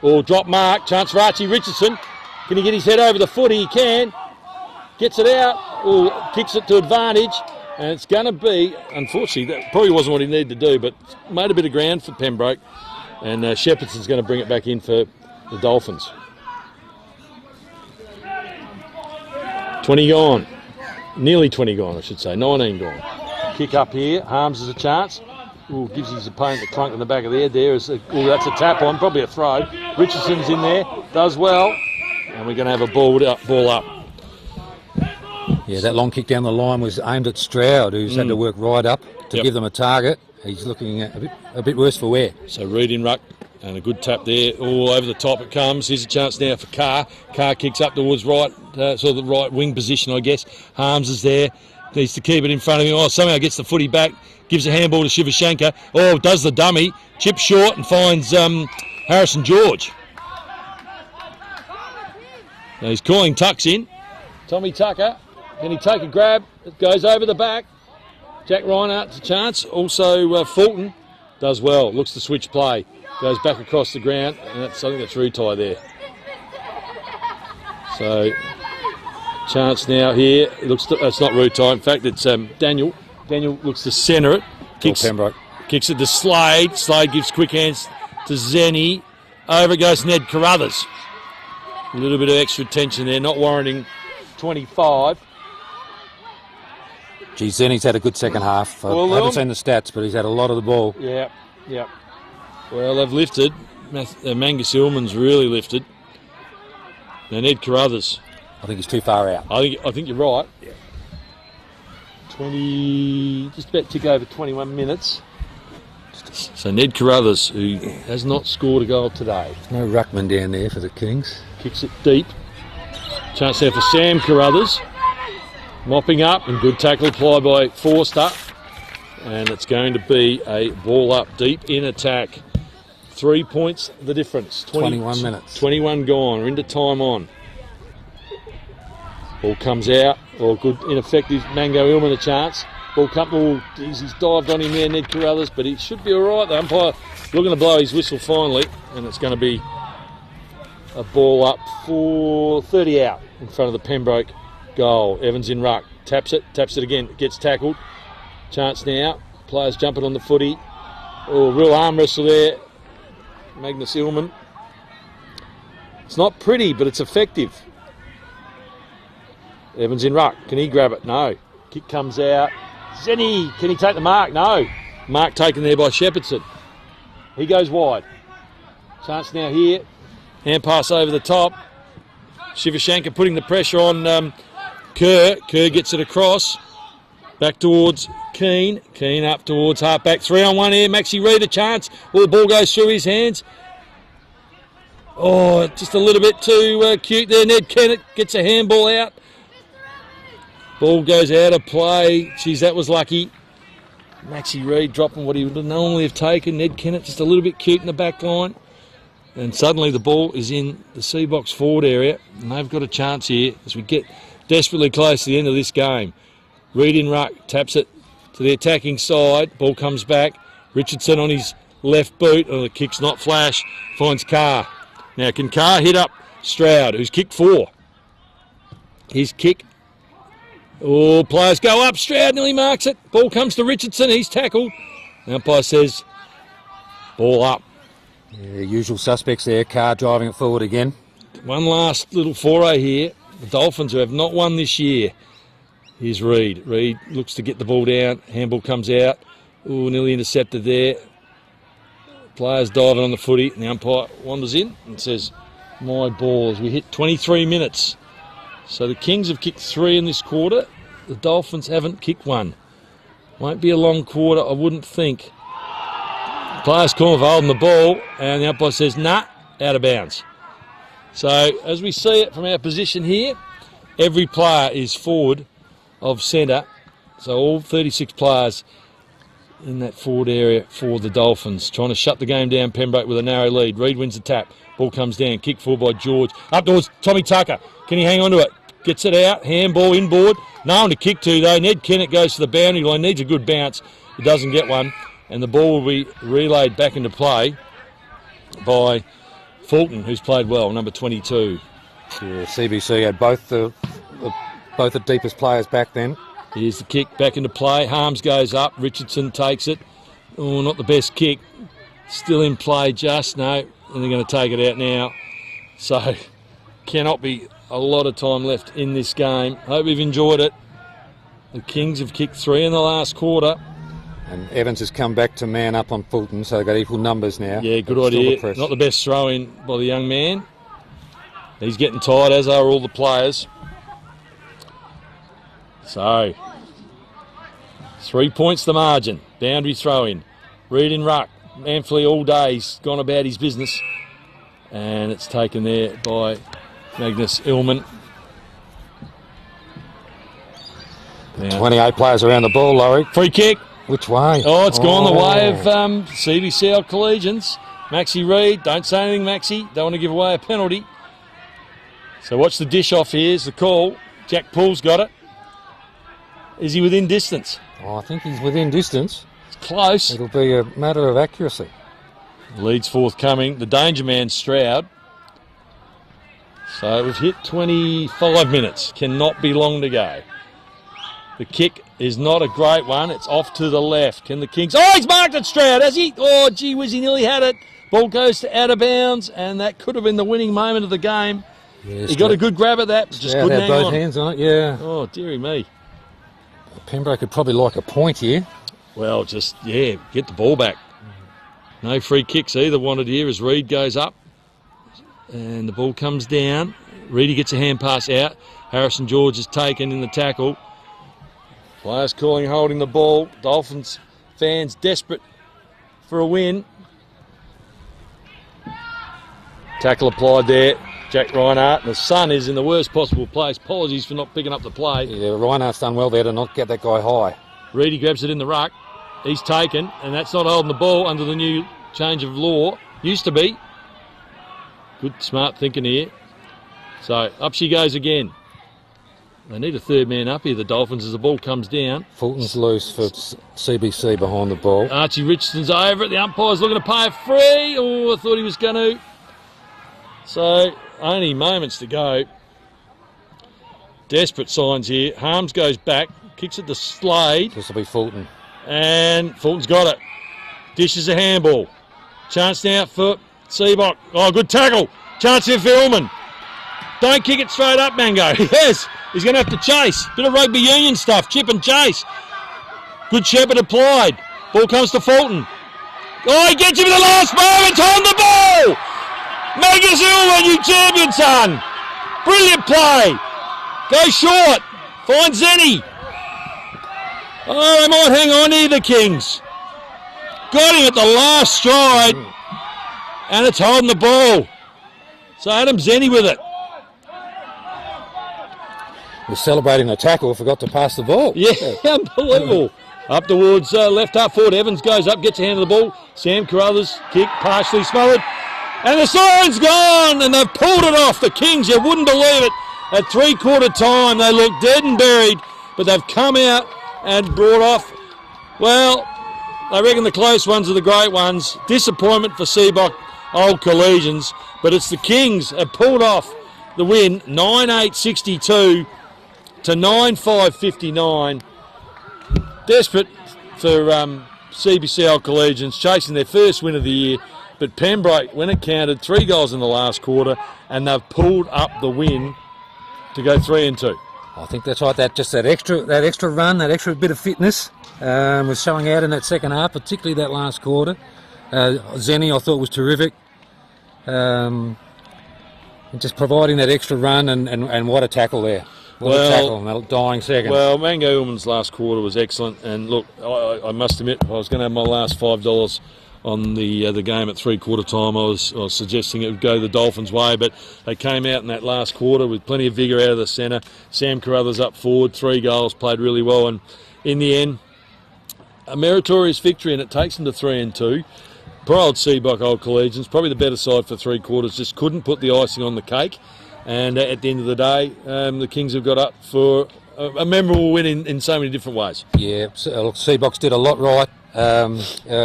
Oh, drop mark. Chance for Archie Richardson. Can he get his head over the footy? He can. Gets it out. Oh, kicks it to advantage. And it's going to be, unfortunately, that probably wasn't what he needed to do, but made a bit of ground for Pembroke. And Shepherdson's going to bring it back in for the Dolphins. 20 gone. Nearly 20 gone, I should say. 19 gone. Kick up here. Harms has a chance. Ooh, gives his opponent the clunk in the back of the head there. That's a tap on, probably a throw. Richardson's in there. Does well. And we're going to have a ball up. Yeah, that long kick down the line was aimed at Stroud, who's had to work right up to give them a target. He's looking at a bit worse for wear. So Reed in ruck and a good tap there. All over the top it comes. Here's a chance now for Carr. Carr kicks up towards right, sort of the right wing position, I guess. Harms is there. Needs to keep it in front of him. Oh, somehow gets the footy back. Gives a handball to Shivashanka. Oh, does the dummy. Chips short and finds Harrison George. Now he's calling Tucks in. Tommy Tucker. Can he take a grab? It goes over the back. Jack Reinhardt's a chance. Also Fulton does well. Looks to switch play. Goes back across the ground. And I think that's Rutai there. So, chance now here. It looks it's not Rutai. In fact, it's Daniel. Daniel looks to centre it. Kicks it to Slade. Slade gives quick hands to Zenny. Over goes Ned Carruthers. A little bit of extra tension there, not warranting 25. Gee, Zenny's had a good second half. I haven't seen the stats, but he's had a lot of the ball. Yeah. Well, they've lifted. Mangus Illman's really lifted. Now Ned Carruthers. I think he's too far out. I think you're right. Yeah. 20, just about tick over 21 minutes. So Ned Carruthers, who has not scored a goal today. No ruckman down there for the Kings. Kicks it deep. Chance there for Sam Carruthers. Mopping up and good tackle applied by Forster. And it's going to be a ball up deep in attack. 3 points the difference. 21 minutes. 21 gone. We're into time on. Ball comes out. Oh, good ineffective Mango Illman a chance. Ball comes. Oh, he's dived on him there, Ned Carruthers, but he should be all right. The umpire looking to blow his whistle finally, and it's going to be a ball up for 30 out in front of the Pembroke goal. Evans in ruck. Taps it again. Gets tackled. Chance now. Players jumping on the footy. Oh, real arm wrestle there. Magnus Illman. It's not pretty, but it's effective. Evans in ruck. Can he grab it? No. Kick comes out. Zenny, can he take the mark? No. Mark taken there by Shepherdson. He goes wide. Chance now here. Hand pass over the top. Shivashanka putting the pressure on Kerr. Kerr gets it across. Back towards Keane. Keane up towards halfback. 3-on-1 here. Maxie Reid a chance. Oh, the ball goes through his hands. Oh, just a little bit too cute there. Ned Kennett gets a handball out. Ball goes out of play. Geez, that was lucky. Maxie Reid dropping what he would normally have taken. Ned Kennett just a little bit cute in the back line. And suddenly the ball is in the C-box forward area. And they've got a chance here as we get desperately close to the end of this game. Reid in ruck, taps it to the attacking side. Ball comes back. Richardson on his left boot. Oh, the kick's not flash. Finds Carr. Now, can Carr hit up Stroud, who's kicked 4? His kick Oh, players go up. Stroud nearly marks it. Ball comes to Richardson. He's tackled. The umpire says, ball up. Yeah, usual suspects there. Carr driving it forward again. One last little foray here. The Dolphins, who have not won this year. Here's Reid. Reid looks to get the ball down. Handball comes out. Oh, nearly intercepted there. Players diving on the footy. And the umpire wanders in and says, my ball, as we hit 23 minutes. So the Kings have kicked 3 in this quarter. The Dolphins haven't kicked 1. Won't be a long quarter, I wouldn't think. Players calling for holding the ball, and the umpire says, nah, out of bounds. So as we see it from our position here, every player is forward of centre. So all 36 players in that forward area for the Dolphins, trying to shut the game down. Pembroke with a narrow lead. Reid wins the tap. Ball comes down. Kick forward by George. Up towards Tommy Tucker. Can he hang on to it? Gets it out. Handball inboard. No one to kick to though. Ned Kennett goes to the boundary line. Needs a good bounce. He doesn't get one. And the ball will be relayed back into play by Fulton, who's played well, number 22. Yeah, CBC had both the deepest players back then. Here's the kick back into play. Harms goes up. Richardson takes it. Oh, not the best kick. Still in play, just no. And they're going to take it out now. So, cannot be a lot of time left in this game. Hope you've enjoyed it. The Kings have kicked 3 in the last quarter. And Evans has come back to man up on Fulton, so they've got equal numbers now. Yeah, good idea. Not the best throw-in by the young man. He's getting tired, as are all the players. So, 3 points the margin. Boundary throw-in. Reid in ruck. Manfully all day, he's gone about his business. And it's taken there by Magnus Illman. 28 players around the ball, Laurie. Free kick. Which way? Oh, it's gone the way of CBC Collegians. Maxi Reid. Don't say anything, Maxi. Don't want to give away a penalty. So watch the dish off here. Here's the call. Jack Poole's got it. Is he within distance? Oh, I think he's within distance. It's close. It'll be a matter of accuracy. Lead's forthcoming. The danger man, Stroud. So we've hit 25 minutes. Cannot be long to go. The kick is not a great one. It's off to the left. Can the Kings... Oh, he's marked it, Stroud, has he? Oh, gee whiz, he nearly had it. Ball goes to out of bounds, and that could have been the winning moment of the game. Yeah, he got a good grab at that, just couldn't hang on. Both hands on it, yeah. Oh, dearie me. Pembroke could probably like a point here. Well, just, yeah, get the ball back. No free kicks either wanted here as Reid goes up. And the ball comes down. Reedy gets a hand pass out. Harrison George is taken in the tackle. Players calling, holding the ball. Dolphins fans desperate for a win. Tackle applied there. Jack Reinhardt. The sun is in the worst possible place. Apologies for not picking up the play. Yeah, Reinhardt's done well there to not get that guy high. Reedy grabs it in the ruck. He's taken, and that's not holding the ball under the new change of law. Used to be. Good, smart thinking here. So, up she goes again. They need a third man up here, the Dolphins, as the ball comes down. Fulton's loose for CBC behind the ball. Archie Richardson's over it. The umpire's looking to pay a free. Oh, I thought he was going to. So, only moments to go. Desperate signs here. Harms goes back, kicks it to Slade. This will be Fulton. And Fulton's got it. Dishes a handball. Chance now for Seabok. Oh, good tackle. Chance here for Illman. Don't kick it straight up, Mango. Yes, he's going to have to chase. Bit of rugby union stuff, chip and chase. Good Shepherd applied. Ball comes to Fulton. Oh, he gets him in the last moment on the ball. Magnus Illman, you champion, son. Brilliant play. Go short. Find Zenny. Oh, they might hang on here, the Kings. Got him at the last stride. And it's holding the ball. So Adam Zenny with it. Was celebrating the tackle, forgot to pass the ball. Yeah, unbelievable. Up towards left half forward. Evans goes up, gets a hand of the ball. Sam Carruthers kick, partially smothered. And the siren's gone, and they've pulled it off. The Kings, you wouldn't believe it. At three-quarter time, they look dead and buried, but they've come out and brought off, well, I reckon the close ones are the great ones. Disappointment for Seabok Old Collegians, but it's the Kings have pulled off the win, 9-8-62. to 9-5-59. Desperate for CBC Old Collegians, chasing their first win of the year. But Pembroke, when it counted, 3 goals in the last quarter, and they've pulled up the win to go 3-2. I think that's right. That extra run, that extra bit of fitness was showing out in that second half, particularly that last quarter. Zenny, I thought, was terrific. Just providing that extra run, and what a tackle there. What a tackle in that dying second. Well, Mango Ullman's last quarter was excellent, and look, I must admit, I was going to have my last $5 on the game at 3/4 time. I was suggesting it would go the Dolphins' way, but they came out in that last quarter with plenty of vigour out of the centre. Sam Carruthers up forward, 3 goals, played really well, and in the end, a meritorious victory, and it takes them to 3-2. Poor old Seabuck Old Collegians, probably the better side for 3 quarters, just couldn't put the icing on the cake. And at the end of the day, the Kings have got up for a memorable win in so many different ways. Yeah, look, Seabox did a lot right.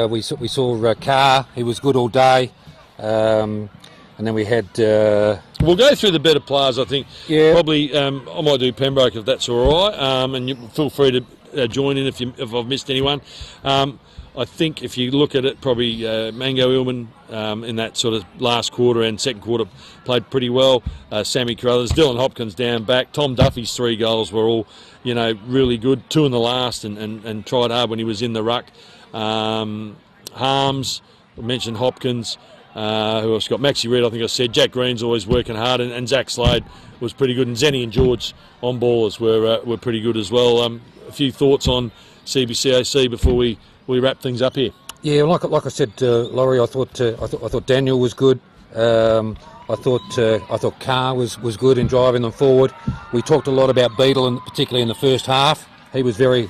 We saw Carr, he was good all day. And then we had... We'll go through the better players, I think. Yeah. Probably, I might do Pembroke if that's all right. And you feel free to join in if I've missed anyone. I think if you look at it, probably Mango Illman in that sort of last quarter and second quarter played pretty well. Sammy Carruthers, Dylan Hopkins down back. Tom Duffy's 3 goals were all, really good. 2 in the last and tried hard when he was in the ruck. Harms, I mentioned Hopkins. Who else got? Maxie Reid, I think I said. Jack Green's always working hard, and Zach Slade was pretty good. And Zenny and George on ballers were pretty good as well. A few thoughts on CBCAC before we wrap things up here. Yeah, like I said, Laurie, I thought Daniel was good. I thought Carr was good in driving them forward. We talked a lot about Beadle, and particularly in the first half. He was very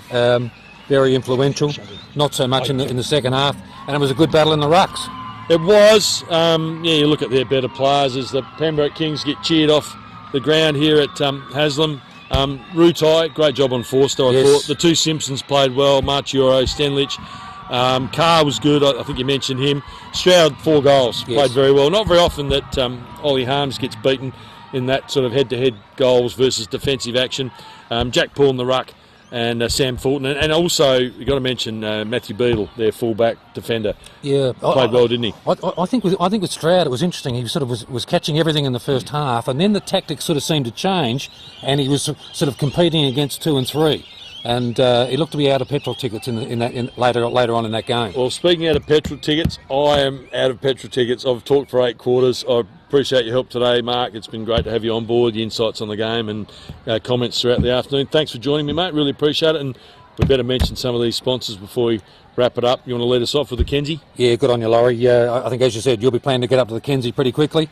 influential. Not so much in the second half, and it was a good battle in the rucks. It was. You look at their better players as the Pembroke Kings get cheered off the ground here at Haslam. Rutai, great job on Forster, I thought. The 2 Simpsons played well, Marchioro, Stenlich. Carr was good, I think you mentioned him. Stroud, 4 goals, played very well. Not very often that Ollie Harms gets beaten in that sort of head-to-head goals versus defensive action. Jack Paul in the ruck, and Sam Fulton, and also you've got to mention Matthew Beadle, their fullback defender. Yeah, played well, didn't he? I think with Stroud, it was interesting. He sort of was catching everything in the first half, and then the tactics sort of seemed to change, and he was sort of competing against 2 and 3. And he looked to be out of petrol tickets later on in that game. Well, speaking out of petrol tickets, I am out of petrol tickets. I've talked for 8 quarters. I appreciate your help today, Mark. It's been great to have you on board, the insights on the game and comments throughout the afternoon. Thanks for joining me, mate. Really appreciate it. And we better mention some of these sponsors before we wrap it up. You want to lead us off with the Kenzie? Yeah, good on you, Laurie. I think, as you said, you'll be planning to get up to the Kenzie pretty quickly.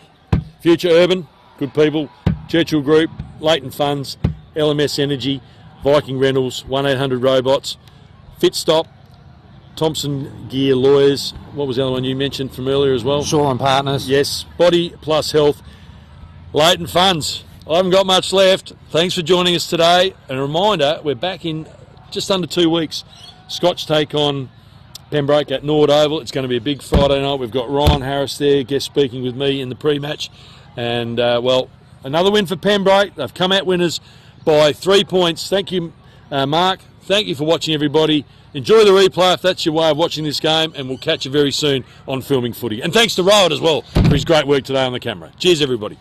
Future Urban, good people. Churchill Group, Leighton Funds, LMS Energy, Viking Rentals, 1-800 Robots, Fitstop, Thompson Gear Lawyers. What was the other one you mentioned from earlier as well? Shaw and Partners. Yes, Body Plus Health, Leighton Funds. I haven't got much left. Thanks for joining us today. And a reminder, we're back in just under 2 weeks. Scotch take on Pembroke at Nord Oval. It's going to be a big Friday night. We've got Ryan Harris there, guest speaking with me in the pre-match. And, another win for Pembroke. They've come out winners by 3 points. Thank you, Mark. Thank you for watching, everybody. Enjoy the replay if that's your way of watching this game, and we'll catch you very soon on Filming Footy. And thanks to Rowan as well for his great work today on the camera. Cheers, everybody.